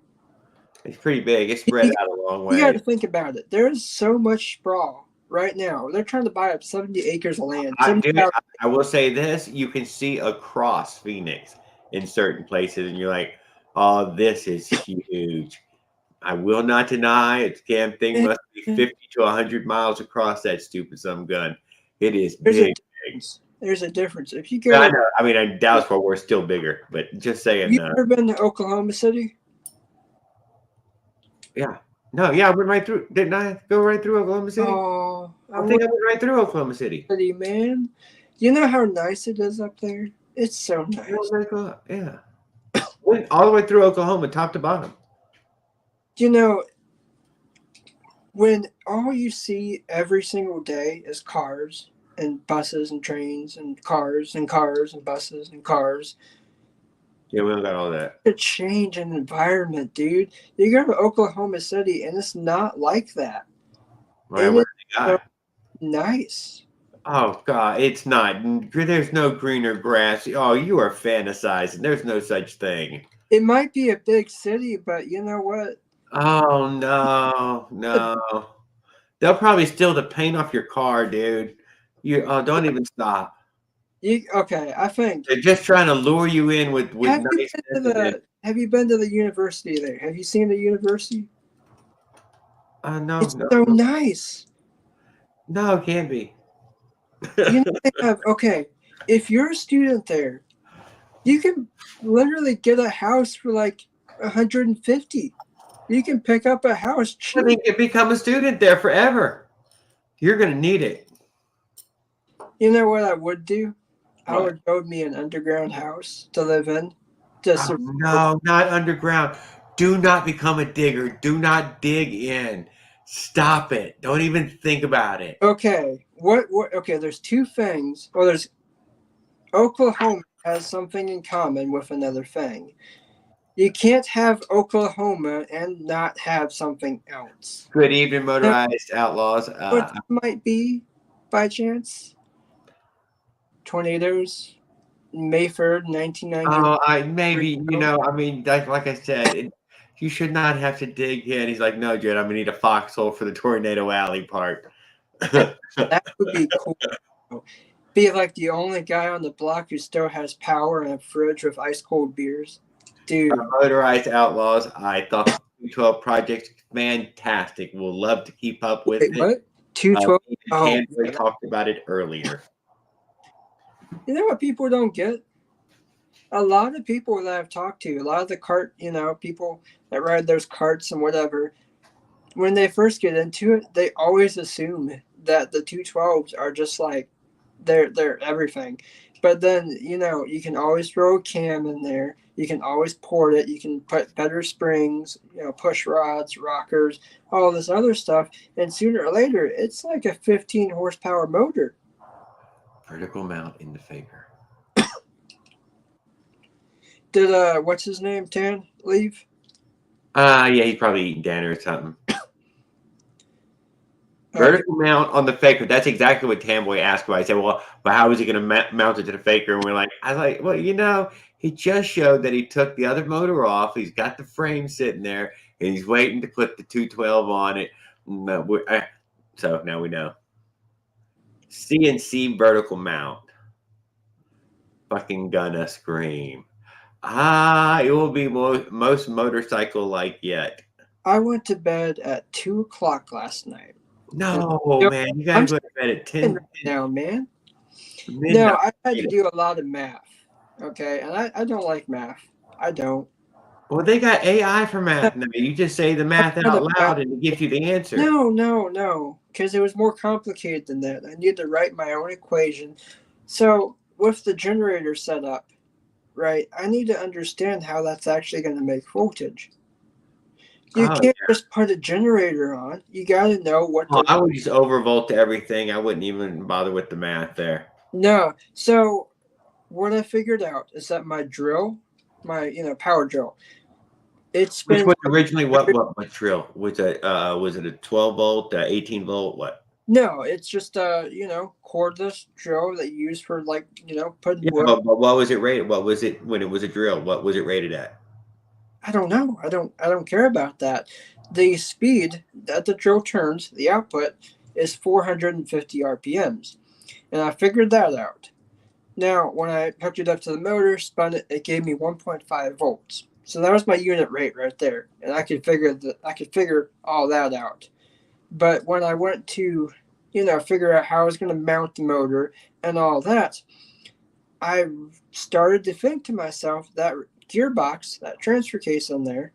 It's pretty big. It's spread out a long You got way. to think about it. There's so much sprawl right now. They're trying to buy up 70 acres of land. I will say this: you can see across Phoenix in certain places, and you're like, "Oh, this is huge." I will not deny it. Damn thing must be 50 to 100 miles across that stupid some gun. It is There's big. There's a difference. If you go, I know. I mean, Dallas Fort Worth is still bigger, but just saying. you ever been to Oklahoma City? Yeah. No, yeah, I went right through. Didn't I go right through Oklahoma City? Oh, I think I went right through Oklahoma City. City, man. You know how nice it is up there? It's so nice. Yeah. Went all the way through Oklahoma, top to bottom. You know, when all you see every single day is cars and buses and trains and cars and cars and buses and cars. Yeah, we don't got all that. A change in environment, dude. You go to Oklahoma City and it's not like that. Right, what do they got? Nice. Oh God, it's not. There's no greener grass. Oh, you are fantasizing. There's no such thing. It might be a big city, but you know what? Oh no. They'll probably steal the paint off your car, dude. Don't even stop. Okay, I think They're just trying to lure you in with nice. Have you been to the university there? Have you seen the university? No, It's so nice. No, it can't be. You know they have if you're a student there, you can literally get a house for like 150. You can pick up a house cheap. You can become a student there forever. You're gonna need it. You know what I would do? What? I would build me an underground house to live in. No, not underground. Do not become a digger. Do not dig in. Stop it. Don't even think about it. Okay. Okay, there's two things. Well, there's Oklahoma has something in common with another thing. You can't have Oklahoma and not have something else. Good evening, motorized outlaws. What might be, by chance? Tornadoes, May 3rd, 1990. Maybe, I mean, like I said, you should not have to dig in. He's like, no, Jed, I'm going to need a foxhole for the Tornado Alley part. That would be cool. Be like the only guy on the block who still has power and a fridge with ice cold beers. Dude. Motorized Outlaws, I thought the 212 project fantastic. We'll love to keep up with it. What? 212? We talked about it earlier. You know what people don't get? A lot of people that I've talked to, a lot of the people that ride those carts and whatever, when they first get into it, they always assume that the 212s are just like they're everything. But then, you can always throw a cam in there. You can always port it. You can put better springs, push rods, rockers, all this other stuff. And sooner or later, it's like a 15 horsepower motor. Vertical mount in the Faker. Did what's his name, Tan, leave? Yeah, he's probably eating dinner or something. Vertical mount on the Faker. That's exactly what Tamboy asked about. He said, well, how is he going to mount it to the Faker? And I was like, well, he just showed that he took the other motor off. He's got the frame sitting there, and he's waiting to put the 212 on it. So now we know. CNC vertical mount. Fucking gonna scream. It will be most motorcycle-like yet. I went to bed at 2:00 last night. No, man, you gotta go to bed at 10 now, man. midnight. No, I had to do a lot of math. Okay, and I don't like math. I don't. Well, they got AI for math now. You just say the math out loud and it gives you the answer. No, because it was more complicated than that. I needed to write my own equation. So with the generator set up, right, I need to understand how that's actually going to make voltage. You Oh, can't just put a generator on. You got to know what Oh, the. I would just overvolt everything. I wouldn't even bother with the math there. No. So what I figured out is that my drill, my power drill, it's Which been was originally what drill? Was it a 12 volt, 18 volt, what? no, it's just cordless drill that you use for like putting Yeah, wood. but what was it rated? What was it when it was a drill? What was it rated at? I don't know. I don't care about that. The speed that the drill turns, the output, is 450 RPMs. And I figured that out. Now, when I hooked it up to the motor, spun it, it gave me 1.5 volts. So that was my unit rate right there. And I could figure all that out. But when I went to, figure out how I was going to mount the motor and all that, I started to think to myself that gearbox, that transfer case on there,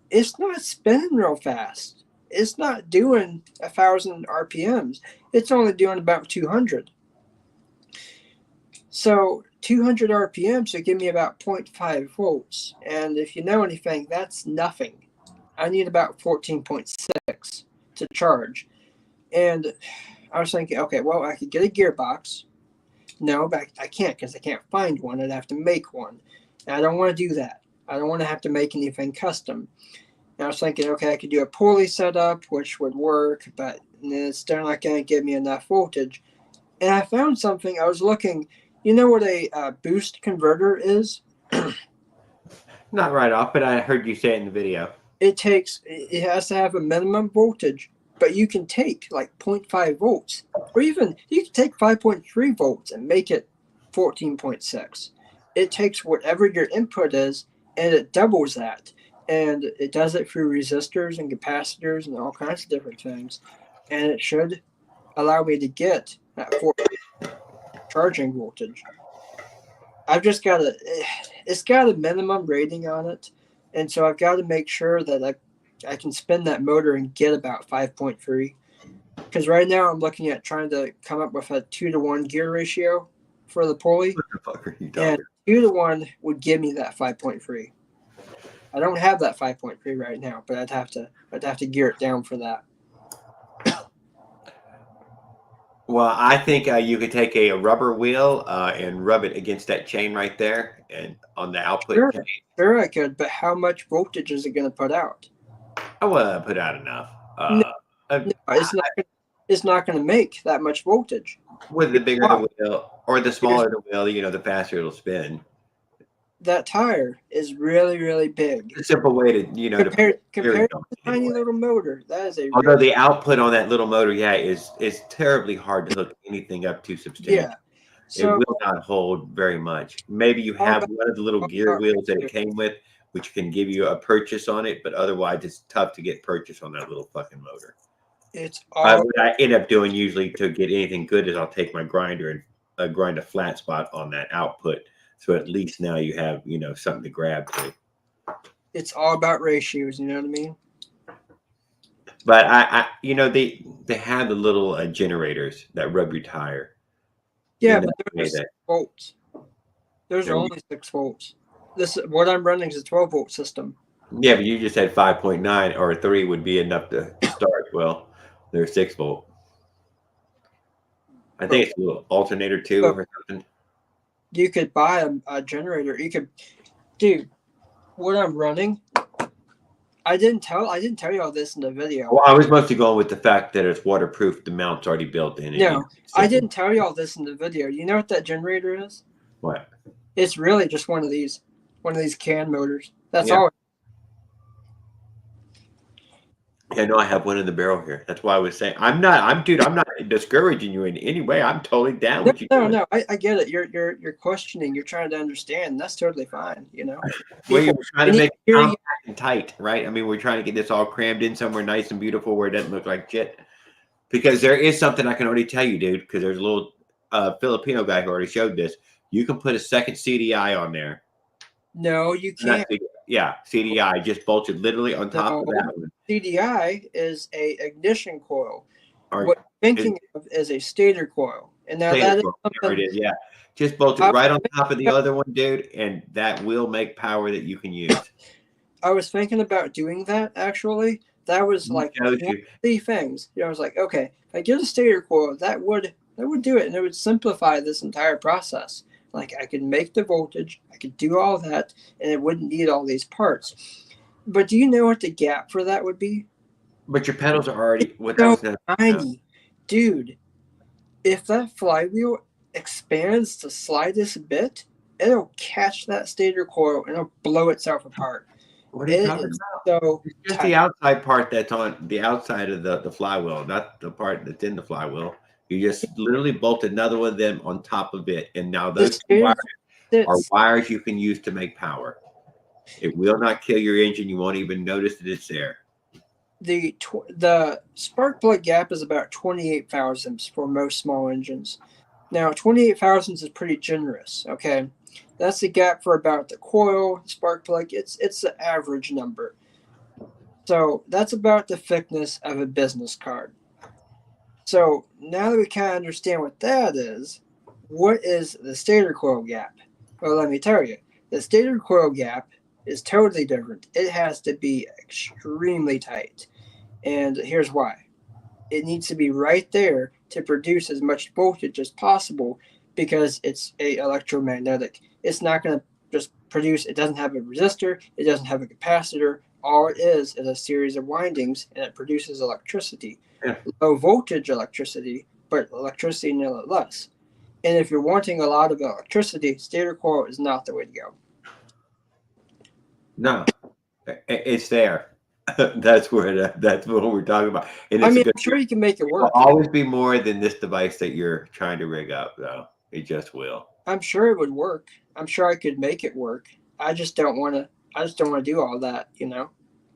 it's not spinning real fast. It's not doing 1,000 RPMs. It's only doing about 200. So 200 RPMs would give me about 0.5 volts. And if you know anything, that's nothing. I need about 14.6 to charge. And I was thinking, okay, well, I could get a gearbox. No, but I can't because I can't find one. I'd have to make one. And I don't want to do that. I don't want to have to make anything custom. And I was thinking, okay, I could do a pulley setup, which would work, but it's still not going to give me enough voltage. And I found something. I was looking. You know what a boost converter is? Not right off, but I heard you say it in the video. It has to have a minimum voltage, but you can take like 0.5 volts, or even you can take 5.3 volts and make it 14.6. It takes whatever your input is and it doubles that. And it does it through resistors and capacitors and all kinds of different things. And it should allow me to get that charging voltage. I've just got it's got a minimum rating on it. And so I've got to make sure that I can spin that motor and get about 5.3. Because right now I'm looking at trying to come up with a 2-to-1 gear ratio for the pulley. What the fuck are you And 2-to-1 would give me that 5.3. I don't have that 5.3 right now, but I'd have to gear it down for that. Well, I think you could take a rubber wheel and rub it against that chain right there, and on the output. Sure, I could, but how much voltage is it going to put out? I will put out enough. No, it's not going to make that much voltage. With the bigger the wheel or the smaller the wheel, the faster it'll spin. That tire is really, really big. A simple way to, compared to the tiny little motor, that is a. Although the output on that little motor, is terribly hard to hook anything up to substantial. Yeah. So, it will not hold very much. Maybe you have one of the little gear wheels that it came with, which can give you a purchase on it, but otherwise it's tough to get purchase on that little fucking motor. It's what I end up doing usually to get anything good is I'll take my grinder and grind a flat spot on that output. So at least now you have, something to grab to. It's all about ratios, you know what I mean? But I they have the little generators that rub your tire. Yeah, but there's 6 volts. There's only 6 volts. What I'm running is a 12-volt system. Yeah, but you just said 5.9 or 3 would be enough to start. Well, they're 6 volt. I think it's a little alternator too or something. You could buy a generator. Dude, what I'm running. I didn't tell you all this in the video. Well, I was mostly going with the fact that it's waterproof. The mount's already built in. No, I didn't tell you all this in the video. You know what that generator is? What? It's really just one of these can motors. That's all. Yeah, no, I have one in the barrel here. That's why I was saying I'm not discouraging you in any way. I'm totally down with you. No, I get it. You're questioning. You're trying to understand. That's totally fine. Well, you're trying to make it compact and tight, right? I mean, we're trying to get this all crammed in somewhere nice and beautiful where it doesn't look like shit. Because there is something I can already tell you, dude. Because there's a little Filipino guy who already showed this. You can put a second CDI on there. No, you can't. Yeah, CDI just bolted literally on top of No. that one. CDI is a ignition coil. Or What you're thinking of is a stator coil, and now stator that is coil, whatever something it is, yeah. Just bolted I- right on top of the other one, dude, and that will make power that you can use. I was thinking about doing that actually. That was like Shows one you. of the things. I was like, okay, if I get a stator coil, that would do it, and it would simplify this entire process. Like I could make the voltage, I could do all that, and it wouldn't need all these parts. But do you know what the gap for that would be? But your pedals are already So without tiny, dude. If that flywheel expands the slightest bit, it'll catch that stator coil and it'll blow itself apart. what are you It talking is about? so It's just tight. the outside part that's on the outside of the flywheel, not the part that's in the flywheel. You just literally bolt another one of them on top of it, and now The those two stator wires are sits wires you can use to make power. It will not kill your engine. You won't even notice that it's there. the spark plug gap is about 28 thousandths for most small engines. Now 28 thousandths is pretty generous. Okay, that's the gap for about the coil spark plug. It's the average number. So that's about the thickness of a business card. So now that we kind of understand what that is, what is the stator coil gap? Well, let me tell you, the stator coil gap is totally different. It has to be extremely tight. And here's why. It needs to be right there to produce as much voltage as possible because it's a electromagnetic. It's not going to just produce, it doesn't have a resistor, it doesn't have a capacitor. All it is a series of windings and it produces electricity. Yeah. Low voltage electricity, but electricity nonetheless. And if you're wanting a lot of electricity, stator coil is not the way to go. No, it's there. That's what we're talking about. And I it's mean, a good. I'm sure you can make it It will work. always be more than this device that you're trying to rig up, though. It just will. I'm sure it would work. I'm sure I could make it work. I just don't want to do all that, you know.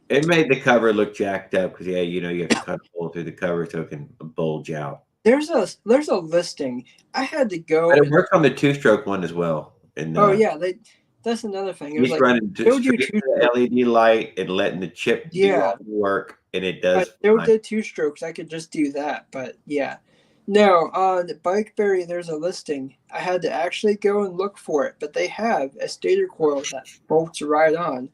It made the cover look jacked up because you have to cut a hole through the cover so it can bulge out. There's a listing. I had to go. But it works on the two-stroke one as well. And Oh yeah, that's another thing. It was he's like running they'll do straight to the LED light and letting the chip do all the work, and it I does. still fine. did 2 strokes. I could just do that, but yeah. No, on BikeBerry there's a listing. I had to actually go and look for it, but they have a stator coil that bolts right on,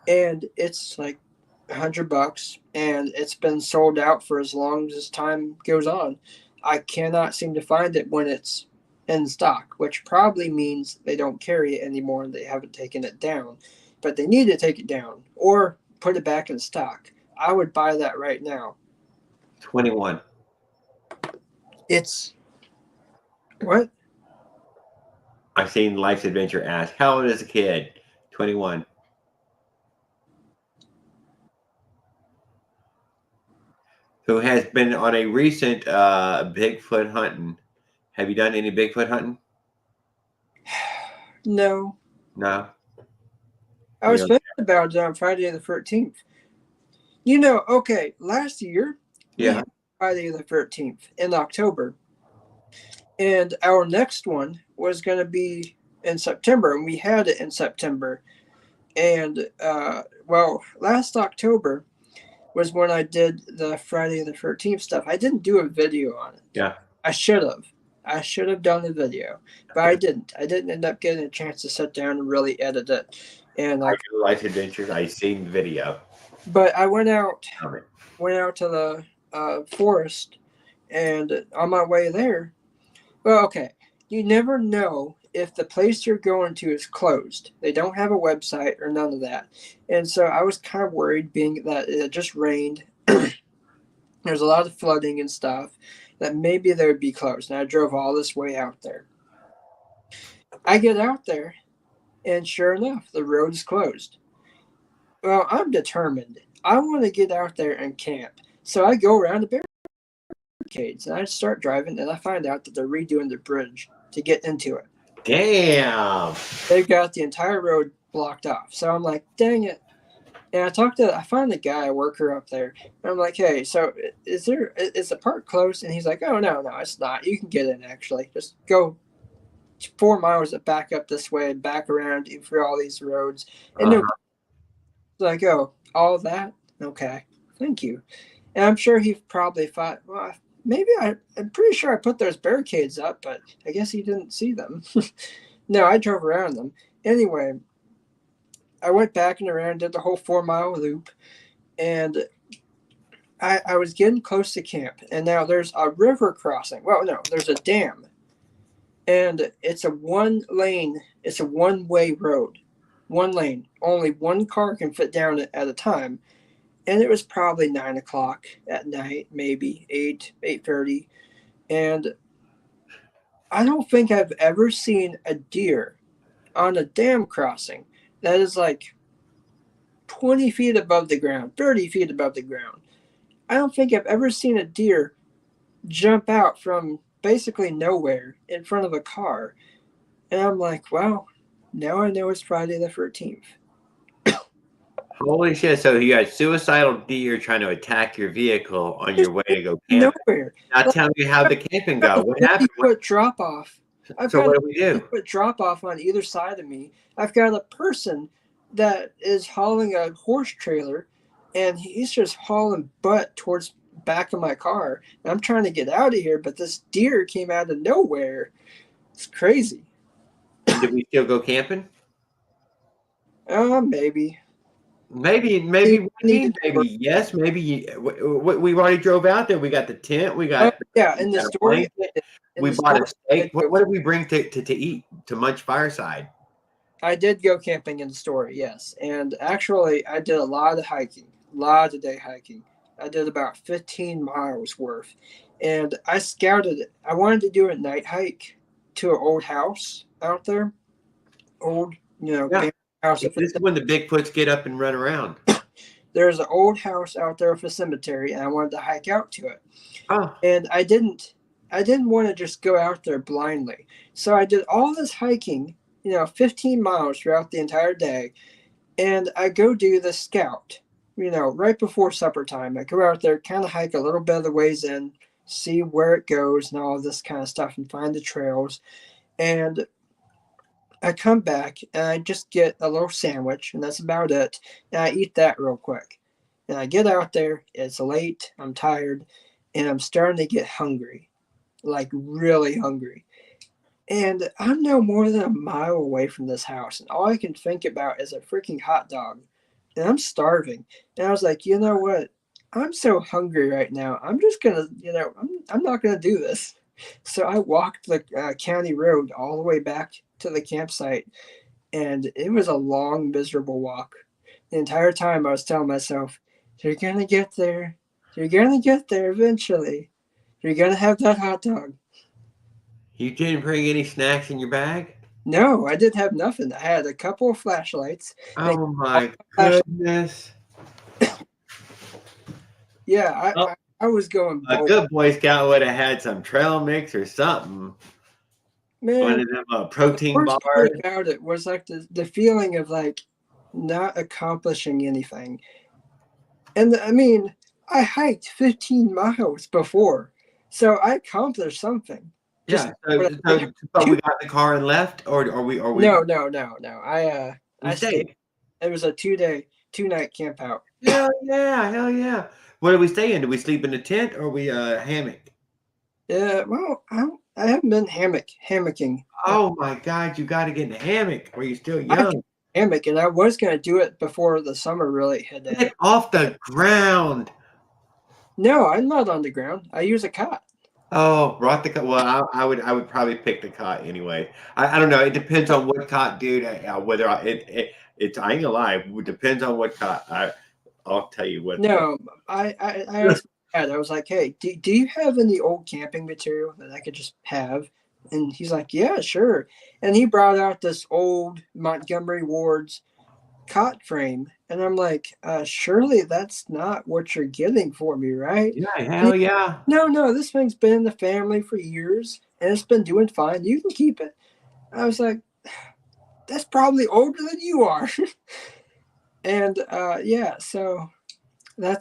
and it's like $100, and it's been sold out for as long as time goes on. I cannot seem to find it when it's in stock, which probably means they don't carry it anymore and they haven't taken it down. But they need to take it down or put it back in stock. I would buy that right now. 21. It's what? I've seen Life's Adventure ask, how old is a kid? 21. Who has been on a recent Bigfoot hunting. Have you done any Bigfoot hunting? No. No. I was Yeah. thinking about it on Friday the 13th. You know, okay, last year, we Yeah. had Friday the 13th in October. And our next one was going to be in September, and we had it in September. And, last October was when I did the Friday the 13th stuff. I didn't do a video on it. Yeah. I should have. I should have done a video, but I didn't. I didn't end up getting a chance to sit down and really edit it. And I do Life's Adventures. I seen the video. but I went out of it. to the forest, and on my way there, well, okay, you never know if the place you're going to is closed. They don't have a website or none of that. And so I was kind of worried, being that it just rained. There's a lot of flooding and stuff, that maybe they would be closed. And I drove all this way out there. I get out there, and sure enough, the road is closed. Well, I'm determined. I want to get out there and camp. So I go around the barricades, and I start driving, and I find out that they're redoing the bridge to get into it. Damn. They've got the entire road blocked off. So I'm like, dang it. And I find the guy, a worker up there, and I'm like, hey, so is the park closed? And he's like, oh, no, it's not. You can get in, actually. Just go 4 miles back up this way, back around through all these roads. And no, Like, oh, all that? Okay, thank you. And I'm sure he probably thought, well, maybe I'm pretty sure I put those barricades up, but I guess he didn't see them. No, I drove around them. Anyway, I went back and around, did the whole 4 mile loop, and I was getting close to camp. And now there's a river crossing. Well, no, there's a dam. And it's a one-way road. One lane. Only one car can fit down it at a time. And it was probably 9 o'clock at night, maybe 8:30. And I don't think I've ever seen a deer on a dam crossing that is like 20 feet above the ground, 30 feet above the ground. I don't think I've ever seen a deer jump out from basically nowhere in front of a car. And I'm like, wow, now I know it's Friday the 13th. Holy shit! So you had suicidal deer trying to attack your vehicle on your way to go camping. Nowhere. Now tell me how the camping go. What happened? 50-foot drop off. So what do we do? Put drop off on either side of me. I've got a person that is hauling a horse trailer, and he's just hauling butt towards the back of my car. And I'm trying to get out of here, but this deer came out of nowhere. It's crazy. Did we still go camping? Maybe. Maybe yes. Maybe we already drove out there. We got the tent. We got yeah. In the story, we bought a steak. What did we bring to eat to munch fireside? I did go camping in the story, yes. And actually, I did a lot of hiking, a lot of day hiking. I did about 15 miles worth. And I scouted it. I wanted to do a night hike to an old house out there. Old, house. This is when the Bigfoots get up and run around. There's an old house out there with a cemetery, and I wanted to hike out to it. Oh. And I didn't want to just go out there blindly. So I did all this hiking, 15 miles throughout the entire day. And I go do the scout, right before supper time. I go out there, kind of hike a little bit of the ways in, see where it goes and all this kind of stuff, and find the trails. And I come back and I just get a little sandwich, and that's about it. And I eat that real quick. And I get out there, it's late, I'm tired, and I'm starting to get hungry, like really hungry. And I'm no more than a mile away from this house, and all I can think about is a freaking hot dog. And I'm starving. And I was like, you know what? I'm so hungry right now. I'm just going to, I'm not going to do this. So I walked the county road all the way back to the campsite, and it was a long, miserable walk. The entire time I was telling myself, you're going to get there. You're going to get there eventually. You're going to have that hot dog. You didn't bring any snacks in your bag? No, I didn't have nothing. I had a couple of flashlights. Oh my goodness. Yeah, I was going a bold. good Boy Scout would have had some trail mix or something. Man, one of them protein worst bars. part about it was like the feeling of like not accomplishing anything. And I mean, I hiked 15 miles before, so I accomplished something. Yeah, so we got the car and left, or we? No. I stayed. It was a 2-night camp out. Hell yeah! Where did we stay in? Did we sleep in a tent or we hammock? Yeah, well, I haven't been hammocking. Oh my God, you got to get in a hammock while you're still young. Hammock, and I was gonna do it before the summer really hit. Get off the ground. No, I'm not on the ground. I use a cot. Oh, brought the cot. Well, I would probably pick the cot anyway. I don't know. It depends on what cot, dude. Whether it's I ain't gonna lie. It depends on what cot. I'll tell you what. No, I asked my dad. I was like, hey, do you have any old camping material that I could just have? And he's like, yeah, sure. And he brought out this old Montgomery Ward's cot frame. And I'm like, surely that's not what you're getting for me, right? Yeah, hell yeah. No, this thing's been in the family for years and it's been doing fine. You can keep it. I was like, that's probably older than you are. And yeah, so I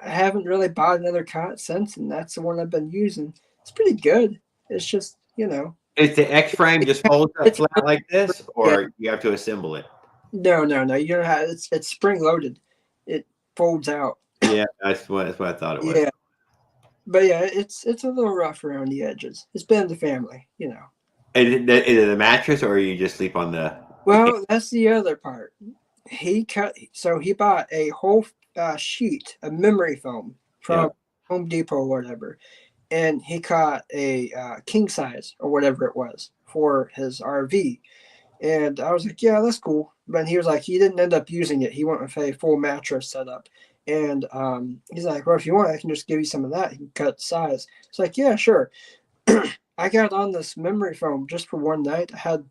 haven't really bought another cot since, and that's the one I've been using. It's pretty good. It's just, Is the X frame just folds up flat like this, or you have to assemble it? No. You don't have it's spring loaded. It folds out. Yeah, that's what I thought it was. Yeah. But yeah, it's a little rough around the edges. It's been the family, you know. Is it the mattress, or you just sleep on the? Well, that's the other part. He bought a whole sheet of memory foam from Home Depot or whatever, and he caught a king size or whatever it was for his RV. And I was like, yeah, that's cool. But he was like, he didn't end up using it. He went with a full mattress setup. And he's like, well, if you want, I can just give you some of that. He can cut size. It's like, yeah, sure. I got on this memory foam just for one night. I had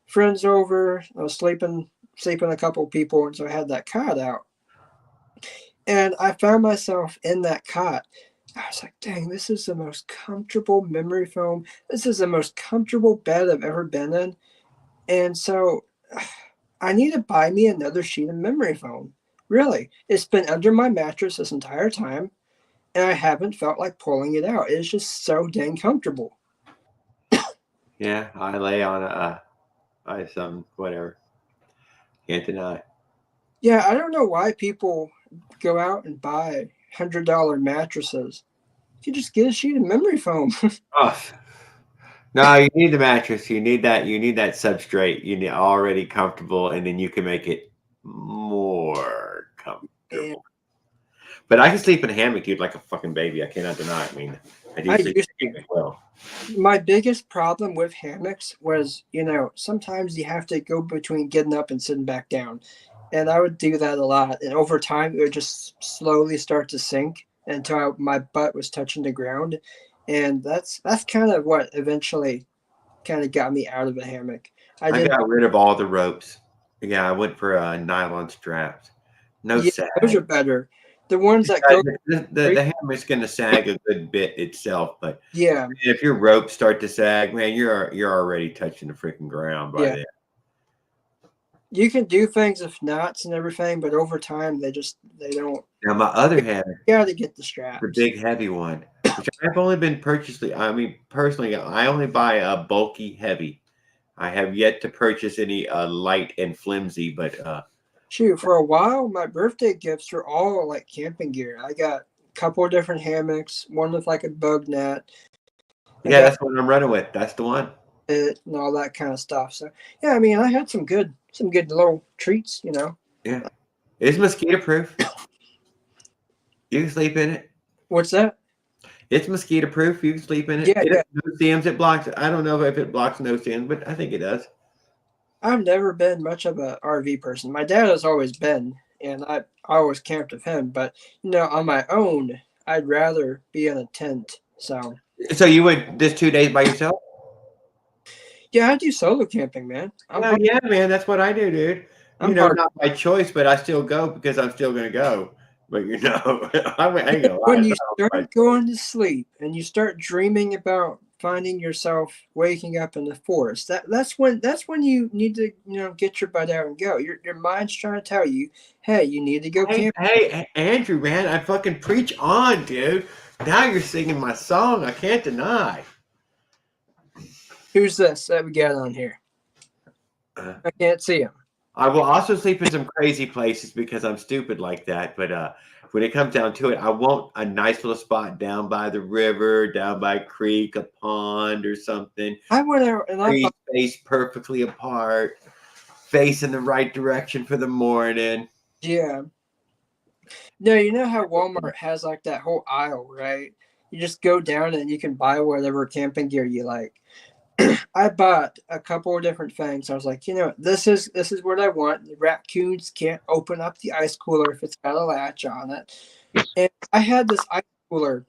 friends over. I was sleeping a couple of people, and so I had that cot out. And I found myself in that cot. I was like, dang, this is the most comfortable memory foam. This is the most comfortable bed I've ever been in. And so I need to buy me another sheet of memory foam. Really. It's been under my mattress this entire time, and I haven't felt like pulling it out. It's just so dang comfortable. Yeah, I lay on some whatever. Can't deny. Yeah, I don't know why people go out and buy $100 mattresses. You just get a sheet of memory foam. Oh, no, you need the mattress. You need that. You need that substrate. You need already comfortable, and then you can make it more comfortable. Yeah. But I can sleep in a hammock, dude, like a fucking baby. I cannot deny it. I mean, I do sleep used in a hammock well. My biggest problem with hammocks was, sometimes you have to go between getting up and sitting back down. And I would do that a lot. And over time, it would just slowly start to sink until my butt was touching the ground. And that's kind of what eventually kind of got me out of a hammock. I got rid of all the ropes. Yeah, I went for nylon straps. No sag. Those are better. The ones that go. go The hammock's going to sag a good bit itself, but yeah, if your ropes start to sag, man, you're already touching the freaking ground by then. You can do things with knots and everything, but over time they don't. Now my other hammock, you got to get the straps. The big heavy one, which I've only been personally, I only buy a bulky heavy. I have yet to purchase any light and flimsy, but shoot, for a while my birthday gifts were all like camping gear. I got a couple of different hammocks, one with like a bug net. Yeah, that's what I'm running with. That's the one. And all that kind of stuff. So yeah, I mean, I had some good little treats, Yeah, it's mosquito proof. You can sleep in it. What's that? It's mosquito proof. You can sleep in it. Yeah, it has no stems. It blocks. I don't know if it blocks no stems, but I think it does. I've never been much of an RV person. My dad has always been, and I always camped with him. But on my own, I'd rather be in a tent. So you would just 2 days by yourself? Yeah, I do solo camping, man. Yeah, man, that's what I do, dude. Not by choice, but I still go because I'm still gonna go. But when you start going to sleep and you start dreaming about finding yourself waking up in the forest, that's when you need to get your butt out and go. Your mind's trying to tell you, hey, you need to go camping. Hey, Andrew, man, I fucking preach on, dude. Now you're singing my song. I can't deny. Who's this that we got on here? I can't see him. I will also sleep in some crazy places because I'm stupid like that. But when it comes down to it, I want a nice little spot down by the river, down by a creek, a pond or something. I went out and I spaced perfectly apart, facing the right direction for the morning. Yeah. No, you know how Walmart has like that whole aisle, right? You just go down and you can buy whatever camping gear you like. I bought a couple of different things. I was like, this is what I want. The raccoons can't open up the ice cooler if it's got a latch on it. And I had this ice cooler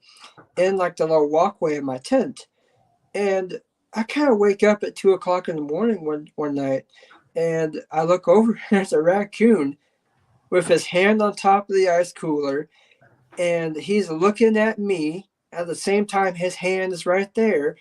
in like the little walkway of my tent. And I kind of wake up at 2:00 in the morning one night, and I look over and there's a raccoon with his hand on top of the ice cooler, and he's looking at me. At the same time, his hand is right there.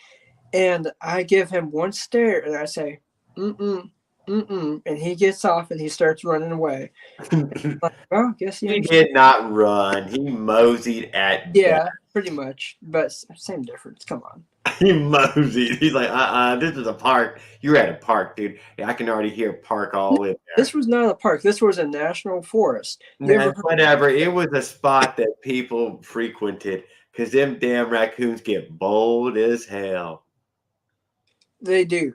And I give him one stare and I say, mm-mm, mm-mm. And he gets off and he starts running away. Like, well, guess he did not run. He moseyed at death. pretty much, but same difference. Come on. He moseyed. He's like, this is a park. You're at a park, dude. I can already hear park all in there. This was not a park. This was a national forest. You ever Man, heard- whatever. It was a spot that people frequented because them damn raccoons get bold as hell. They do.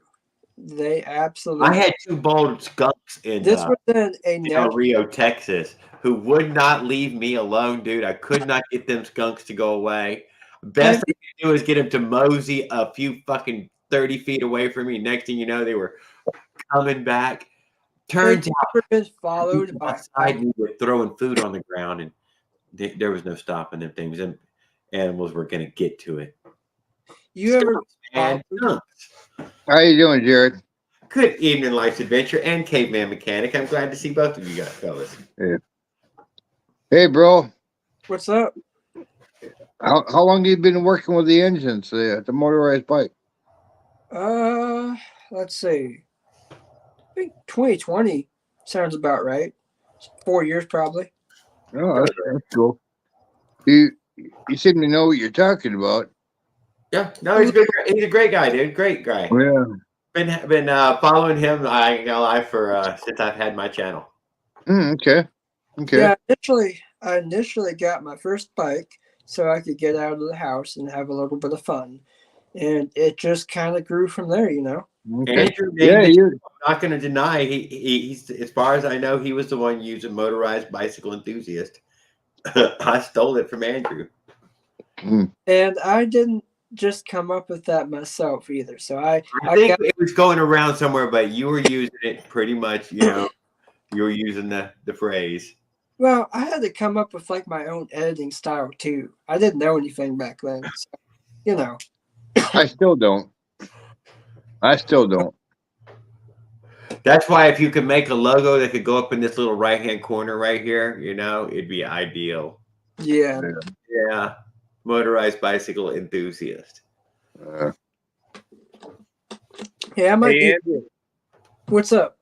They absolutely. I had 2 bold skunks in This was a Del national. Rio, Texas, who would not leave me alone, dude. I could not get them skunks to go away. Best thing to do is get them to mosey a few fucking 30 feet away from me. Next thing you know, they were coming back. Turns out, Never been followed by. outside we were throwing food on the ground, and there was no stopping them things. And animals were going to get to it. You ever? And skunks. How you doing, Jared? Good evening, Life's Adventure and Caveman Mechanic. I'm glad to see both of you guys, fellas. Hey, bro. What's up? How long have you been working with the engines, the motorized bike? Let's see. I think 2020 sounds about right. 4 years probably. Oh, that's cool. You seem to know what you're talking about. Yeah, no, he's a good. He's a great guy, dude. Great guy. Yeah. Been following him. I ain't gonna lie for since I've had my channel. Okay. Okay. Yeah, I initially got my first bike so I could get out of the house and have a little bit of fun, and it just kind of grew from there, you know. Okay. Andrew, Yeah, I'm not going to deny he's as far as I know, he was the one using motorized bicycle enthusiast. I stole it from Andrew. And I didn't just come up with that myself either. So I think got, it was going around somewhere, but you were using it pretty much. You know, you were using the phrase. well, I had to come up with like my own editing style too. I didn't know anything back then, so, you know. I still don't. That's why if you could make a logo that could go up in this little right-hand corner right here, you know, it'd be ideal. Yeah. Yeah, motorized bicycle enthusiast. Yeah, I might Hey, do. Andrew, What's up?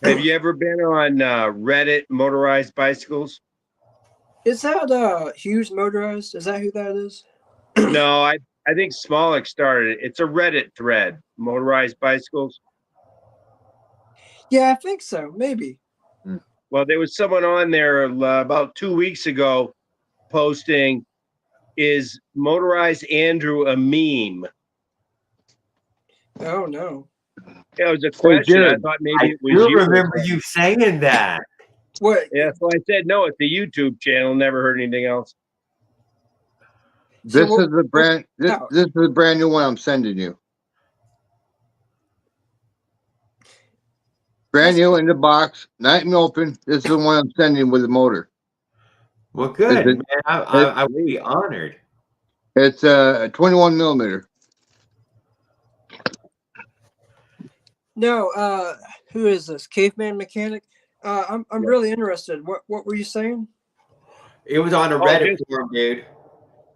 have you ever been on Reddit motorized bicycles? Is that Hughes Motorized? Is that who that is? No, I think Smolik started it. It's a Reddit thread, motorized bicycles. Yeah, I think so. Maybe. Well, there was someone on there about 2 weeks ago posting, "Is motorized Andrew a meme?" Oh no. It was a question. I Jared, thought maybe I it was do you. remember you saying that. What? Yeah, so I said no. It's a YouTube channel. Never heard anything else. This what- is the brand. This out? is the brand new one I'm sending you. Brand new in the box, not even open. This is the one I'm sending with the motor. Well, good, Is it- man. I would be honored. It's a 21 millimeter. No. Who is this? Caveman Mechanic? I'm really interested. What were you saying? It was on a Oh, Reddit just- forum, dude,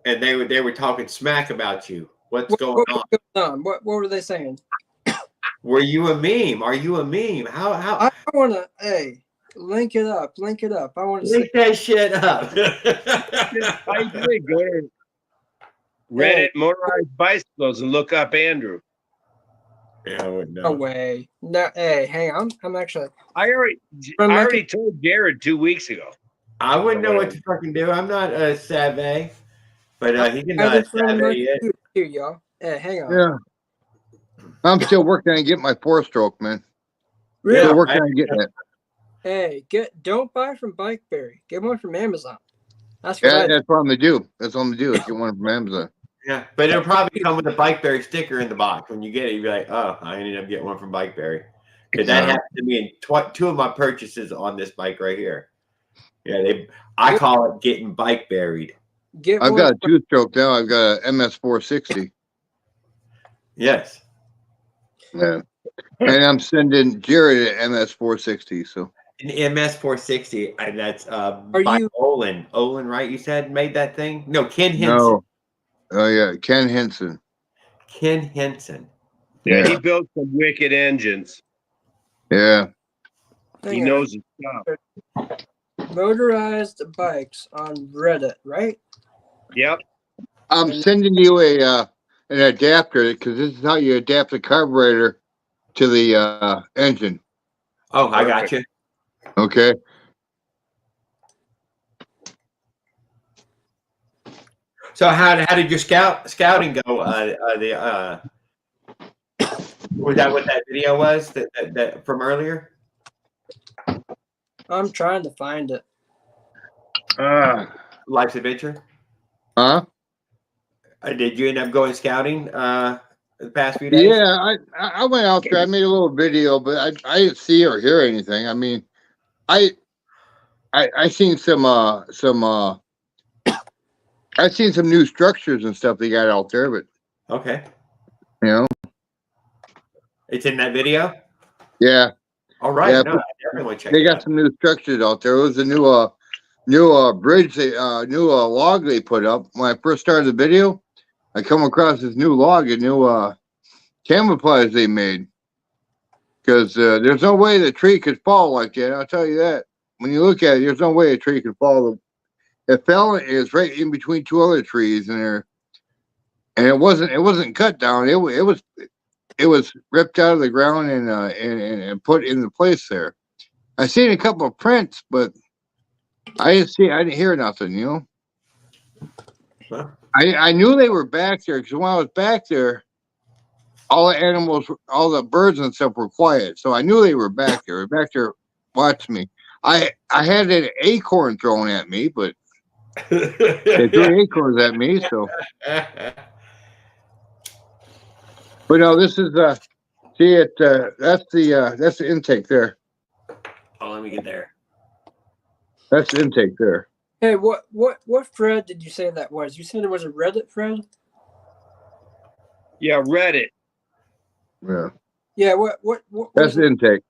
and they were talking smack about you. What's What going was on? going on? What were they saying? Were you a meme? Are you a meme? How I want to. Hey, link it up. Link it up. I want to see. link that shit up? How you doing? Go to Reddit motorized bicycles and look up Andrew. Yeah, I wouldn't No know. way. No. Hey, hang on. I'm actually. I already told Jared 2 weeks ago. I wouldn't know what to fucking do. I'm not a savvy, but he can I not just found my savvy yet. computer here, y'all. Hey, hang on. Yeah. I'm still working on getting my 4-stroke, man. Really? Still Yeah, working on getting it. Hey, don't buy from BikeBerry. Get one from Amazon. That's what Yeah, I. that's what I'm gonna do. That's what I'm gonna do. Is get one from Amazon. Yeah, but it'll probably come with a BikeBerry sticker in the box. When you get it, you'll be like, "Oh, I ended up getting one from BikeBerry." Because that happened to me in 2 of my purchases on this bike right here. Yeah, I call it getting bike buried. Get I've one. got a 2-stroke now. I've got a MS 460. Yes. Yeah. And I'm sending Jared an MS 460. So An MS 460, and that's Are by you- Olin. Olin, right? You said made that thing? No, Ken Henson. no. Oh yeah, Ken Henson. Ken Henson. Yeah, he built some wicked engines. Yeah. He hang on. knows his stuff. Motorized bikes on Reddit, right? Yep. I'm sending you an adapter because this is how you adapt the carburetor to the engine. Oh, I got you. Okay. So how did your scouting go? Was that what that video was that from earlier? I'm trying to find it. Life's Adventure. Huh? Did you end up going scouting the past few days? Yeah, I went out there. I made a little video, but I didn't see or hear anything. I mean, I seen some I seen some new structures and stuff they got out there, but Okay. you know, It's in that video? yeah, All right. Yeah, No, I definitely want to check they it got out. some new structures out there. It was a new bridge, new log they put up. When I first started the video, I come across this new log, a new camouflage they made. Because there's no way the tree could fall like that. I'll tell you that. When you look at it, there's no way a tree could fall. It fell. It's right in between two other trees in there, and it wasn't cut down. It was ripped out of the ground and put in the place there. I seen a couple of prints, but I didn't hear nothing. You know, Huh? I knew they were back there because when I was back there, all the animals, all the birds and stuff were quiet. So I knew they were back there. They were back there watching me. I had an acorn thrown at me, but they threw acorns at me. So, but no, this is see it. That's the intake there. Oh, let me get there. That's the intake there. Hey, what Fred did you say that was? You said it was a Reddit Fred? Yeah, Reddit. Yeah, Yeah. What that's the intake.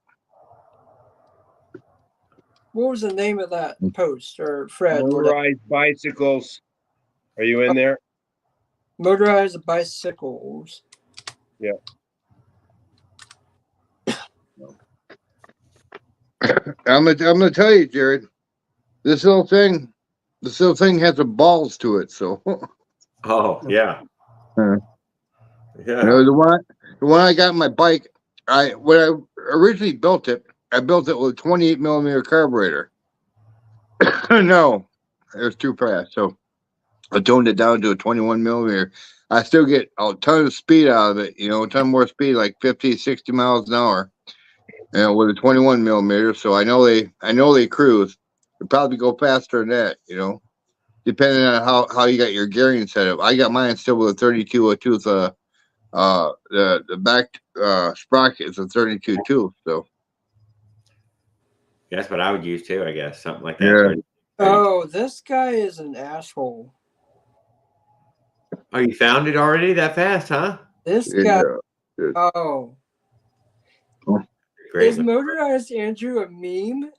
what was the name of that post or Fred? Whatever. Motorized bicycles. Are you in there? Motorized bicycles. Yeah. I'm gonna tell you, Jared. This little thing has a balls to it. So, Oh, yeah. Yeah. Yeah. you know, the one I got in my bike. When I originally built it, I built it with a 28 millimeter carburetor. No, it was too fast, so I toned it down to a 21 millimeter. I still get a ton of speed out of it, you know, a ton more speed, like 50, 60 miles an hour, you know, with a 21 millimeter. So I know they cruise. They probably go faster than that, you know, depending on how you got your gearing set up. I got mine still with a 32 tooth. The back sprocket is a 32 tooth. So That's what I would use too, I guess. Something like that. Yeah. Oh, this guy is an asshole. Oh, you found it already that fast, huh? This guy. yeah. Oh, Great. is Motorized Andrew a meme?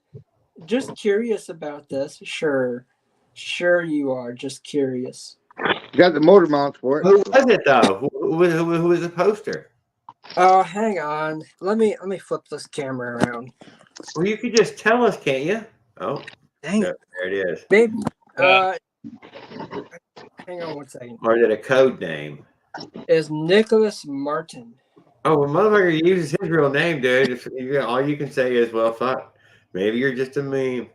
Just curious about this. Sure you are. Just curious. You got the motor mounts for it. Who was it though? Who was the poster? Oh, hang on. Let me flip this camera around. Well, you could just tell us, can't you? Oh, Dang no, it. there it is. Maybe. Hang on 1 second. Or is it a code name? Is Nicholas Martin. Oh, well, motherfucker uses his real name, dude. All you can say is, well, fuck. Maybe you're just a meme.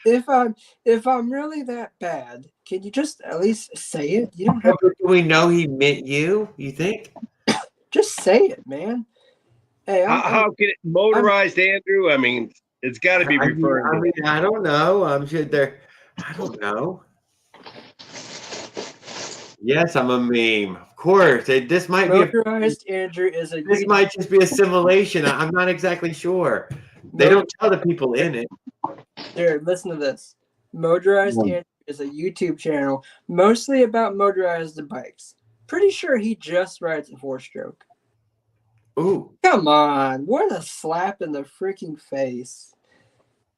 If I'm really that bad, can you just at least say it? You don't have Do we know he meant you? You think? just say it, man. Hey, How can it motorized Andrew? I mean, it's got to be referring to. I don't know. I'm sure there. I don't know. Yes, I'm a meme. Of course. This might be. Motorized Andrew is a. This might just be a simulation. I'm not exactly sure. They don't tell the people in it. Here, listen to this. Motorized Andrew is a YouTube channel mostly about motorized bikes. Pretty sure he just rides a 4-stroke. Ooh. Come on, what a slap in the freaking face.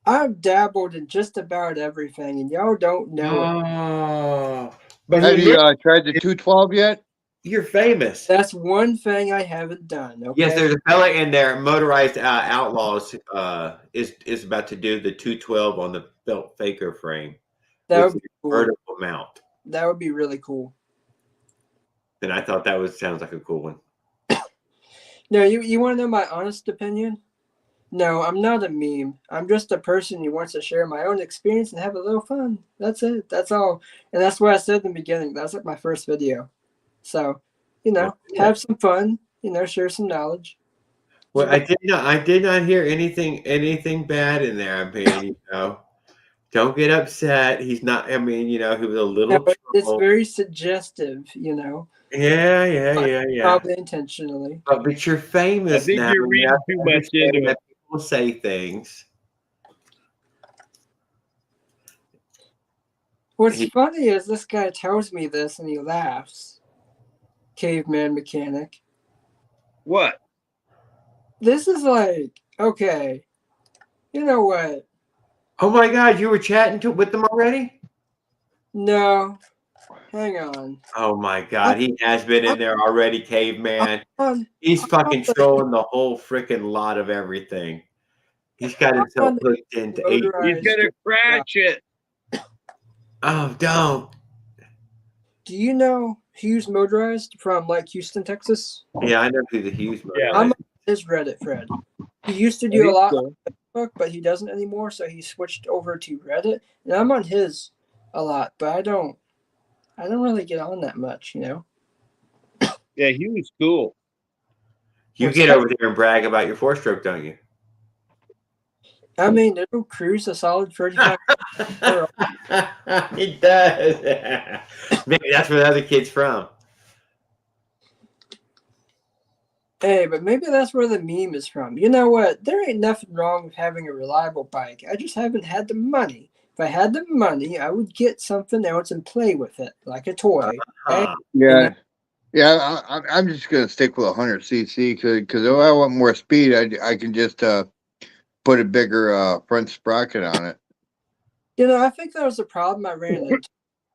I've dabbled in just about everything, and y'all don't know it. Oh. But Have you tried the 212 yet? you're famous. That's one thing I haven't done. Okay. Yes, there's a fella in there. Motorized Outlaws is about to do the 212 on the belt faker frame that with would be cool. vertical mount. That would be really cool. Then I thought that sounds like a cool one. No, you want to know my honest opinion? No, I'm not a meme. I'm just a person who wants to share my own experience and have a little fun. That's it. That's all. And that's what I said in the beginning. That's like my first video. So, have some fun. Share some knowledge. Well, I did not hear anything bad in there. I mean, don't get upset. He's not. I mean, he was a little. No, it's troll. very suggestive. Yeah. Probably intentionally. But you're famous I think now. you're reading too much into it. People say things. What's funny is this guy tells me this and he laughs. Caveman mechanic. What? This is like, okay, you know what? Oh my God, you were chatting with them already? No, hang on. Oh my God, he has been in there already, Caveman. He's fucking trolling the whole freaking lot of everything. He's got himself hooked into eight. He's gonna crash it. Oh, don't. Do you know Hughes Motorized from like Houston, Texas? Yeah, I know who the Hughes Yeah. I'm on his Reddit thread. He used to do a lot Cool. on Facebook, but he doesn't anymore, so he switched over to Reddit. And I'm on his a lot, but I don't really get on that much, Yeah, he was cool. You get over there and brag about your four-stroke, don't you? I mean, it'll cruise a solid 35. He does. Maybe that's where the other kid's from. Hey, but maybe that's where the meme is from. You know what? There ain't nothing wrong with having a reliable bike. I just haven't had the money. If I had the money, I would get something else and play with it, like a toy. Huh. Yeah. Yeah, I'm just gonna stick with 100cc because if I want more speed, I can just put a bigger front sprocket on it. I think that was the problem I ran into.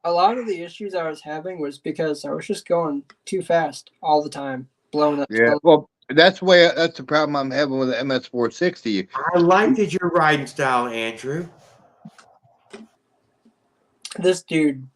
A lot of the issues I was having was because I was just going too fast all the time, blowing up. Yeah, well, that's the problem I'm having with the MS460. I liked your riding style, Andrew. This dude,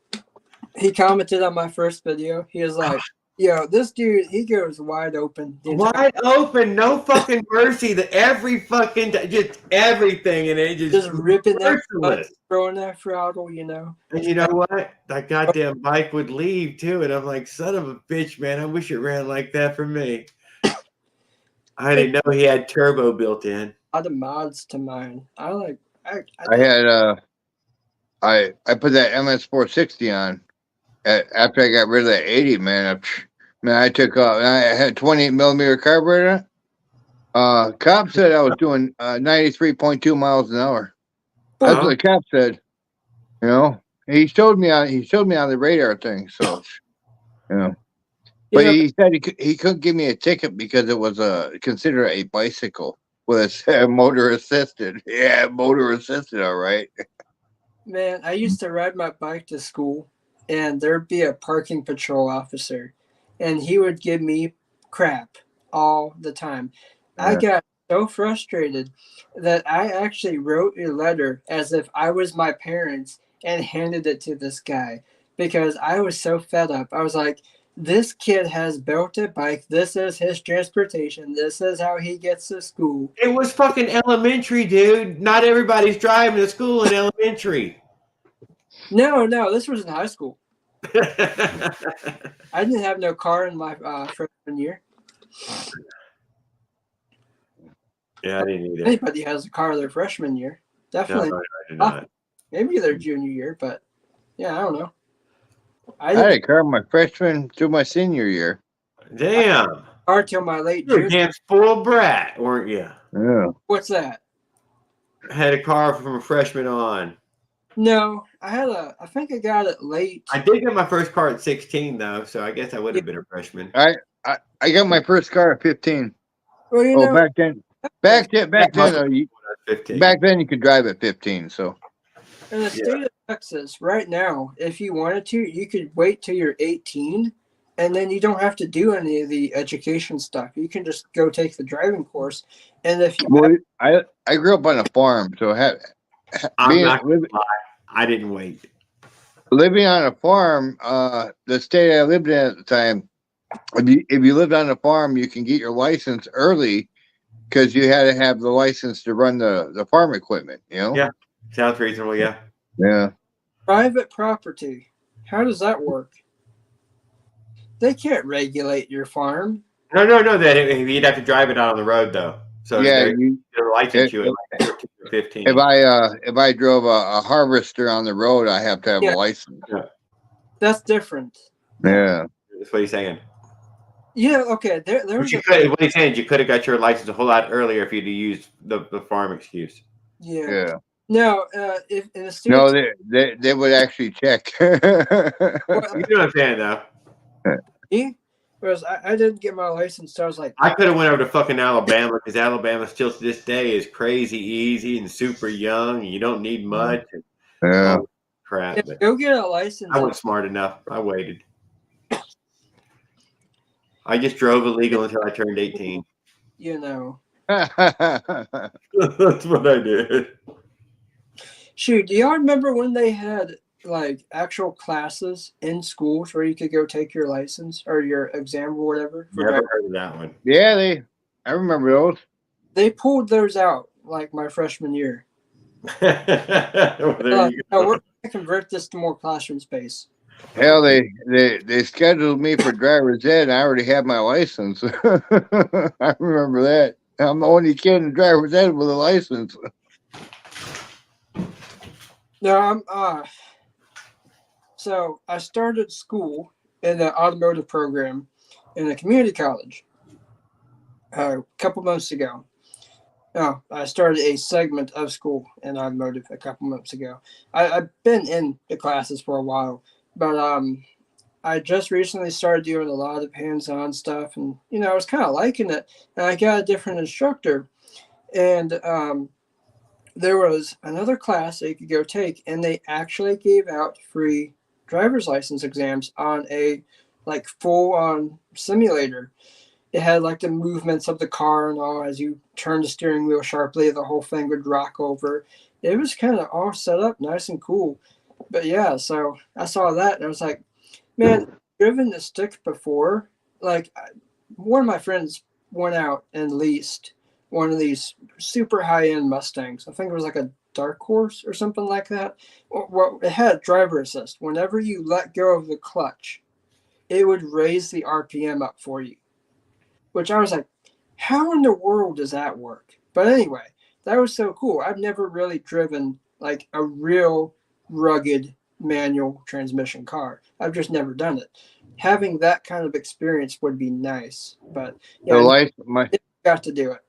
he commented on my first video. He was like, yo, this dude, he goes wide open. Wide open, no fucking mercy. Every fucking, just everything, and it just ripping that, merciless. throwing that throttle, And you know what? That goddamn bike would leave too, and I'm like, son of a bitch, man. I wish it ran like that for me. I didn't know he had turbo built in. A lot of mods to mine. I put that MS460 on after I got rid of that 80, man. I took off. I had 28mm carburetor. Cop said I was doing 93.2 miles an hour. That's what the cop said. He showed me on the radar thing. So, but he said he couldn't give me a ticket because it was considered a bicycle with a motor assisted. Yeah, motor assisted. All right. Man, I used to ride my bike to school, and there'd be a parking patrol officer, and he would give me crap all the time. Yeah. I got so frustrated that I actually wrote a letter as if I was my parents and handed it to this guy because I was so fed up. I was like, this kid has built a bike. This is his transportation. This is how he gets to school. It was fucking elementary, dude. Not everybody's driving to school in elementary. No, this was in high school. I didn't have no car in my freshman year. Yeah, I didn't either. Anybody has a car their freshman year. Definitely. No, I did not. Maybe their junior year, but yeah, I don't know. I had a car my freshman to my senior year. Damn. Car till my late You're junior. a damn spoiled brat, weren't you? Yeah. What's that? I had a car from a freshman on. No, I think I got it late. I did get my first car at 16 though, so I guess I would have been a freshman. I got my first car at 15. Well, back then you could drive at 15. So in the state of Texas right now, if you wanted to, you could wait till you're 18, and then you don't have to do any of the education stuff. You can just go take the driving course. And if you I grew up on a farm, so I'm not gonna lie, I didn't wait. living on a farm, the state I lived in at the time, if you lived on a farm, you can get your license early because you had to have the license to run the farm equipment, you know? Yeah. Sounds reasonable. Yeah. Yeah. Private property. How does that work? They can't regulate your farm. No. That you'd have to drive it out on the road though. So Yeah. they'll license you at like 14 or 15. If I drove a harvester on the road, I have to have Yeah. a license. That's different. Yeah. That's what he's saying. Yeah, okay. There But was you could, what he's saying is you could have got your license a whole lot earlier if you'd used the farm excuse. yeah. Yeah. No, if in a state, No, they would actually check. You know what I'm saying though. whereas I didn't get my license, so I was like, I could have went over to fucking Alabama because Alabama still to this day is crazy easy and super young. And you don't need much. And Yeah. all crap. yeah, But go get a license. I wasn't smart enough. I waited. I just drove illegal until I turned 18. You know. That's what I did. Shoot, do y'all remember when they had like actual classes in schools where you could go take your license or your exam or whatever? for Never driving? heard of that one. Yeah, I remember those. They pulled those out like my freshman year. Well, there you No, go. we're going to convert this to more classroom space. Hell, they scheduled me for driver's ed. And I already had my license. I remember that. I'm the only kid in driver's ed with a license. No, so I started school in the automotive program in a community college a couple months ago. Oh, I started a segment of school in automotive a couple months ago. I've been in the classes for a while, but I just recently started doing a lot of hands-on stuff, and I was kind of liking it. And I got a different instructor, and there was another class that you could go take, and they actually gave out free driver's license exams on a like full-on simulator. It had like the movements of the car and all. As you turn the steering wheel sharply, the whole thing would rock over. It was kind of all set up nice and cool. But yeah, so I saw that and I was like, man, I've driven the stick before. Like one of my friends went out and leased one of these super high-end Mustangs. I think it was like a Dark Horse or something like that. Well, it had driver assist. Whenever you let go of the clutch, it would raise the RPM up for you. Which I was like, how in the world does that work? But anyway, that was so cool. I've never really driven like a real rugged manual transmission car. I've just never done it. Having that kind of experience would be nice. But yeah, I got to do it.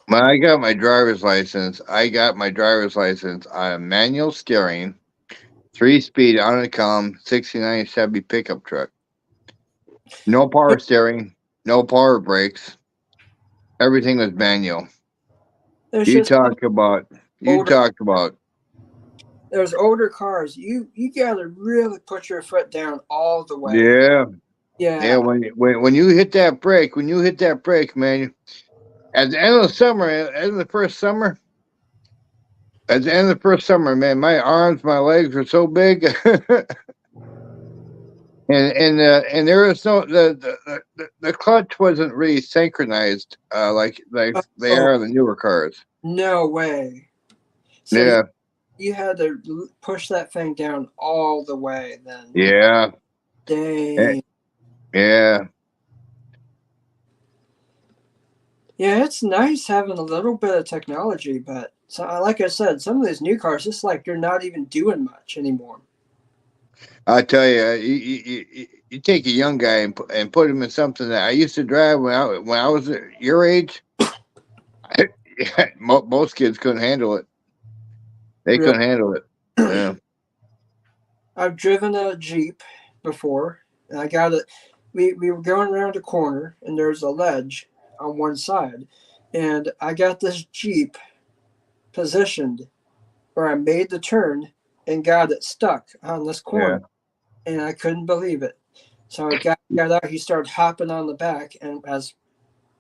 When I got my driver's license, on a manual steering, 3-speed on a column, 69 Chevy pickup truck. No power steering, no power brakes. Everything was manual. There's talk about. There's older cars. You gotta really put your foot down all the way. Yeah. Yeah. When you hit that brake, man. At the end of the summer, man, my arms, my legs were so big, and there was no the clutch wasn't really synchronized like they are in the newer cars. No way. So Yeah. You had to push that thing down all the way then. Yeah. Dang. Yeah. Yeah, it's nice having a little bit of technology, but like I said, some of these new cars, it's like you're not even doing much anymore. I tell you, you take a young guy and put him in something that I used to drive when I was your age. Most kids couldn't handle it. They couldn't handle it. Yeah. I've driven a Jeep before, and I got it. We were going around a corner, and there's a ledge on one side, and I got this Jeep positioned where I made the turn and got it stuck on this corner, and I couldn't believe it. So I got out. He started hopping on the back, and as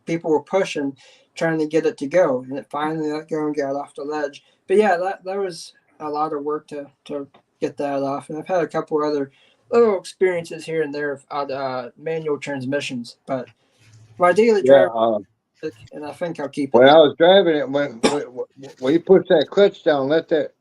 people were pushing, trying to get it to go, and it finally let go and got off the ledge. But yeah, that was a lot of work to get that off. And I've had a couple other little experiences here and there on manual transmissions, but my daily Yeah. driver, and I think I'll keep it. When that I was driving it, when you push that clutch down, let that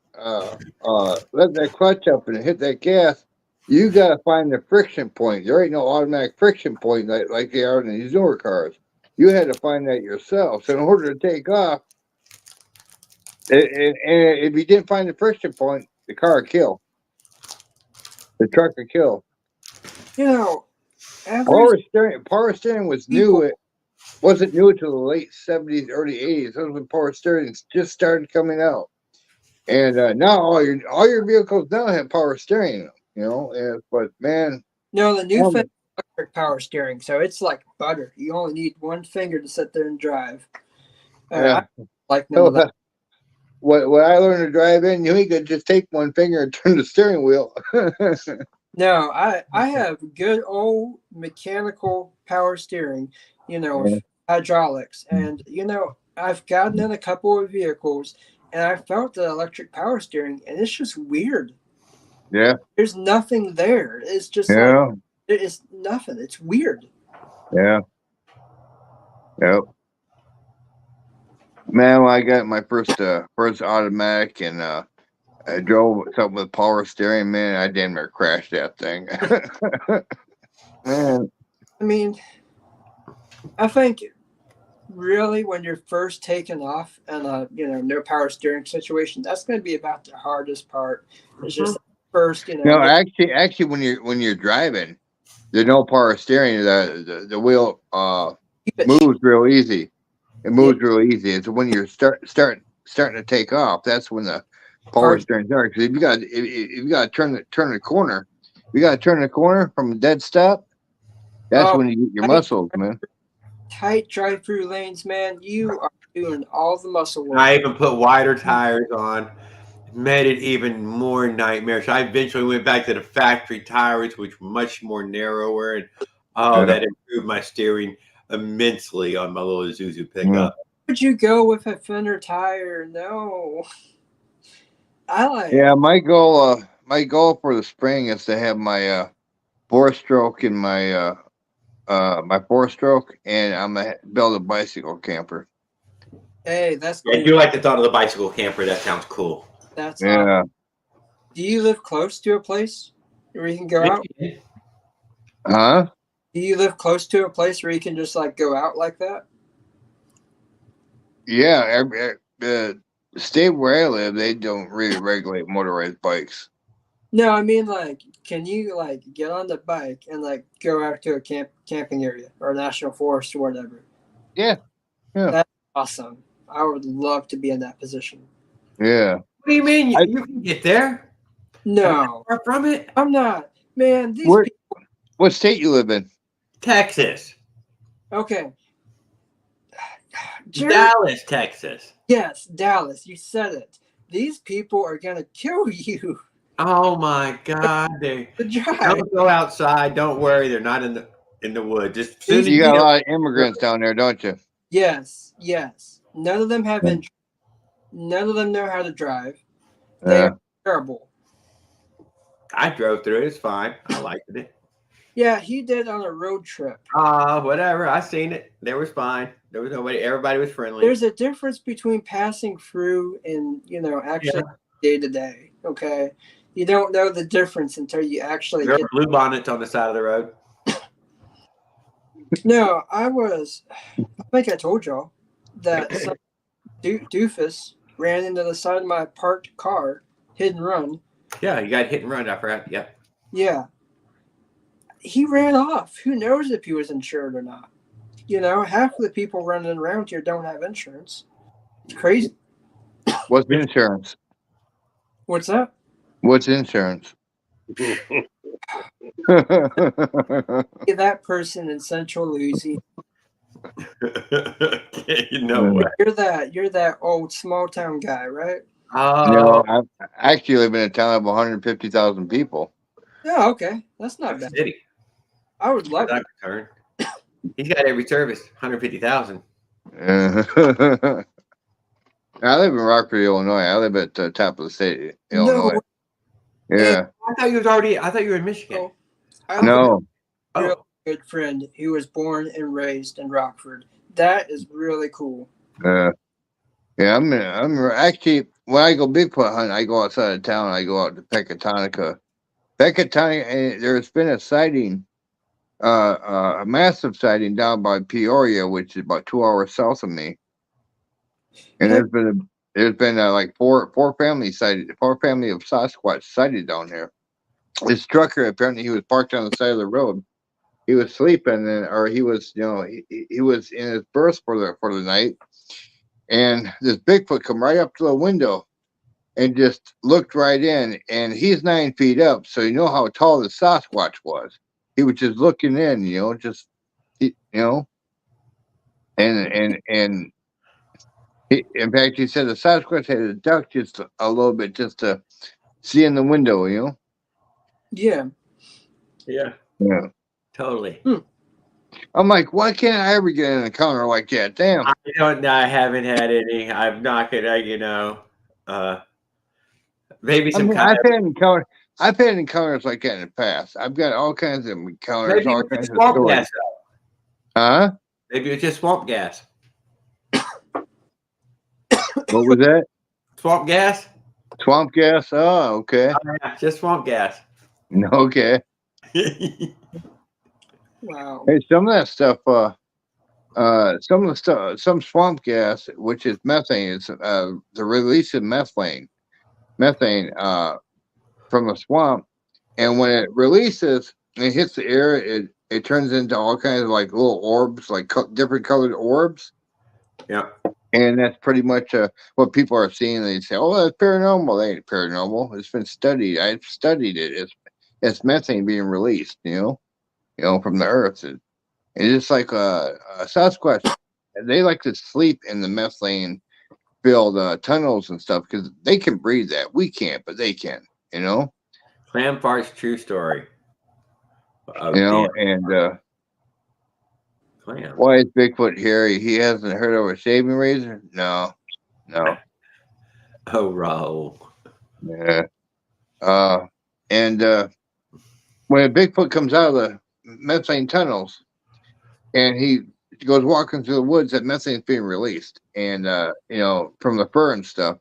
clutch up and hit that gas, you gotta find the friction point. There ain't no automatic friction point like they are in these newer cars. You had to find that yourself. So in order to take off, and if you didn't find the friction point, the car would kill. The truck would kill. You know, average Power steering was people- new. It wasn't new until the late 70s, early 80s. That's when power steering just started coming out. And now all your vehicles now have power steering. But man, no, the new Well, thing is electric power steering, so it's like butter. You only need one finger to sit there and drive. yeah. I like none of that. What I learned to drive in, you could just take one finger and turn the steering wheel. No, I have good old mechanical power steering, Yeah. hydraulics. And, I've gotten in a couple of vehicles and I felt the electric power steering and it's just weird. Yeah, There's nothing there. It's just yeah, like, it's nothing. It's weird. yeah, yep. Man, when I got my first automatic and I drove something with power steering, man, I damn near crashed that thing. Man, I mean, I think really when you're first taking off in a no power steering situation, that's going to be about the hardest part. It's just first, no, actually, when you're driving, there's no power steering. The wheel keep it moves real easy. It moves real easy. It's when you're starting to take off. That's when the power Hard. steering starts. Because if you got to turn the corner, you got to turn the corner from a dead stop. That's Oh, when you get your I- muscles, man. tight drive-through lanes, man. You are doing all the muscle work. I even put wider tires on, made it even more nightmarish. I eventually went back to the factory tires, which were much more narrower, and Yeah. that improved my steering immensely on my little Isuzu pickup. Would you go with a thinner tire? No. I like. Yeah, my goal for the spring is to have my 4-stroke and my 4-stroke, and I'm gonna build a bicycle camper. Hey, that's I cool. do like the thought of the bicycle camper. That sounds cool. That's awesome. Yeah. Do you live close to a place where you can go out? Huh? Do you live close to a place where you can just like go out like that? Yeah. The state where I live, they don't really regulate motorized bikes. No, I mean like, can you like get on the bike and like go out to a camping area or a national forest or whatever? Yeah. Yeah. That's awesome. I would love to be in that position. Yeah. What do you mean? You can get there? No, Far from it? I'm not. Man, these Where- people. What state you live in? Texas. Okay. Jerry, Dallas, Texas. yes, Dallas. You said it. These people are gonna kill you. Oh my God! The drive. Don't go outside. Don't worry. They're not in the woods. Just soon as You got a know- lot of immigrants down there, don't you? Yes, yes. None of them have Yeah. insurance. None of them know how to drive. They Yeah. are terrible. I drove through it. It's fine. I liked it. Yeah, he did on a road trip. Whatever. I seen it. They was fine. There was nobody. Everybody was friendly. There's a difference between passing through and actually day to day. Okay, you don't know the difference until you actually There get. were blue bonnets on the side of the road. No, I think I told y'all that some doofus ran into the side of my parked car, hit and run. Yeah, you got hit and run. I forgot. Yeah. Yeah. He ran off. Who knows if he was insured or not? Half of the people running around here don't have insurance. It's crazy. What's insurance? What's that? What's insurance? That person in Central Louisiana. You know what? You're that old small town guy, right? No, I actually live in a town of 150,000 people. Yeah, okay. That's not bad. City. I would love it. Turn. He's got every service. 150,000. I live in Rockford, Illinois. I live at the top of the state, No, Illinois. Yeah. I thought you was already. I thought you were in Michigan. I have a No. real Oh, good friend who was born and raised in Rockford. That is really cool. Yeah, I'm actually when I go Bigfoot hunting, I go outside of town. I go out to Pecatonica. Pecatonica, there's been a sighting, a massive sighting down by Peoria, which is about 2 hours south of me. And Yeah. there's been like four family of Sasquatch sighted down there. This trucker, apparently he was parked on the side of the road. He was sleeping, or he was, he was in his berth for the night, and this Bigfoot come right up to the window and just looked right in. And he's 9 feet up, so you know how tall the Sasquatch was. He was just looking in, and in fact, he said the Sasquatch had to duck just a little bit just to see in the window, Yeah. yeah, Yeah. totally. I'm like, why can't I ever get an encounter like that? Damn. I don't know. I haven't had any. I'm not gonna, maybe I some mean, kind of I've had encounters like that in the past. I've got all kinds of encounters, maybe all it was kinds just of swamp stories. gas. Huh? Maybe it's just swamp gas. What was that? Swamp gas? Swamp gas? Oh, okay. Yeah, just swamp gas. Okay. Wow. Hey, some of that stuff, some swamp gas, which is methane, is the release of methane from the swamp, and when it releases and it hits the air, it turns into all kinds of like little orbs, like different colored orbs. Yeah. And that's pretty much what people are seeing. They say, "Oh, that's paranormal." They ain't paranormal. It's been studied. I've studied it. It's methane being released, from the earth. And it's like a Sasquatch. They like to sleep in the methane filled tunnels and stuff because they can breathe that. We can't, but they can. Clam farts, true story. Oh, And clam. why is Bigfoot here? He hasn't heard of a shaving razor? No. Oh, Raul. Yeah. And when a Bigfoot comes out of the methane tunnels and he goes walking through the woods, that methane's being released, and from the fur and stuff.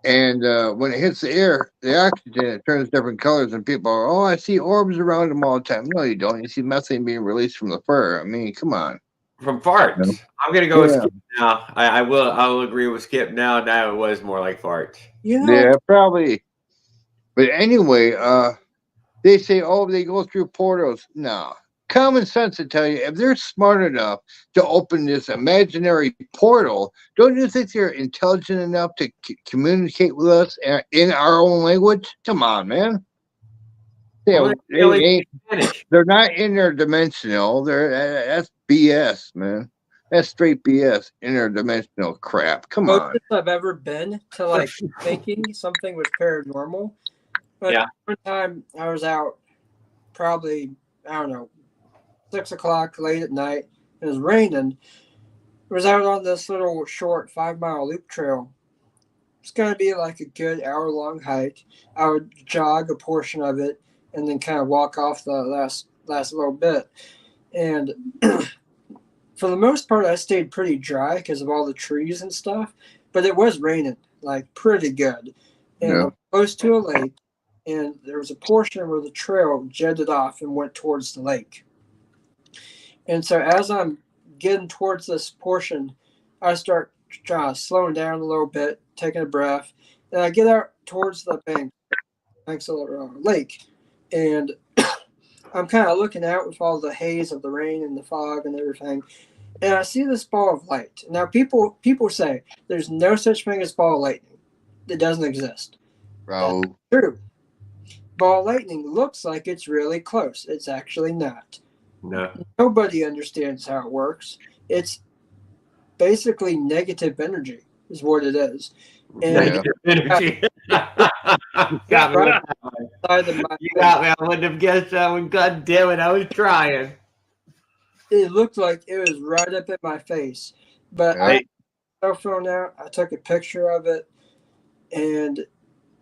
And when it hits the air, the oxygen, it turns different colors, and people are, "Oh, I see orbs around them all the time." No, you don't. You see methane being released from the fur. I mean, come on. From farts. No. I'm gonna go with Yeah. Skip now. I will agree with Skip now. Now it was more like farts. Yeah, probably. But anyway, they say, "Oh, they go through portals." No. Common sense would tell you, if they're smart enough to open this imaginary portal, don't you think they're intelligent enough to communicate with us in our own language? Come on, man. Yeah, Well, they only speak Spanish. they're not interdimensional. That's BS, man. That's straight BS. Interdimensional crap. Come on. Closest I've ever been to like thinking something was paranormal. But Yeah. one time I was out, probably, I don't know, 6 o'clock late at night. It was raining. I was out on this little short 5-mile loop trail. It's going to be like a good hour-long hike. I would jog a portion of it and then kind of walk off the last little bit. And for the most part, I stayed pretty dry because of all the trees and stuff. But it was raining, like pretty good. And Yeah. I'm close to a lake, and there was a portion where the trail jetted off and went towards the lake. And so as I'm getting towards this portion, I start slowing down a little bit, taking a breath, and I get out towards the banks of the lake, and I'm kind of looking out with all the haze of the rain and the fog and everything, and I see this ball of light. Now, people say there's no such thing as ball of lightning; it doesn't exist. Raul. That's true. Ball of lightning looks like it's really close. It's actually not. No. Nobody understands how it works. It's basically negative energy is what it is. And Negative energy. Got me. right side of my You got me. I wouldn't have guessed that one. God damn it. I was trying. it looked like it was right up in my face. But I Right. took my cell phone out, I took a picture of it, and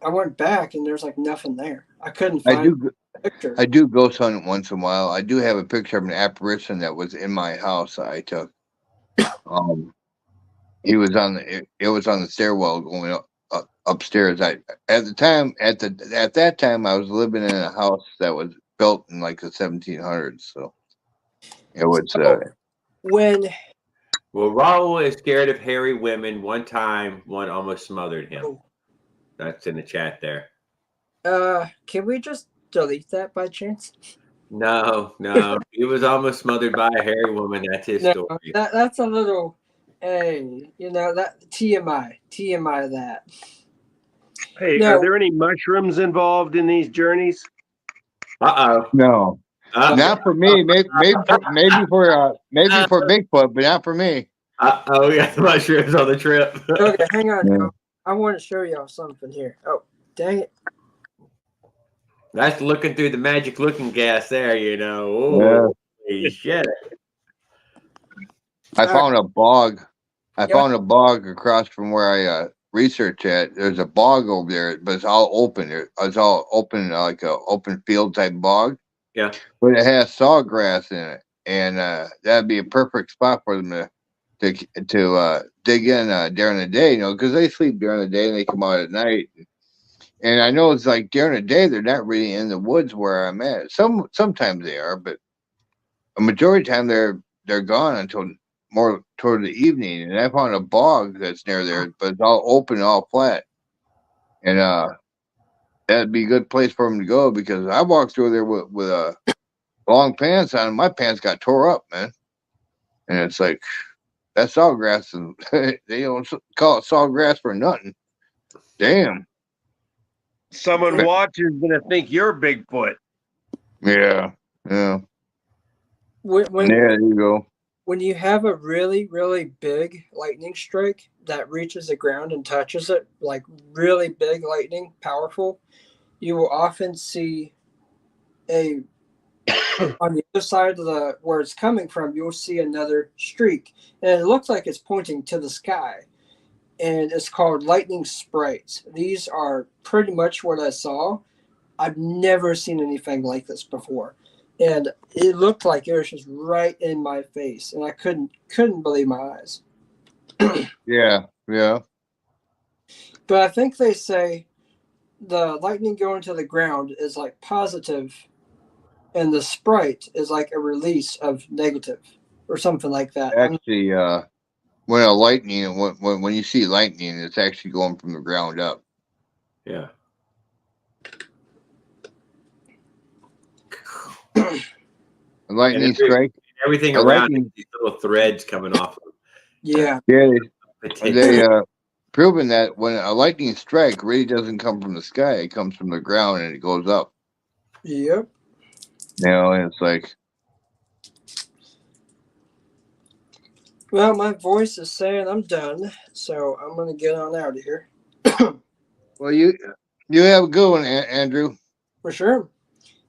I went back and there's like nothing there. I couldn't I find do. a picture. I do ghost hunt once in a while. I do have a picture of an apparition that was in my house. I took. He was on the. It was on the stairwell going up upstairs. At that time I was living in a house that was built in like the 1700s. So it was. When Well, Raul is scared of hairy women. One time, one almost smothered him. oh, That's in the chat there. can we just delete that by chance? No, he was almost smothered by a hairy woman. That's his No, story. that's a little, hey, that TMI that. Hey, No. are there any mushrooms involved in these journeys? No, not for me. Maybe for Bigfoot, but not for me. We got the mushrooms on the trip. Okay, hang on, Yeah. y'all. I want to show y'all something here. Oh, dang it! That's looking through the magic looking gas there, Yeah. Oh, holy shit. I found a bog. I Yeah. found a bog across from where I research at. There's a bog over there, but it's all open. It's all open, like a open field type bog. Yeah. But it has sawgrass in it, and that'd be a perfect spot for them to dig in during the day. Because they sleep during the day and they come out at night. And I know it's like during the day they're not really in the woods where I'm at. Sometimes they are, but a majority of the time they're gone until more toward the evening. And I found a bog that's near there, but it's all open, all flat. And that'd be a good place for them to go because I walked through there with long pants on. My pants got tore up, man. And it's like that's sawgrass, and they don't call it sawgrass for nothing. Damn. Someone watching is gonna think you're Bigfoot. Yeah. When There you go. when you have a really, really big lightning strike that reaches the ground and touches it, like really big lightning, powerful, you will often see on the other side of where it's coming from, you'll see another streak. And it looks like it's pointing to the sky. And it's called lightning sprites. These are pretty much what I saw. I've never seen anything like this before. And it looked like it was just right in my face. And I couldn't believe my eyes. Yeah. But I think they say the lightning going to the ground is like positive, and the sprite is like a release of negative or something like that. Actually, when you see lightning, it's actually going from the ground up. Yeah. A lightning strike. Everything A around lightning- it, these little threads coming off of Yeah. Yeah, it. they proven that when a lightning strike really doesn't come from the sky, it comes from the ground and it goes up. Yep. And it's like, Well, my voice is saying I'm done, so I'm gonna get on out of here. well, you have a good one, Andrew. For sure.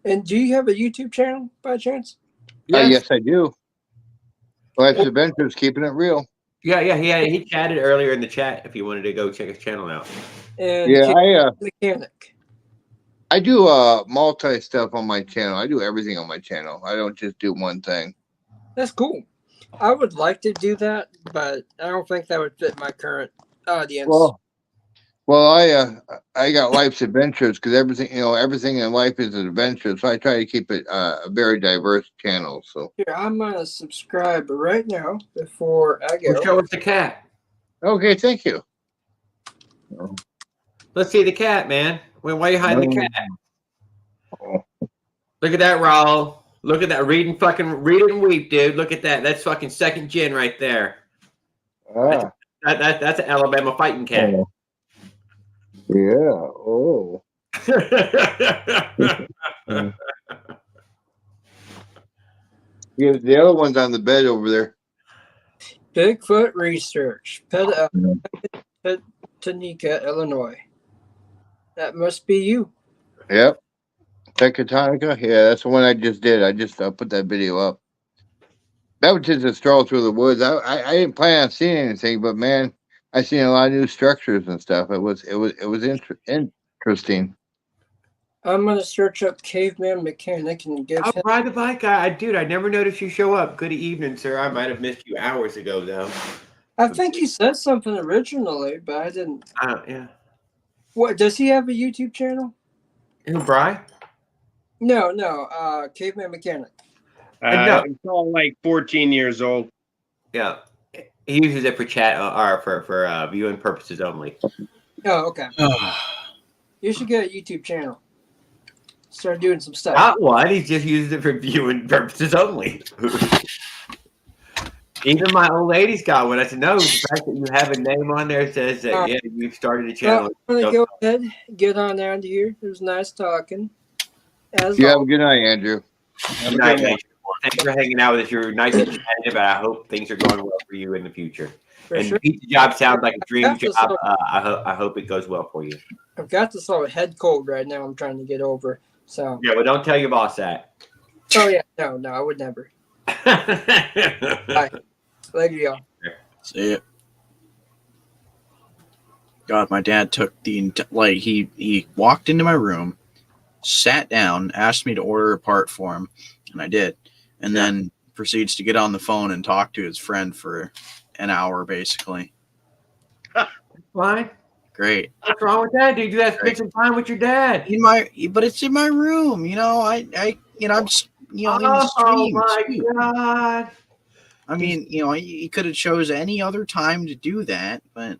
And do you have a YouTube channel by chance? Yes, I do. Life's Adventures, keeping it real. Yeah. He chatted earlier in the chat if you wanted to go check his channel out. And Yeah, Mechanic. I do multi stuff on my channel. I do everything on my channel. I don't just do one thing. That's cool. I would like to do that, but I don't think that would fit my current audience. Well, I got Life's Adventures because everything in life is an adventure. So I try to keep it a very diverse channel. So Here, I'm gonna subscribe right now before I go. Well, show us the cat. okay, thank you. Let's see the cat, man. Why are you hiding the cat? Oh. Look at that, Raul. Look at that. Read and weep, dude. Look at that. That's fucking second gin right there. Ah, That's an Alabama fighting cat. oh. Yeah. Oh. Yeah, the other one's on the bed over there. Bigfoot Research, Tanika, Illinois. That must be you. Yep. Tectonica. Yeah, that's the one I just did. I just put that video up. That was just a stroll through the woods. I didn't plan on seeing anything, but man, I seen a lot of new structures and stuff. It was interesting. I'm gonna search up Caveman Mechanic and give I'll him. ride the bike. Dude, I never noticed you show up. Good evening, sir. I might have missed you hours ago, though. I think he said something originally, but I didn't. Yeah. What does he have a YouTube channel? Who, Bry? No. Caveman Mechanic. No. It's all like 14 years old. Yeah. He uses it for chat or for viewing purposes only. Oh, okay. You should get a YouTube channel. Start doing some stuff. Not one. He just uses it for viewing purposes only. Even my old lady's got one. I said, no, the fact that you have a name on there says that, yeah, you've started a channel. Well, I'm gonna go ahead, get on out of here. It was nice talking. As You have a always. good night, Andrew. Have a Good night, good one. mate. Thanks for hanging out with us. You're nice and chatty, but I hope things are going well for you in the future. For And sure. pizza job sounds like a dream That's just job. so- I hope it goes well for you. I've got this little head cold right now. I'm trying to get over. So, Yeah, well, don't tell your boss that. oh yeah, no, I would never. Later, y'all. See it. God, my dad took he walked into my room, sat down, asked me to order a part for him, and I did, and then proceeds to get on the phone and talk to his friend for an hour, basically. Fine. Great. What's wrong with that, dude? You have to spend some time with your dad. But it's in my room, I'm just, in the Oh stream, my too. god. I mean, he could have chose any other time to do that, but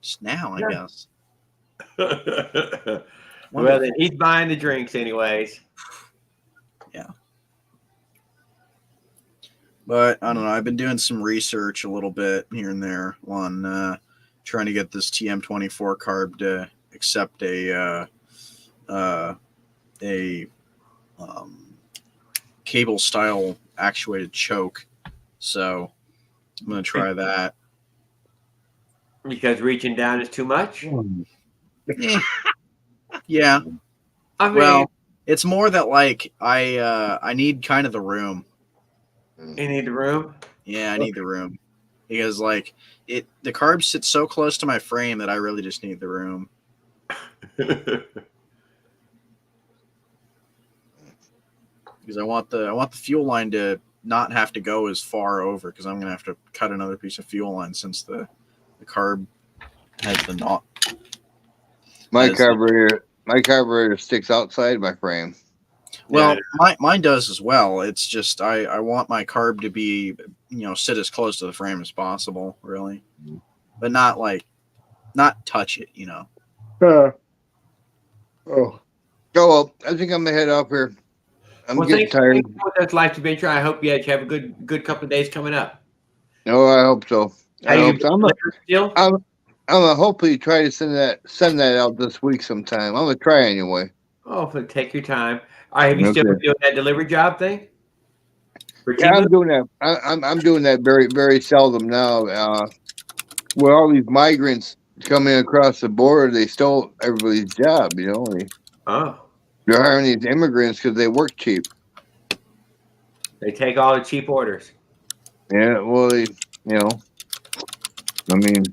just now, I guess. Well, then he's buying the drinks anyways. But I don't know. I've been doing some research a little bit here and there on trying to get this TM24 carb to accept a cable style actuated choke. So I'm gonna try that. Because reaching down is too much. Yeah. I mean, Well, it's more that I need kind of the room. you need the room. Yeah, I need the room because the carbs sit so close to my frame that I really just need the room. Because I want the fuel line to not have to go as far over because I'm gonna have to cut another piece of fuel line since the carb has the knot. My Yes. carburetor sticks outside my frame. Well, mine does as well. It's just I want my carb to be sit as close to the frame as possible, really, but not touch it. Oh. Oh well, I think I'm gonna head off here. I'm getting thanks tired. for this life adventure. I hope you have a good couple of days coming up. No, I hope so. I hope so. Still? I'm gonna hopefully try to send that out this week sometime. I'm gonna try anyway. Oh, but take your time. All right, have you still been doing that delivery job thing? For Yeah, I'm Temu? doing that. I'm doing that very, very seldom now. With all these migrants coming across the border, they stole everybody's job. Oh, They're hiring these immigrants because they work cheap. they take all the cheap orders. Yeah, well, I mean,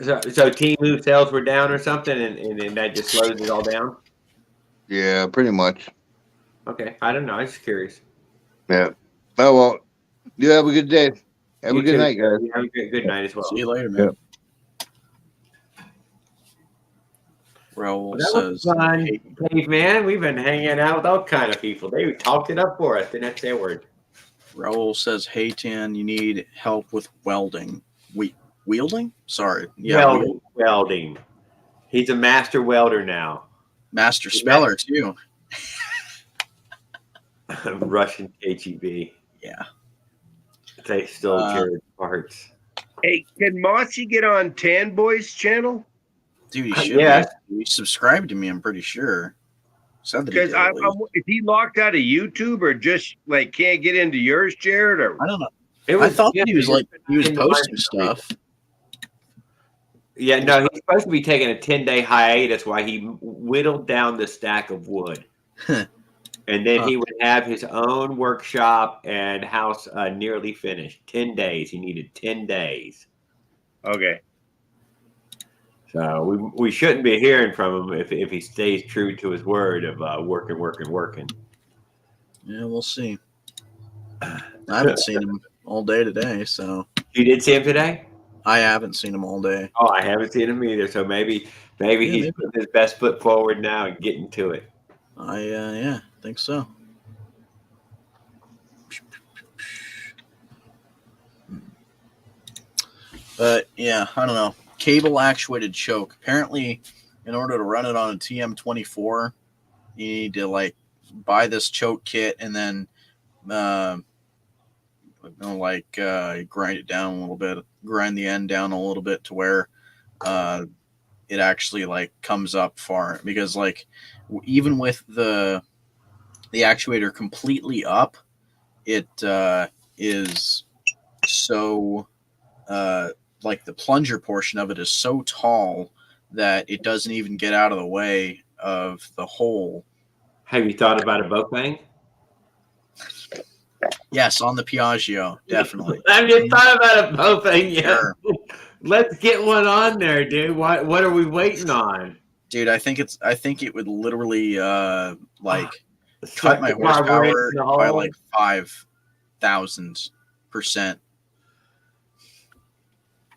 So Temu sales were down or something, and that just slows it all down. yeah, pretty much. Okay, I don't know. I'm just curious. Yeah. Oh well, you have a good day. Have You a good too. night, guys. You have a good night as well. See you later, man. Raul Well, that was says, fun, "Hey, Dave, man. We've been hanging out with all kind of people. They talked it up for us. Didn't have to say a word. Raul says, hey, Tan, you need help with welding. Wielding? Sorry. Yeah, Welding. He's a master welder now. master speller, too. Russian KGB. Yeah. They stole Jared's parts. Hey, can Mossy get on Tan Boy's channel? Dude, he should Yes. be. He subscribed to me, I'm pretty sure. Said that he Because did, at least. is he locked out of YouTube or just can't get into yours, Jared? Or I don't know. It I thought yeah, he was in the posting line. stuff. Yeah, no, he's supposed to be taking a 10-day hiatus while he whittled down the stack of wood. And then he would have his own workshop and house nearly finished. 10 days. He needed 10 days. okay. So we shouldn't be hearing from him if he stays true to his word of working. Yeah, we'll see. I haven't seen him all day today, so You did see him today? I haven't seen him all day. Oh, I haven't seen him either. So maybe he's maybe. putting his best foot forward now and getting to it. I think so. But yeah, I don't know. Cable actuated choke. Apparently, in order to run it on a TM24, you need to like buy this choke kit and then grind it down a little bit, grind the end down a little bit to where it actually like comes up far, because like even with the actuator completely up, it is so like the plunger portion of it is so tall that it doesn't even get out of the way of the hole. Have you thought about a boat bang? Yes, on the Piaggio, definitely. Have you thought about a boat bang yet? Sure. Let's get one on there, dude. What are we waiting on? Dude, I think it would literally like Suck cut my the carburetor horsepower in the by hole? like 5,000%.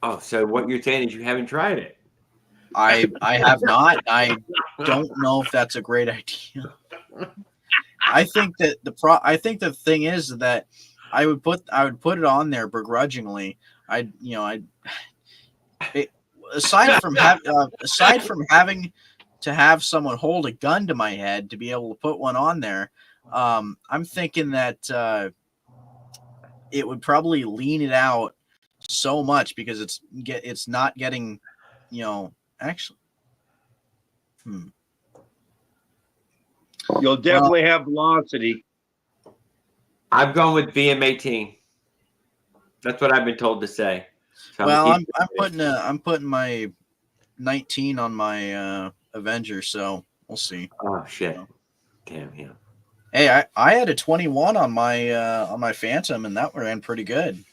Oh, so what you're saying is you haven't tried it? I have not. I don't know if that's a great idea. I think that the thing is that I would put it on there begrudgingly. Aside from having to have someone hold a gun to my head to be able to put one on there, I'm thinking that it would probably lean it out so much because it's not getting, actually. You'll definitely have velocity. I'm going with BM18. That's what I've been told to say. So Well, I'm putting my 19 on my Avenger, so we'll see. Oh shit! Damn him. Hey, I had a 21 on my Phantom, and that ran pretty good.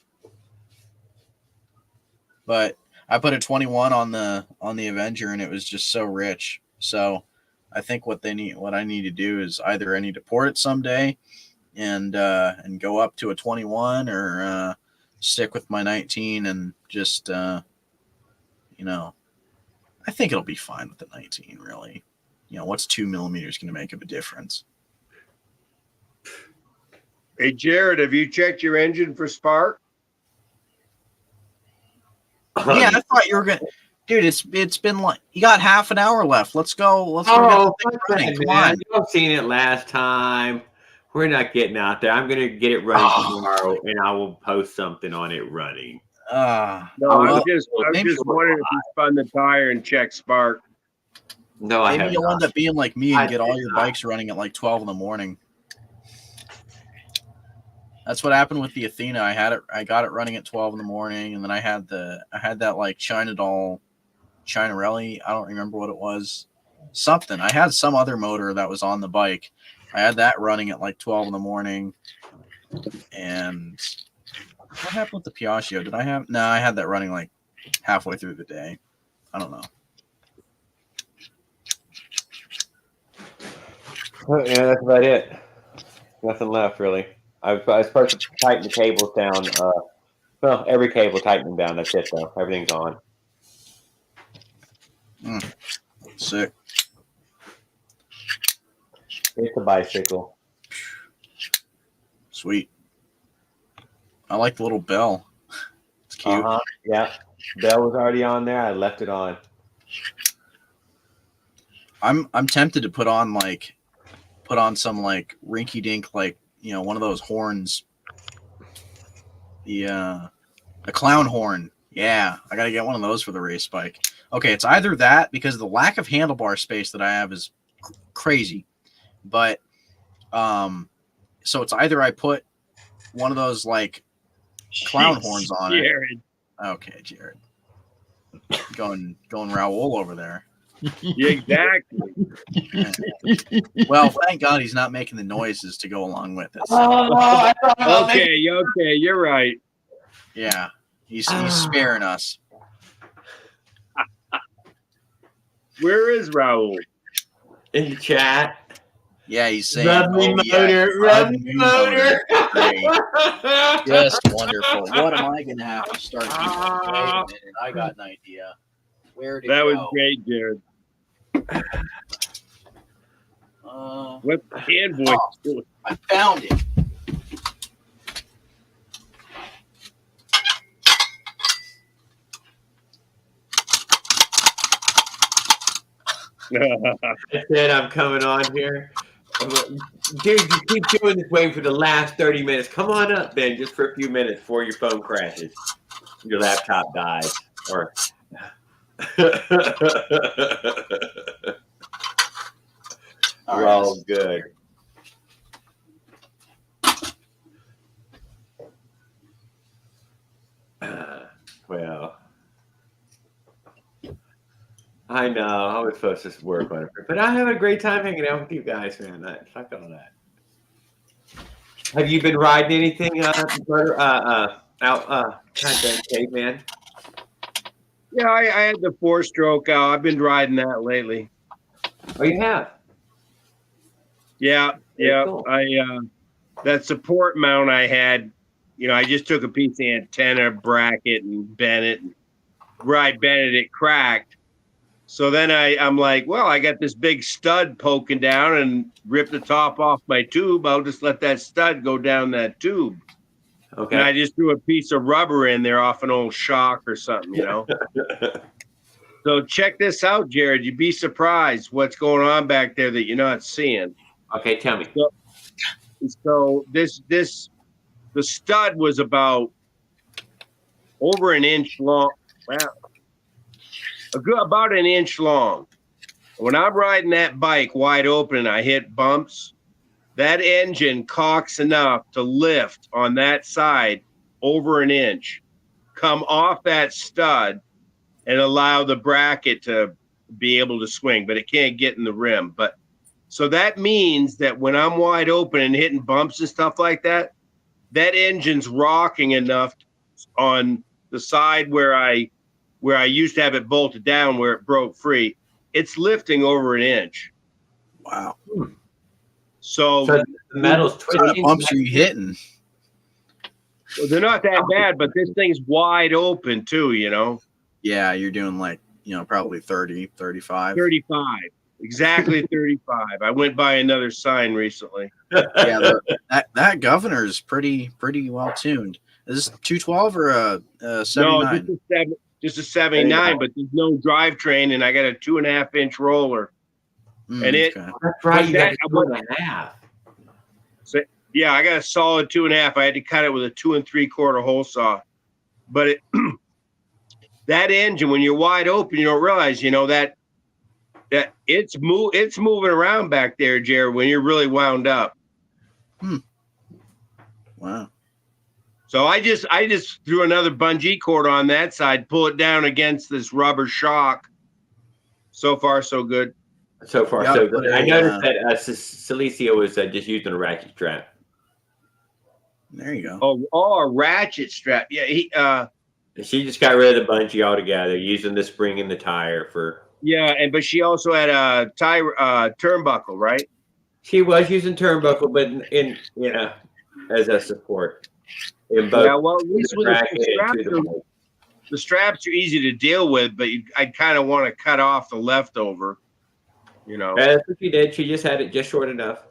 But I put a 21 on the Avenger, and it was just so rich. So I think what I need to do is either I need to port it someday, and go up to a 21, or stick with my 19 and just I think it'll be fine with the 19. Really, what's 2 millimeters going to make of a difference? Hey, Jared, have you checked your engine for spark? Yeah, I thought you were gonna, dude. It's been like you got half an hour left. Let's go. Let's go. Oh, Get the thing fuck running. that, Come man. on. You've seen it last time. We're not getting out there. I'm gonna get it running tomorrow, and I will post something on it running. No, well, I'm just wondering if you spun the tire and checked spark. No, I maybe have you'll not. end up being like me and I get all did your not. bikes running at like 12 in the morning. That's what happened with the Athena. I got it running at 12 in the morning, and then I had that like China Rally. I don't remember what it was. Something. I had some other motor that was on the bike. I had that running at like 12 in the morning. And what happened with the Piaggio? No, I had that running like halfway through the day. I don't know. Yeah, that's about it. Nothing left, really. I was supposed to tighten the cables down. Well, every cable tightening down. That's it, though. Everything's on. Sick. It's a bicycle. Sweet. I like the little bell. It's cute. Yeah. Bell was already on there. I left it on. I'm tempted to put on some like rinky dink, like, one of those horns. The clown horn. Yeah, I gotta get one of those for the race bike. Okay, it's either that, because the lack of handlebar space that I have is crazy. But so it's either I put one of those like clown horns on it. Jared. Okay, Jared. Going Raoul over there. Yeah, exactly. Well, thank God he's not making the noises to go along with it. Okay, you're right. Yeah, he's sparing us. Where is Raul? In the chat. Yeah, he's saying, Rub me "Oh, motor, yeah, rub me motor. Great. Just wonderful. What am I going to have to start doing? Wait a minute. I got an idea. Where to That go? was great, Jared. What the hand voice doing? I found it. I said I'm coming on here. Dude, you keep doing this waiting for the last 30 minutes. Come on up, Ben, just for a few minutes before your phone crashes. Your laptop dies. Or we're all good. Well, I know I was supposed to work on it, but I have a great time hanging out with you guys, man. Fuck all that. Have you been riding anything out? Caveman? Yeah, I had the 4-stroke out. I've been riding that lately. Oh, you have? Yeah, Very yeah. cool. That support mount I had, I just took a piece of antenna bracket and bent it. Where I bent it, it cracked. So then I'm like, well, I got this big stud poking down and ripped the top off my tube. I'll just let that stud go down that tube. Okay. And I just threw a piece of rubber in there off an old shock or something, So check this out, Jared. You'd be surprised what's going on back there that you're not seeing. Okay, tell me. So the stud was about over an inch long. Wow. About an inch long. When I'm riding that bike wide open and I hit bumps, that engine cocks enough to lift on that side over an inch, come off that stud, and allow the bracket to be able to swing, but it can't get in the rim. But so that means that when I'm wide open and hitting bumps and stuff like that, that engine's rocking enough on the side where I used to have it bolted down where it broke free. It's lifting over an inch. Wow. So the metal's What kind of twisting. bumps are you hitting? Well, they're not that bad, but this thing's wide open too, Yeah, you're doing like, probably 30, 35. 35. Exactly 35. I went by another sign recently. Yeah, that governor is pretty well tuned. Is this 212 or a 79? No, just a 79, but there's no drivetrain, and I got a 2.5-inch roller. And it, okay. That's right. You got That- 2.5. yeah, I got a solid 2.5. I had to cut it with a 2 3/4 hole saw. But that engine, when you're wide open, you don't realize, that it's moving around back there, Jared, when you're really wound up. Wow. So I just threw another bungee cord on that side, pull it down against this rubber shock. So far, so good. So far, Yeah, so but good. I noticed that Celicia was just using a ratchet strap. There you go. Oh, a ratchet strap. Yeah, She just got rid of the bungee altogether, using the spring in the tire for. yeah, but she also had a turnbuckle, right? She was using turnbuckle, but in as a support. In both Yeah, well, at least with bracket and to the bike. the straps are easy to deal with, but I'd kind of want to cut off the leftover, That's what she did. She just had it just short enough.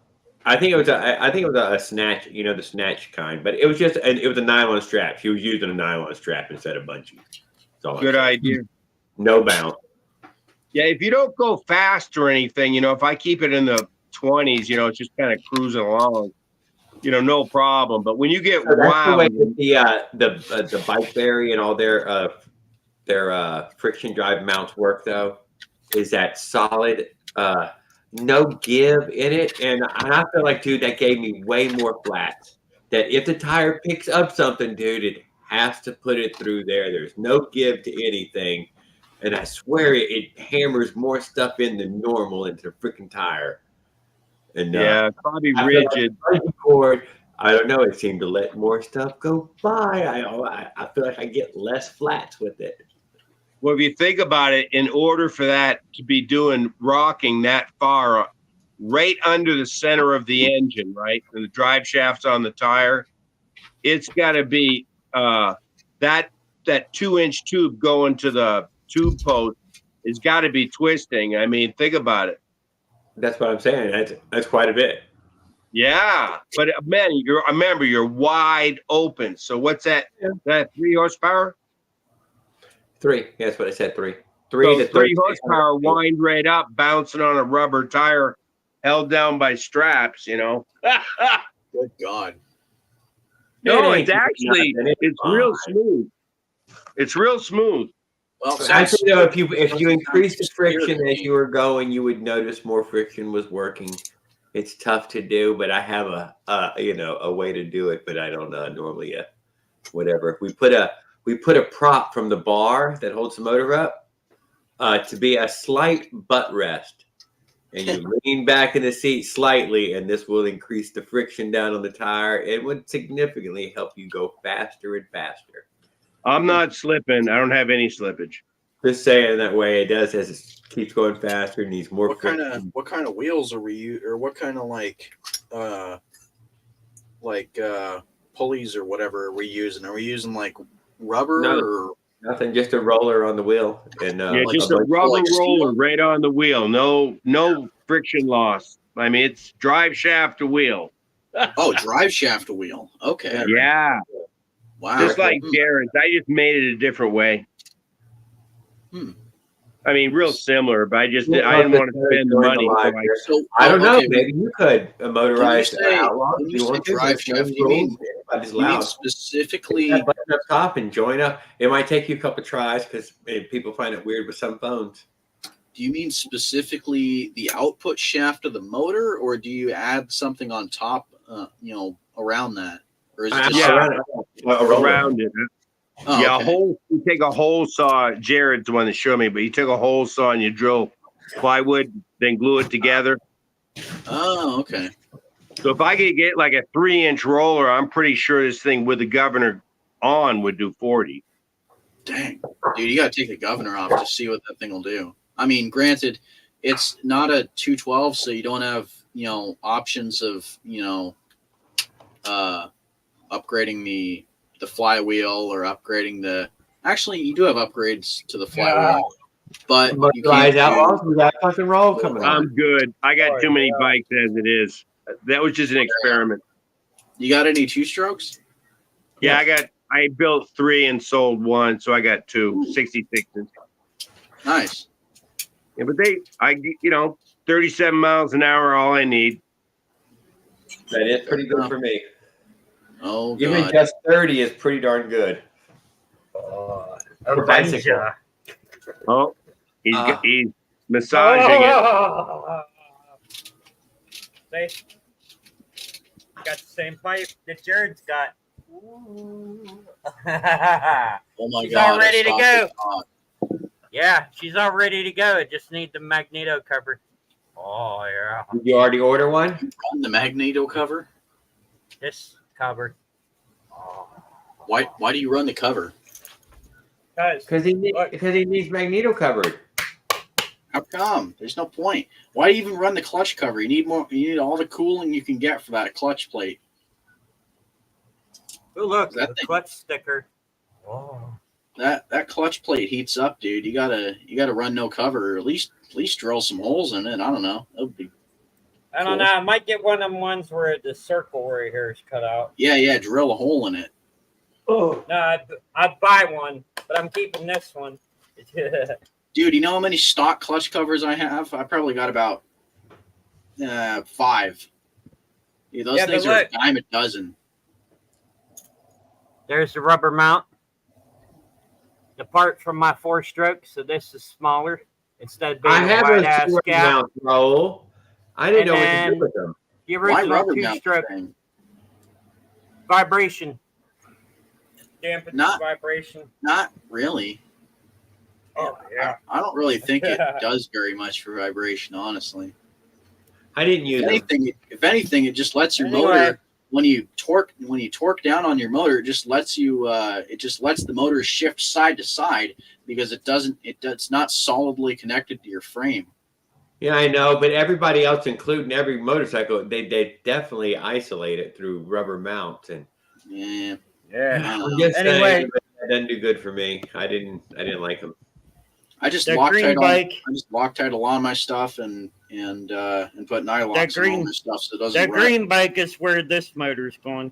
I think it was a snatch, the snatch kind, but it was a nylon strap. She was using a nylon strap instead of bungee. That's all I'm Good saying. idea. No bounce. Yeah, if you don't go fast or anything, if I keep it in the 20s, it's just kind of cruising along, no problem. But when you get So that's the way wound, that the Bike Berry and all their friction drive mounts work, though, is that solid, no give in it, and I feel like, dude, that gave me way more flats. That if the tire picks up something, dude, it has to put it through there. There's no give to anything, and I swear it hammers more stuff in than normal into the freaking tire. And yeah, probably I feel like rigid. bungee cord, I don't know. It seemed to let more stuff go by. I feel like I get less flats with it. Well, if you think about it, in order for that to be doing rocking that far, right under the center of the engine, right, and the drive shaft's on the tire, it's got to be that 2-inch tube going to the tube post has got to be twisting. I mean, think about it. That's what I'm saying. That's quite a bit. Yeah, but man, remember you're wide open. So what's that? That 3 horsepower? 3. Yeah, that's what I said. 3. So 3 horsepower, wind right up, bouncing on a rubber tire, held down by straps. You know. Good God. No, It ain't it's real smooth. It's real smooth. Well, Actually, though, if you increase the friction as you were going, you would notice more friction was working. It's tough to do, but I have a way to do it, but I don't normally whatever. We put a prop from the bar that holds the motor up to be a slight butt rest, and you lean back in the seat slightly, and this will increase the friction down on the tire. It would significantly help you go faster and faster. I'm not slipping. I don't have any slippage. Just saying that way it does as it keeps going faster, needs more what friction. kind of wheels are we or what kind of pulleys or whatever are we using? Are we using like rubber or Nothing, just a roller on the wheel, and just a rubber roller right on the wheel. No friction loss. I mean, it's drive shaft to wheel. drive shaft to wheel? Okay. Yeah, Wow. just like Jared's. I just made it a different way. I mean, real similar, but I didn't want to spend the money. So, I don't know. okay. Maybe you could motorize Outlaw. When you say drive shaft, you mean specifically button up top and join up. It might take you a couple tries because people find it weird with some phones. Do you mean specifically the output shaft of the motor, or do you add something on top, around that? Or is it just around it? Oh, yeah, okay. you take a hole saw. Jared's the one that showed me, but you took a hole saw and you drill plywood, then glue it together. Oh, okay. So if I could get like a 3-inch roller, I'm pretty sure this thing with the governor on would do 40. Dang, dude, you got to take the governor off to see what that thing will do. I mean, granted, it's not a 212, so you don't have options of upgrading the flywheel or upgrading the. Actually, you do have upgrades to the flywheel, but you can't. We got fucking roll coming on. I'm good. I got too many bikes as it is. That was just an experiment. You got any 2-strokes? Yeah, I built 3 and sold 1, so I got 2 66s. Nice. Yeah, but 37 miles an hour, all I need. That is pretty good for me. Oh, Even God. just 30 is pretty darn good. For bicycle. Oh, he's massaging it. See? Got the same pipe that Jared's got. Oh my She's God. all ready to I go. stopped it. Yeah, she's all ready to go. It just needs the magneto cover. Oh, yeah. Did you already order one? Run the magneto cover? This cover. Why do you run the cover? Guys, Because he needs magneto covered. How come? There's no point. Why do you even run the clutch cover? You need more. You need all the cooling you can get for that clutch plate. oh, look, That the thing- clutch sticker. Oh. That clutch plate heats up, dude. You gotta run no cover, or at least drill some holes in it. I don't know. That would be. I don't know. I might get one of them ones where the circle right here is cut out. Yeah. Drill a hole in it. Oh. No, I'd buy one, but I'm keeping this one. Dude, you know how many stock clutch covers I have? I probably got about 5. Yeah, those things are a dime a dozen. There's the rubber mount. The part from my 4-stroke, so this is smaller instead of being I a have wide a ass rubber gap. mount roll. I didn't And know what to then- do with them. The Why original rubber mount 2-stroke thing? vibration. Dampen Not- vibration. Not really. Oh yeah. I don't really think it does very much for vibration, honestly. I didn't use them. If anything, it just lets your Anyway. motor when you torque down on your motor, it just lets the motor shift side to side because it's not solidly connected to your frame. Yeah, I know, but everybody else, including every motorcycle, they definitely isolate it through rubber mounts. And Yeah. Yeah. I'm just Anyway. saying, that doesn't do good for me. I didn't like them. I just That Loctite green bike. I just Loctite a lot of my stuff and put nylons That on all green- my stuff so it doesn't That wreck. green bike is where this motor's going.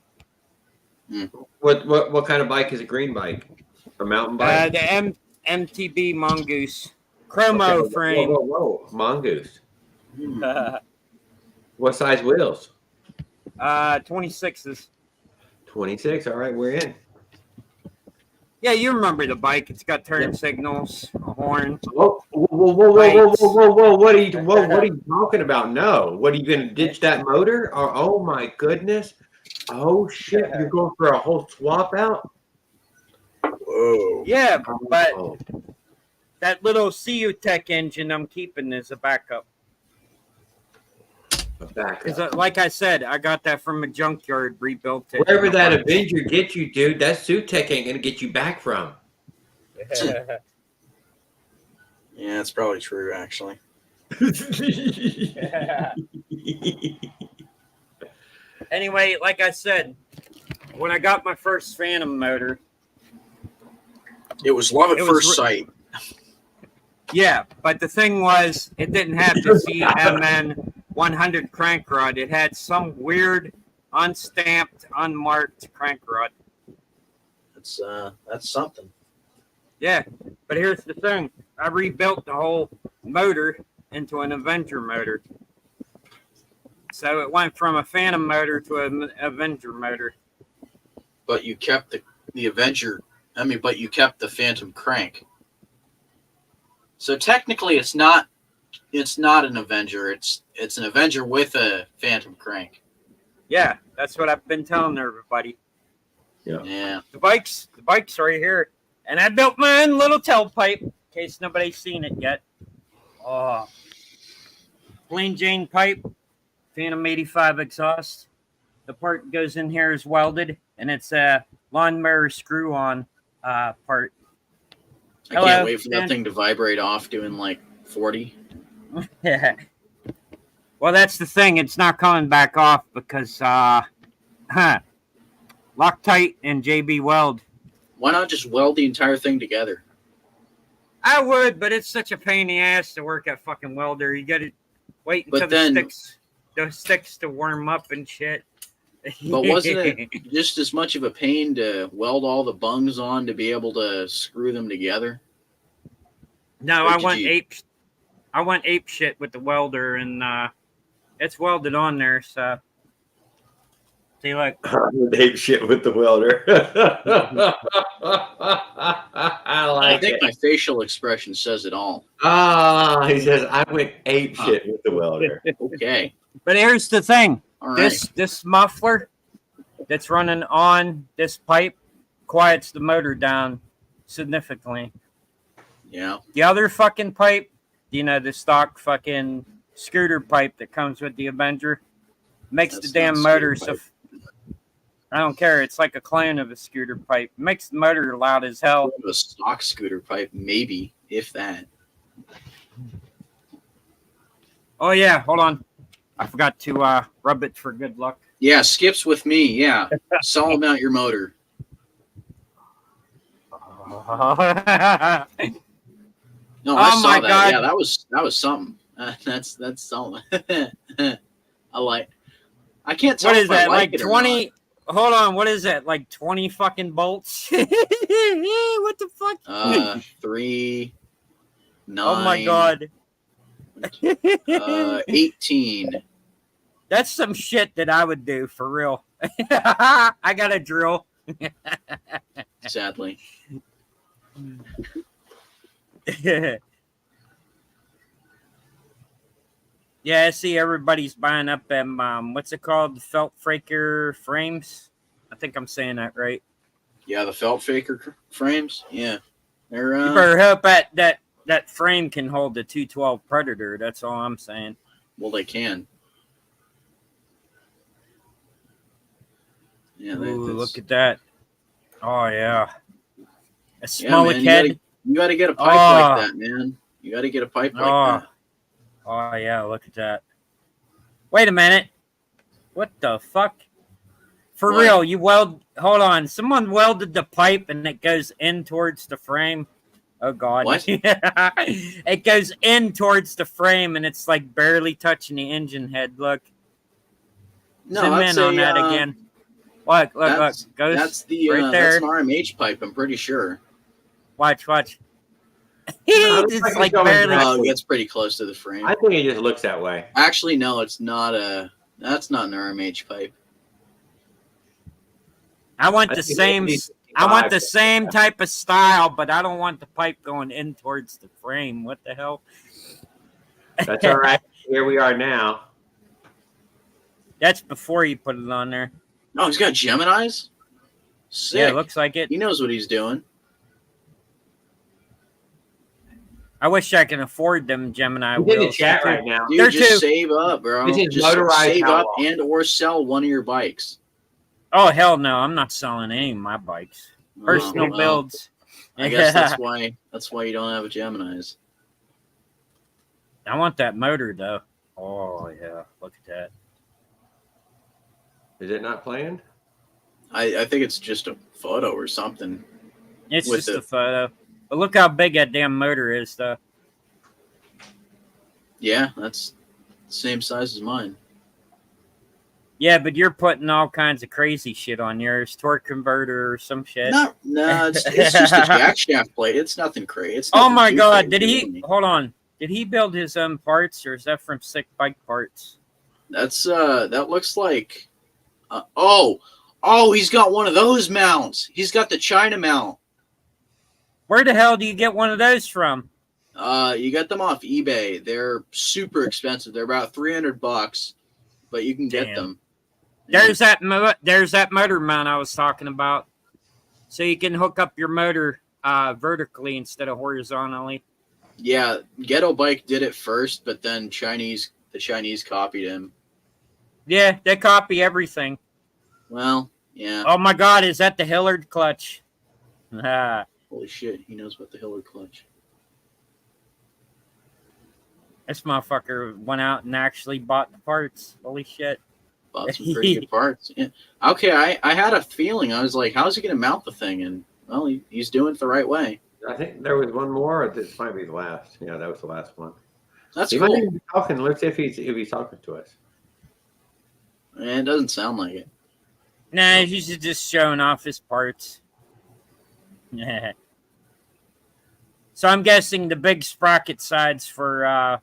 What kind of bike is a green bike? A mountain bike? The MTB Mongoose. Chromo Okay, frame. Whoa. Mongoose. Hmm. What size wheels? 26s. 26. All right, we're in. Yeah, you remember the bike. It's got turn signals, a horn. Whoa! What are you talking about? No. What are you going to ditch that motor? Oh my goodness! Oh shit! You're going for a whole swap out? Whoa. Yeah, but Oh. that little CU Tech engine I'm keeping is a backup. Back Because, up. like I said, I got that from a junkyard, rebuilt it. Wherever that Avenger gets you, dude, that Suitech ain't gonna get you back from. Yeah, that's probably true actually. Anyway, like I said, when I got my first Phantom motor, It was love at It was first re- sight. yeah, but the thing was, it didn't have the CMN 100 crank rod. It had some weird, unstamped, unmarked crank rod. That's something. Yeah, but here's the thing. I rebuilt the whole motor into an Avenger motor. So it went from a Phantom motor to an Avenger motor. But you kept the Avenger. I mean, but you kept the Phantom crank. So technically, it's not an Avenger. It's an Avenger with a Phantom crank. Yeah, that's what I've been telling everybody. Yeah. The bike's right here. And I built my own little tailpipe in case nobody's seen it yet. Oh, plain Jane pipe, Phantom 85 exhaust. The part goes in here is welded, and it's a lawnmower screw-on part. I Hello, can't wait for Stan. that thing to vibrate off doing like 40. Yeah. Well, that's the thing. It's not coming back off because Loctite and JB Weld. Why not just weld the entire thing together? I would, but it's such a pain in the ass to work at fucking welder. You got to wait until But then- the sticks to warm up and shit. But wasn't it just as much of a pain to weld all the bungs on to be able to screw them together? No, Or I did went you- ape shit with the welder, and it's welded on there. So, see, look, Ape shit with the welder. I I like think it. my facial expression says it all. He says I went ape shit with the welder. Okay. but here's the thing: All right. this muffler that's running on this pipe quiets the motor down significantly. Yeah. The other fucking pipe, the stock fucking scooter pipe that comes with the Avenger, makes That's the damn not motor scooter so. I don't care. It's like a clone of a scooter pipe. Makes the motor loud as hell. A stock scooter pipe, maybe, if that. Oh yeah, hold on. I forgot to rub it for good luck. Yeah, skips with me. Yeah. Solid mount your motor. No, I Oh saw my that. God. Yeah, that was something. That's something. I like. I can't tell What if is I that? like Like it or 20? Hold on. What is that? Like 20 fucking bolts? What the fuck? not. 3, 9. Oh my god. 18. That's some shit that I would do for real. I got a drill. Sadly. Yeah, I see everybody's buying up them, what's it called? The Felt Fraker frames? I think I'm saying that right. Yeah, the felt faker frames. Yeah, they're. You better hope that frame can hold the 212 Predator. That's all I'm saying. Well, they can. Yeah, Ooh, look at that. Oh yeah. A yeah, Smolik man, head. you gotta get a pipe Oh. like that, man. You gotta get a pipe like Oh. that. Oh yeah, look at that. Wait a minute. What the fuck? For What? real, hold on. Someone welded the pipe and it goes in towards the frame. Oh god. What? It goes in towards the frame and it's like barely touching the engine head. Look. No, Zoom that's in on a, that again. Look. That's Goes that's the right that's there. an RMH pipe. I'm pretty sure. Watch. No, it looks It's like like it's going barely. back. Oh, it gets pretty close to the frame. I think it just looks that way. Actually, no, it's not a. That's not an RMH pipe. I want I the think same. it's I want the 55. same type of style, but I don't want the pipe going in towards the frame. What the hell? That's all right. Here we are now. That's before you put it on there. Oh, he's got Geminis. Sick. Yeah, it looks like it. He knows what he's doing. I wish I can afford them Gemini He's in the wheels. chat right now. Dude, They're just too- save up, bro. This is Just motorized save up Outlaw. and or sell one of your bikes. Oh hell no! I'm not selling any of my bikes. Personal Oh, well, builds. I guess that's why you don't have a Geminis. I want that motor though. Oh yeah, look at that. Is it not playing? I think it's just a photo or something. It's With just the- a photo. But look how big that damn motor is though. Yeah, that's the same size as mine. Yeah, but you're putting all kinds of crazy shit on yours. Torque converter or some shit. No, it's just a jack shaft plate. It's nothing crazy. It's Oh nothing my too god, crazy, did he really. hold on. Did he build his own parts or is that from Sick Bike Parts? That's that looks like he's got one of those mounts. He's got the China mount. Where the hell do you get one of those from? You get them off eBay. They're super expensive. They're about $300, but you can get Damn. them. There's that motor mount I was talking about. So you can hook up your motor vertically instead of horizontally. Yeah, Ghetto Bike did it first, but then the Chinese copied him. Yeah, they copy everything. Well, yeah. Oh my god, is that the Hillard clutch? Ah, Holy shit, he knows about the Hillard clutch. this motherfucker went out and actually bought the parts. Holy shit. Bought some pretty good parts. Yeah. Okay, I had a feeling. I was like, how's he going to mount the thing? And, well, he's doing it the right way. I think there was one more. Or this might be the last. Yeah, that was the last one. That's He might cool. even be talking. Let's see if he's talking to us. It doesn't sound like it. Nah, he's just showing off his parts. So I'm guessing the big sprocket sides for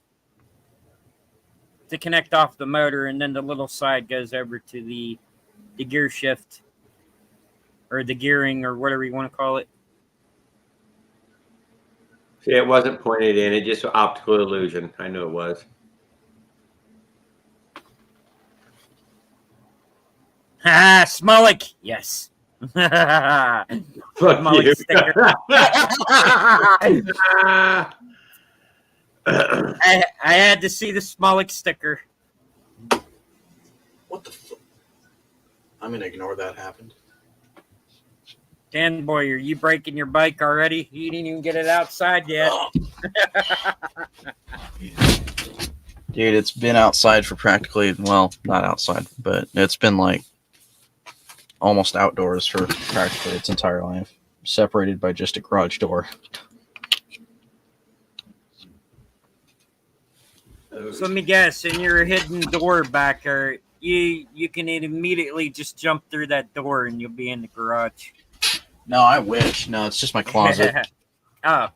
to connect off the motor, and then the little side goes over to the gear shift or the gearing or whatever you want to call it. See, it wasn't pointed in. It just optical illusion. I knew it was. Ah, Smolik, yes. Fuck Smolik you. sticker. I had to see the Smolik sticker. What the fuck? I'm going to ignore that happened. Dan Boy, are you breaking your bike already? You didn't even get it outside yet. Dude, it's been outside for practically, well, not outside, but it's been like almost outdoors for practically its entire life, separated by just a garage door. So let me guess, in your hidden door back there, you can immediately just jump through that door and you'll be in the garage. No, I wish. No, it's just my closet. Oh.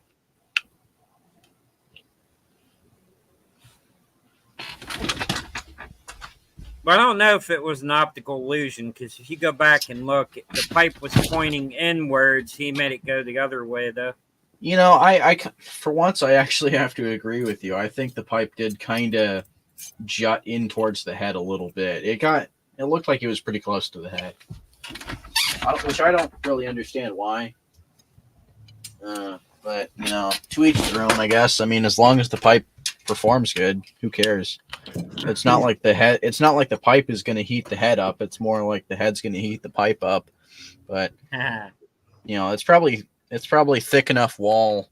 But I don't know if it was an optical illusion, because if you go back and look, the pipe was pointing inwards. He made it go the other way, though. You know, I for once, I actually have to agree with you. I think the pipe did kind of jut in towards the head a little bit. It looked like it was pretty close to the head. Which I don't really understand why. But, you know, to each their own, I guess. I mean, as long as the pipe performs good, who cares? It's not like the head. It's not like the pipe is going to heat the head up. It's more like the head's going to heat the pipe up. But you know, it's probably thick enough wall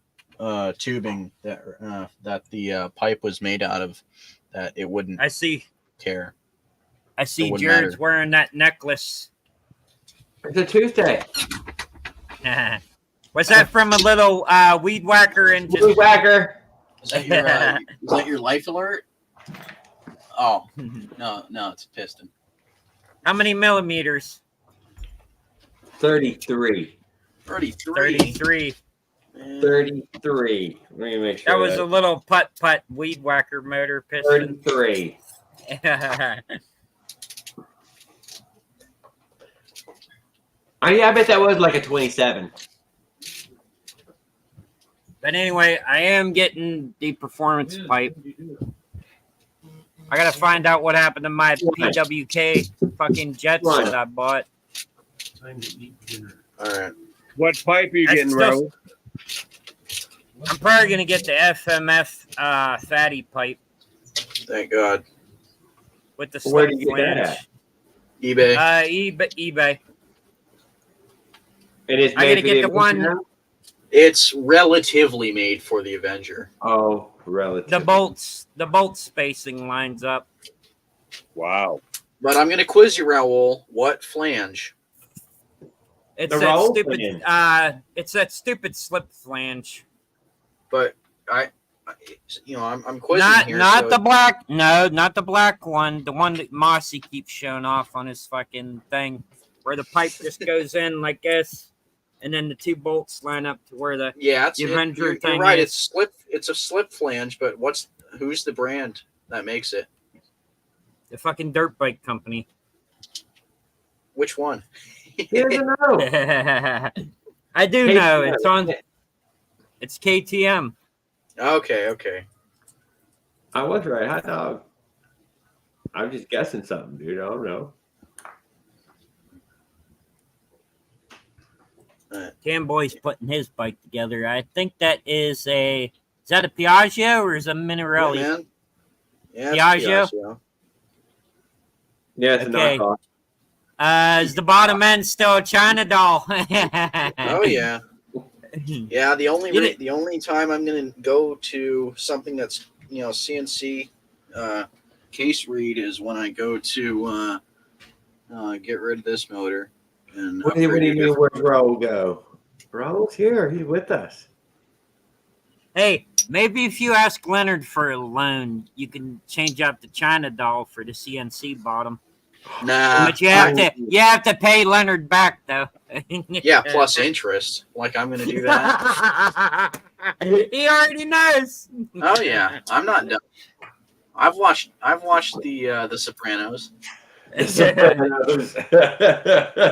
tubing that the pipe was made out of that it wouldn't I see care. wouldn't Jared's matter. wearing that necklace. It's a Tuesday. Was that from a little weed whacker and Blue just whacker. Is that your life alert? Oh no, it's a piston. how many millimeters? 33. 33. 33. 33. Let me make sure. That was a little putt weed whacker motor piston. 33. Oh, yeah, I bet that was like a 27. But anyway, I am getting the performance pipe. I gotta find out what happened to my PWK fucking jets Why? that I bought. All right. What pipe are you That's getting, stuff- Raul? I'm probably gonna get the FMF fatty pipe Thank God. with the Where slip do you get that flange. eBay. eBay. It is I made gotta for get the the one- Avenger? It's relatively made for the Avenger. Oh, relative. The bolt spacing lines up. Wow. But I'm going to quiz you, Raul. What flange? It's The that roll stupid. flange. It's that stupid slip flange. But I'm quizzing here. Not so the black. No, not the black one. The one that Mossy keeps showing off on his fucking thing, where the pipe just goes in like this, and then the two bolts line up to where the. Yeah, The Avenger you're thing right. is- It's a slip flange, but who's the brand that makes it? The fucking dirt bike company. Which one? He doesn't know. I do Hey, know. It's on. It's KTM. Okay. I was right. Hot dog. I'm just guessing something, dude. I don't know. Camboy's putting his bike together. I think that is a. Is that a Piaggio or is it a Minarelli? Yeah, man. Yeah, it's Piaggio? Piaggio. Yeah, it's Okay. a knockoff. Is the bottom end still a China doll? Oh yeah. Yeah, the only You the only time I'm gonna go to something that's CNC case read is when I go to get rid of this motor. And What do you upgrade mean? it. Where'd Bro go? Bro's here. He's with us. Hey, maybe if you ask Leonard for a loan, you can change out the China doll for the CNC bottom. Nah. But you have to pay Leonard back though. Yeah, plus interest. Like I'm gonna do that. He already knows. Oh yeah, I'm not done. I've watched the Sopranos.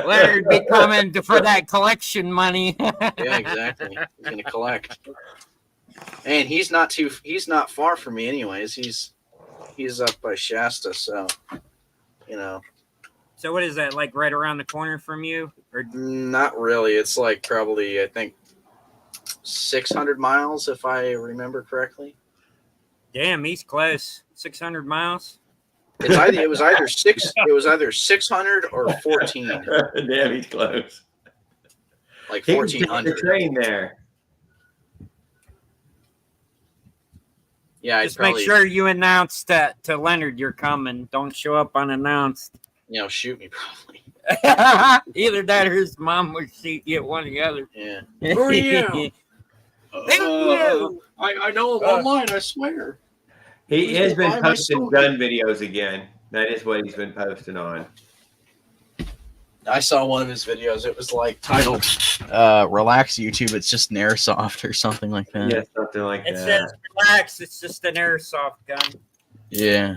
Leonard be coming for that collection money. Yeah, exactly. He's gonna collect. And he's not far from me anyways. He's up by Shasta, so So what is that, like right around the corner from you? Or not really. It's like probably I think 600 miles if I remember correctly. damn, he's close. 600 miles. It was either 600 or 14. Damn, he's close. Like He can take the 1400. train there. Yeah, I'd Just probably make sure you announce that to Leonard you're coming. Don't show up unannounced. shoot me probably. Either that or his mom would shoot you, one or the other. Yeah. Who are you? I know him online, I swear. He has been Buy my posting soul. gun videos again. That is what he's been posting on. I saw one of his videos. It was like titled Relax YouTube. It's just an airsoft or something like that. Yeah, something like It that. says relax, it's just an airsoft gun. Yeah.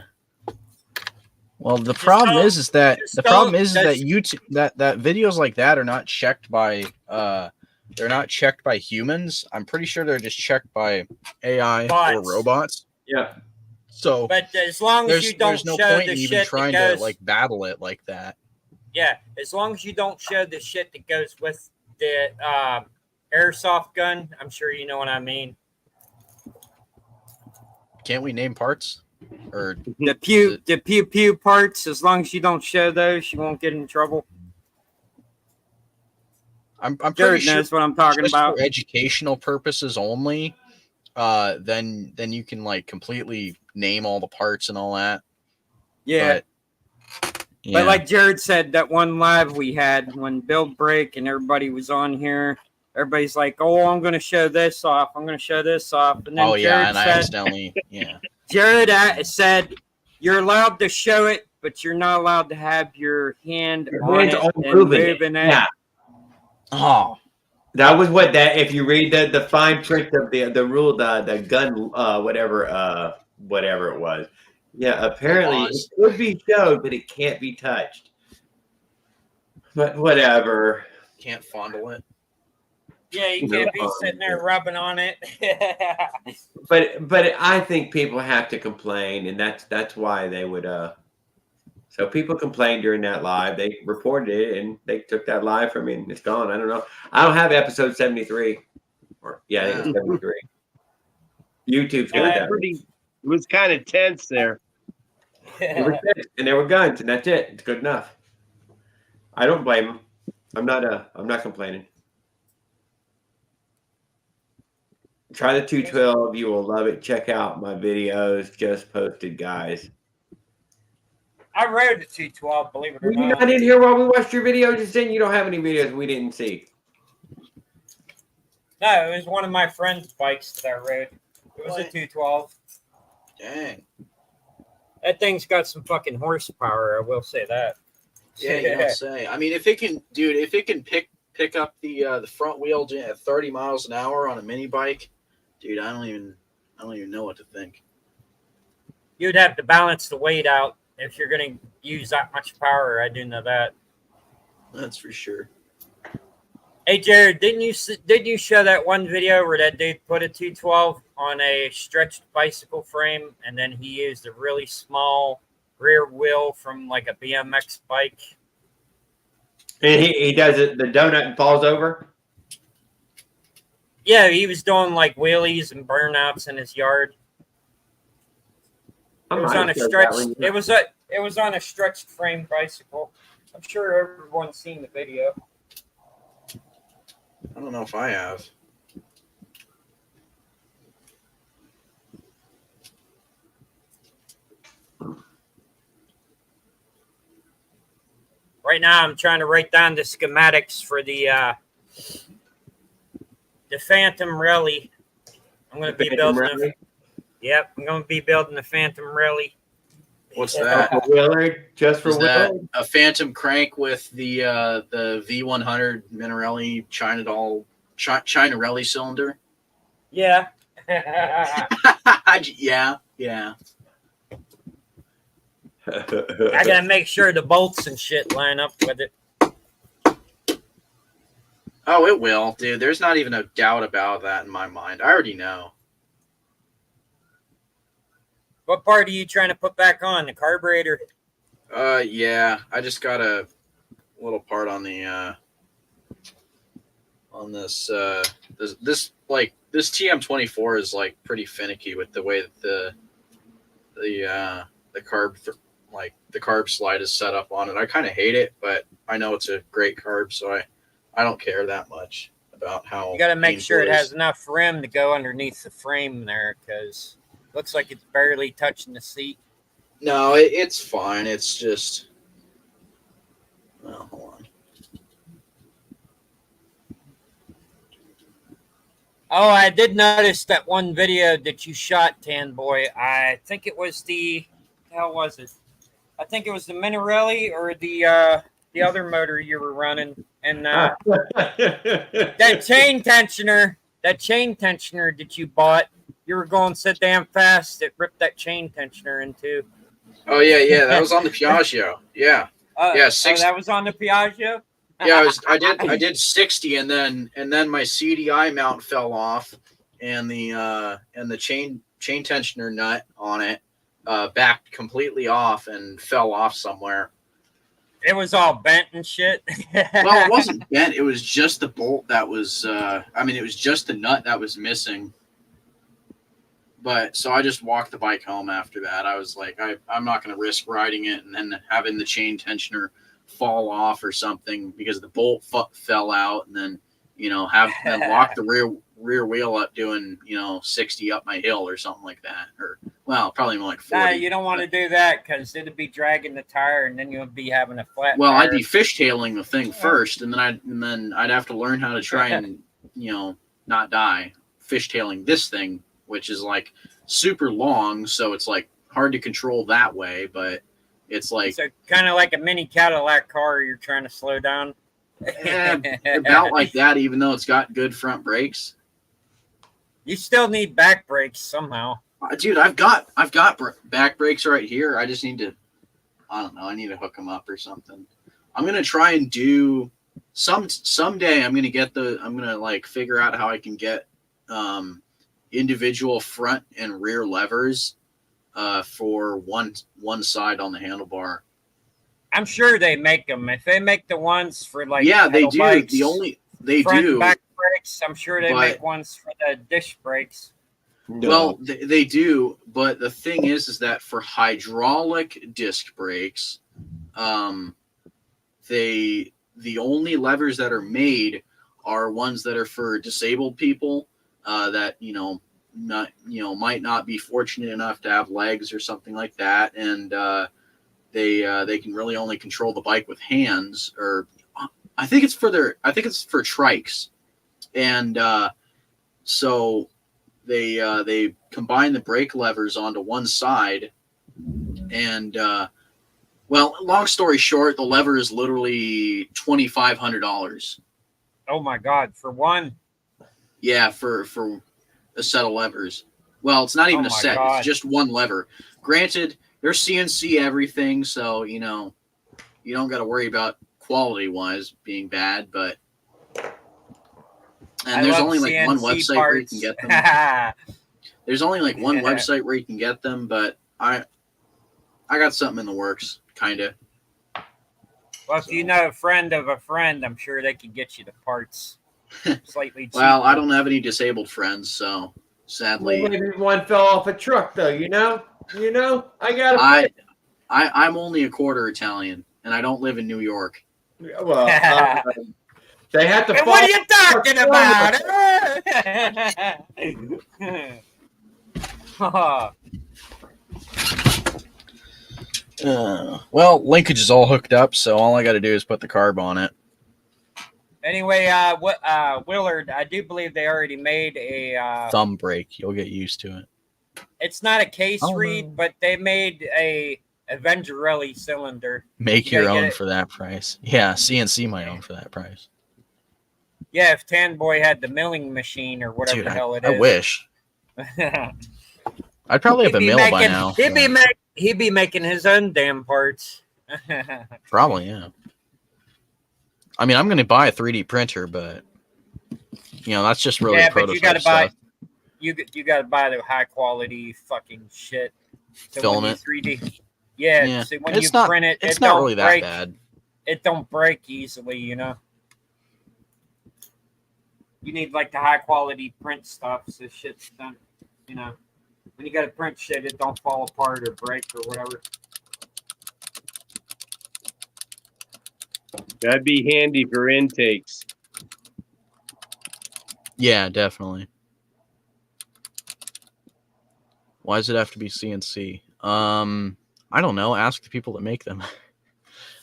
Well, the Just problem don't- is that just the problem don't- is that YouTube that videos like that are not checked by they're not checked by humans. I'm pretty sure they're just checked by AI or Bots. robots. Yeah. So But as long as you don't there's no show point the in even shit trying that to goes, like battle it like that. yeah, as long as you don't show the shit that goes with the airsoft gun, I'm sure you know what I mean. Can't we name parts? Or The pew pew parts, as long as you don't show those, you won't get in trouble. I'm pretty Jared sure knows what I'm talking just about. for educational purposes only. Then you can like completely name all the parts and all that. Yeah. But like Jared said, that one live we had when Build Break and everybody was on here, everybody's like, "Oh, I'm going to show this off. I'm going to show this off." And then oh yeah, Jared and I said, accidentally Jared said, "You're allowed to show it, but you're not allowed to have your hand Your on hands it on and moving it. moving it." Yeah, Oh, that was what that. If you read the fine print of the rule, the gun, whatever it was. Yeah, apparently it could be showed, but it can't be touched. But whatever. can't fondle it. Yeah, you can't be sitting there rubbing on it. But I think people have to complain, and that's why they would. So people complained during that live. They reported it, and they took that live from me, and it's gone. I don't know. I don't have episode 73. Or I think it's 73. YouTube's got that. It was kind of tense there. It was tense, and there were guns, and that's it. It's good enough. I don't blame them. I'm not complaining. Try the 212. You will love it. Check out my videos just posted, guys. I rode the 212, believe it or Were you not. not in here while we watched your video just then? You don't have any videos we didn't see. No, it was one of my friend's bikes that I rode. It was a 212. Dang. That thing's got some fucking horsepower, I will say that. Yeah, you don't say. I mean, if it can pick up the front wheel at 30 miles an hour on a mini bike, dude, I don't even know what to think. You'd have to balance the weight out if you're going to use that much power. I do know that. That's for sure. Hey, Jared, didn't you show that one video where that dude put a 212 on a stretched bicycle frame, and then he used a really small rear wheel from like a BMX bike? And he does it, the donut, and falls over? Yeah, he was doing like wheelies and burnouts in his yard. It was on a stretched. It was on a stretched frame bicycle. I'm sure everyone's seen the video. I don't know if I have. Right now, I'm trying to write down the schematics for the Phantom Rally. I'm going to be building. Yep, I'm going to be building the Phantom Rally. What's that? Willard, just for Is that Willard? a Phantom crank with the V100 Minarelli Chinarelli cylinder? Yeah. yeah. I gotta make sure the bolts and shit line up with it. Oh, it will, dude. There's not even a doubt about that in my mind. I already know. What part are you trying to put back on? The carburetor? Yeah. I just got a little part on the on this this TM24 is like pretty finicky with the way that the carb the carb slide is set up on it. I kind of hate it, but I know it's a great carb, so I don't care that much about how. You got to make sure it is. has enough rim to go underneath the frame there, because it looks like it's barely touching the seat. No, it's fine. It's just. Well, hold on. Oh, I did notice that one video that you shot, Tan Boy. I think it was the hell was it? I think it was the Minarelli or the other motor you were running, and that chain tensioner that you bought, you were going so damn fast it ripped that chain tensioner in two. Oh yeah, that was on the Piaggio. Yeah, yeah, 60. that was on the Piaggio. Yeah, I did 60, and then my CDI mount fell off, and the chain tensioner nut on it backed completely off and fell off somewhere. It was all bent and shit. Well, it wasn't bent. It was just the bolt that was. It was just the nut that was missing. But so I just walked the bike home after that. I was like, I'm not going to risk riding it and then having the chain tensioner fall off or something because the bolt fell out, and then then lock the rear wheel up doing 60 up my hill or something like that, or well, probably more like 40. Nah, you don't want to do that because it'd be dragging the tire, and then you'll be having a flat. Well, tire. I'd be fishtailing the thing first, and then I'd have to learn how to try and not die fishtailing this thing, which is like super long, so it's like hard to control that way, but it's like so kind of like a mini Cadillac car you're trying to slow down. About like that, even though it's got good front brakes. You still need back brakes somehow. Dude, I've got back brakes right here. I just need to, I don't know, I need to hook them up or something. I'm gonna try and do someday. I'm gonna like figure out how I can get individual front and rear levers for one side on the handlebar. I'm sure they make them. If they make the ones for like Yeah, they pedal do. bikes, They front do. and back brakes, I'm sure they but- make ones for the disc brakes. No. Well, they do, but the thing is that for hydraulic disc brakes, the only levers that are made are ones that are for disabled people that might not be fortunate enough to have legs or something like that, and they can really only control the bike with hands. Or I think it's for trikes, and so they combine the brake levers onto one side, and well, long story short, the lever is literally $2,500. Oh my God! For one, Yeah, for a set of levers. Well, it's not even Oh a my set; God. it's just one lever. Granted, they're CNC everything, so you don't got to worry about quality wise being bad, but. And I there's love only like one CNC website where you can get them. parts. There's only like one Yeah. website where you can get them, but I got something in the works, kind of. Well, if you know a friend of a friend, I'm sure they could get you the parts slightly cheaper. Well, I don't have any disabled friends, so Well, sadly, maybe one fell off a truck, though. I got I'm only a quarter Italian, and I don't live in New York. Well, they have to. And fall what are you talking off about? Well, linkage is all hooked up, so all I got to do is put the carb on it. Anyway, Willard, I do believe they already made a. Thumb brake, you'll get used to it. It's not a case Oh, read, no. but they made a Venturelli cylinder. Make You your gotta get own it. for that price. Yeah, CNC my own for that price. Yeah, if Tan Boy had the milling machine or whatever Dude, the hell it I is. wish. I'd probably have a mill by now. He'd be making his own damn parts. Probably, yeah. I mean, I'm going to buy a 3D printer, but that's just really Yeah, but prototype you gotta buy stuff. you gotta buy the high quality fucking shit. So when you Filament. 3D. Yeah, Yeah. so when It's you not- print it, It's it not don't really that break. bad. It don't break easily, You need like the high quality print stuff, so shit's done. When you gotta print shit, it don't fall apart or break or whatever. That'd be handy for intakes. Yeah, definitely. Why does it have to be CNC? I don't know. Ask the people that make them.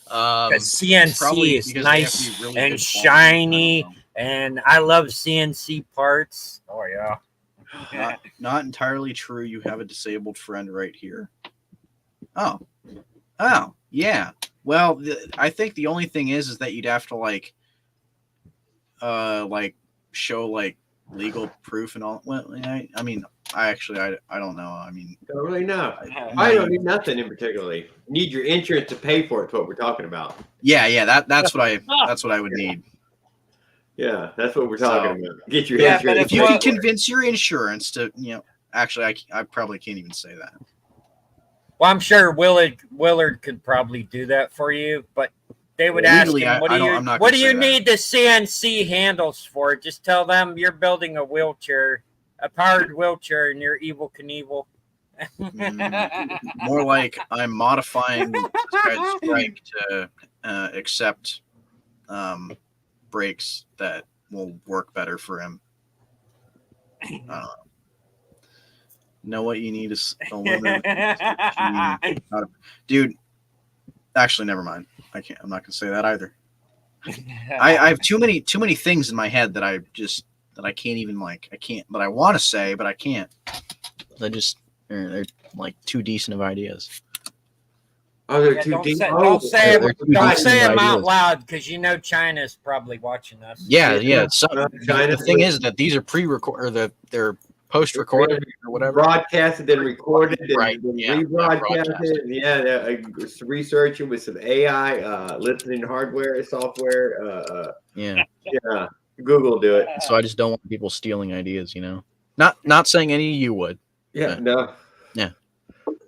Because CNC probably is because they have to nice be really and good quality. shiny, I don't know. and I love CNC parts. Oh yeah. Not entirely true. You have a disabled friend right here. Oh, yeah. Well, I think the only thing is that you'd have to like show like legal proof and all. Well, I mean, I don't know. I mean, Don't really know. I don't need nothing in particularly. Need your insurance to pay for it. Is what we're talking about. yeah. That's what I would need. Yeah, that's what we're talking about. Get your Yeah, insurance. but If you Well- can convince your insurance to, actually, I probably can't even say that. Well, I'm sure Willard could probably do that for you, but they would Legally, ask him, "What I do don't- you I'm not what gonna do you say that. need the CNC handles for?" Just tell them you're building a wheelchair, a powered wheelchair near Evil Knievel. More like I'm modifying this guy's strike to accept brakes that will work better for him. Know what you need is a limit. Dude, actually, never mind. I'm not gonna say that either. I have too many things in my head that I can't even but I want to say, but I can't. They're like too decent of ideas. Oh, they're Yeah, too don't deep. say, Oh, don't say, they're too don't decent say them out ideas. loud because you know China's probably watching us. Yeah. So, China- the thing is that these are pre-record, or they're post-recorded or whatever. Broadcasted, then recorded, then, Right, then yeah, rebroadcasted. Yeah, researching with some AI, listening hardware, software. Yeah. Yeah, Google do it. So I just don't want people stealing ideas. Not saying any of you would. Yeah, Yeah. no. Yeah.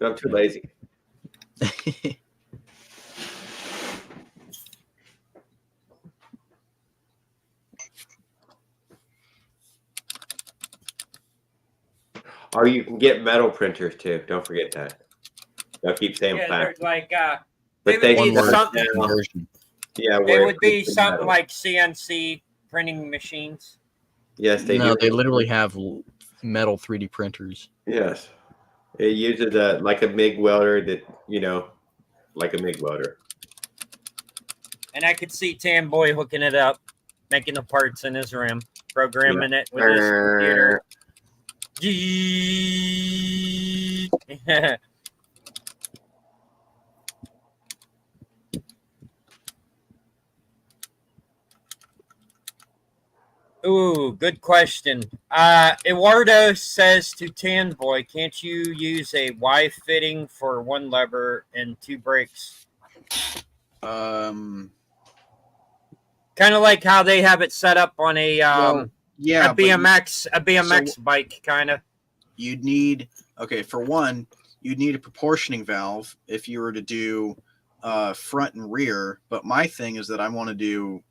I'm too lazy. Or you can get metal printers too. Don't forget that. They'll keep saying Yeah, plastic. they're like But they they would be work something. now. Conversion. Yeah, It where would be it's something metal. like CNC printing machines. Yes, they No, do. they literally have metal 3D printers. Yes. It uses like a MIG welder like a MIG welder. And I could see Tan Boy hooking it up, making the parts in his room, programming it with his computer. Ooh, good question. Eduardo says to Tan Boy, can't you use a Y fitting for one lever and two brakes? Um. Kind of like how they have it set up on a Yeah. a BMX bike, kind of. You'd need for one, you'd need a proportioning valve if you were to do front and rear. But my thing is that I want to do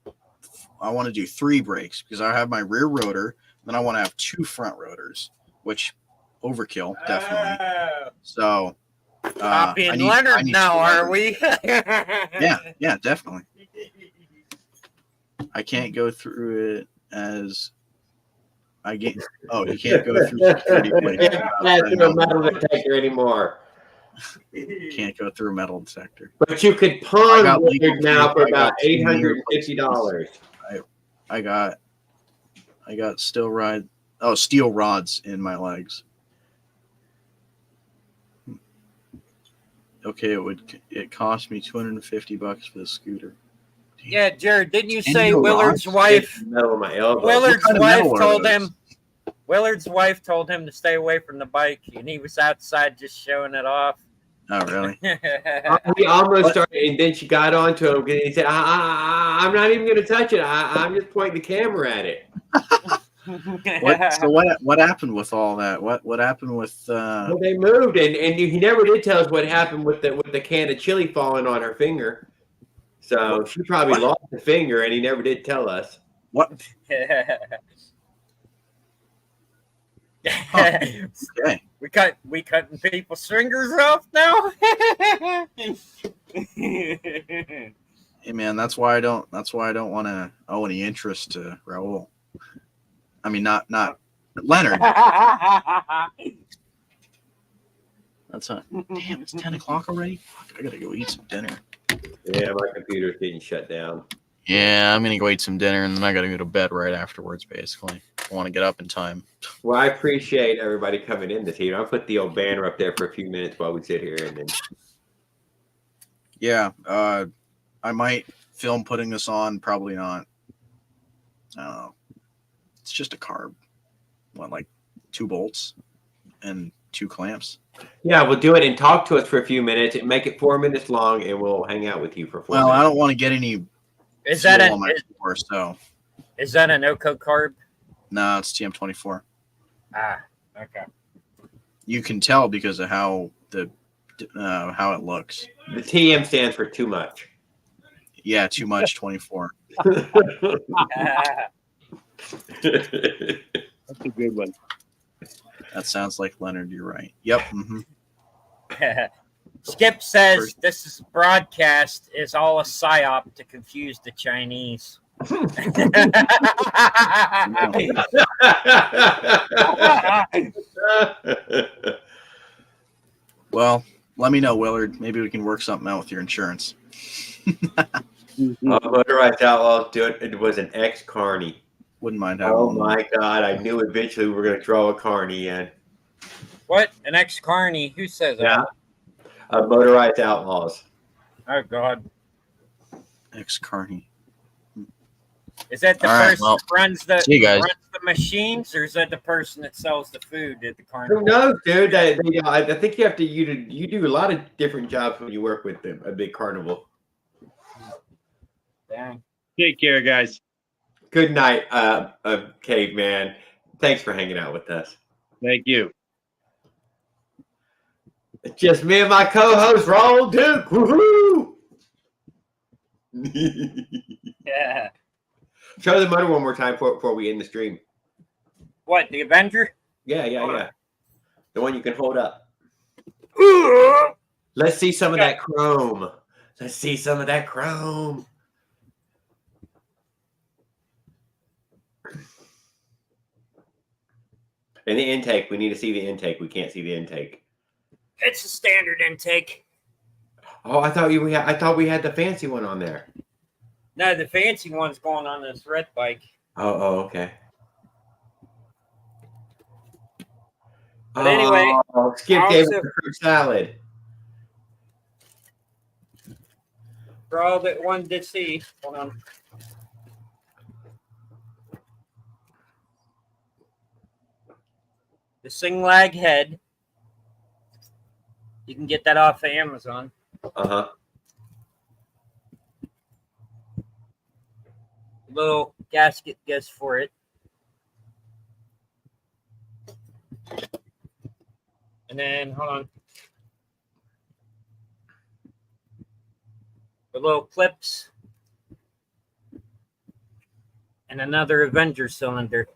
3 brakes because I have my rear rotor, then I want to have 2 front rotors, which overkill definitely. So Poppy and I Leonard need now, 2 are levers. we? Yeah, definitely. I can't go through it as I get. Oh, you can't go through security blades. Not through a metal detector anymore. You can't go through a metal detector. But you could I pawn got one legal now for tape. I about got 2 knee $850. I got steel rods in my legs. Okay, it cost me $250 for the scooter. Yeah, Jared, didn't you And say no Willard's rods? wife? Metal in my elbow. Willard's kind of wife metal are told those? him. Willard's wife told him to stay away from the bike, and he was outside just showing it off. Oh, really? He almost started, and then she got onto him because he said, I'm not even going to touch it. I'm just pointing the camera at it. What happened with all that? What happened with? Well, they moved, and he never did tell us what happened with the can of chili falling on her finger. So she probably lost the finger, and he never did tell us. What? Okay. We cutting people's fingers off now. Hey man, that's why I don't want to owe any interest to Raul. I mean, not Leonard. That's not. Damn, it's 10 o'clock already. Fuck, I gotta go eat some dinner. Yeah, my computer's getting shut down. Yeah, I'm gonna go eat some dinner and then I gotta go to bed right afterwards. Basically, I want to get up in time. Well, I appreciate everybody coming in this evening. I'll put the old banner up there for a few minutes while we sit here, and then. Yeah, I might film putting this on. Probably not. I don't know. It's just a carb. What, like 2 bolts and 2 clamps? Yeah, we'll do it and talk to us for a few minutes and make it 4 minutes long, and we'll hang out with you for 4 Well, minutes. I don't want to get any Is that fuel a on my floor, so is that an Oco carb? no, it's TM24. Ah, okay. You can tell because of how how it looks. The TM stands for too much. Yeah, too much 24. That's a good one. That sounds like Leonard. You're right. Yep. Skip says this broadcast is all a psyop to confuse the Chinese. Well, let me know, Willard. Maybe we can work something out with your insurance. Motorized Outlaws do it. It was an ex-carny. Wouldn't mind having Oh one. my God! I knew eventually we were going to throw a carny in. What? An ex-carny? Who says that? Motorized Outlaws. Oh, God. Ex-carny. Is that the All right, person well, that runs the, see you guys. runs the machines, or is that the person that sells the food at the Who carnival? knows, dude? I think you have to. You do a lot of different jobs when you work with them. A big carnival. Dang. Take care, guys. Good night, caveman. Thanks for hanging out with us. Thank you. It's just me and my co-host, Ronald Duke. Woohoo! Yeah. Show the motor one more time before we end the stream. What, the Avenger? Yeah. The one you can hold up. Let's see some of that chrome. Let's see some of that chrome. And the intake. We need to see the intake. We can't see the intake. It's a standard intake. Oh, I thought we had the fancy one on there. No, the fancy one's going on this red bike. Oh, okay. But anyway, Skip also- gave us the fruit salad. For all that wanted to see, hold on. The Singlag head. You can get that off of Amazon. Uh-huh. Little gasket goes for it. And then, hold on. The little clips. And another Avenger cylinder.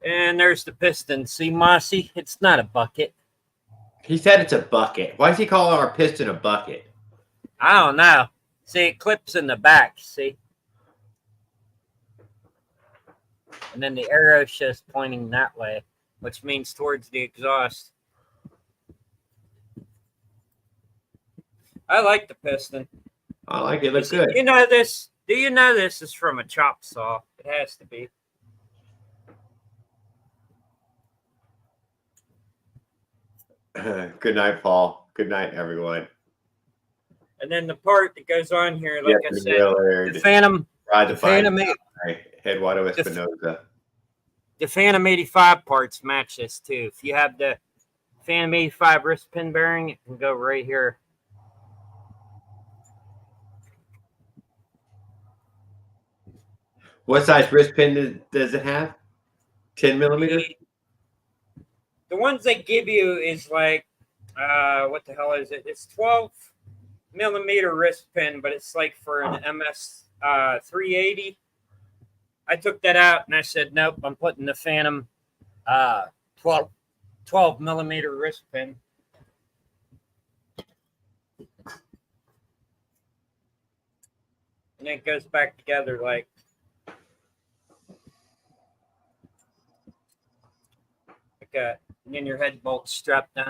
And there's the piston. See, Mossy? It's not a bucket. He said it's a bucket. Why is he calling our piston a bucket? I don't know. See, it clips in the back. See? And then the arrow's just pointing that way, which means towards the exhaust. I like the piston. I like it. Looks good. You know this? Do you know this is from a chop saw? It has to be. Good night, Paul. Good night, everyone. And then the part that goes on here, like I said, Willard, the Phantom, Ride the Phantom, Eduardo the- Espinosa. the Phantom 85 parts match this too. If you have the Phantom 85 wrist pin bearing, it can go right here. What size wrist pin does it have? 10 millimeters? The ones they give you is like, what the hell is it? It's 12 millimeter wrist pin, but it's like for an MS 380. I took that out and I said, nope, I'm putting the Phantom 12 millimeter wrist pin. And it goes back together like that. And then your head bolt's strapped down.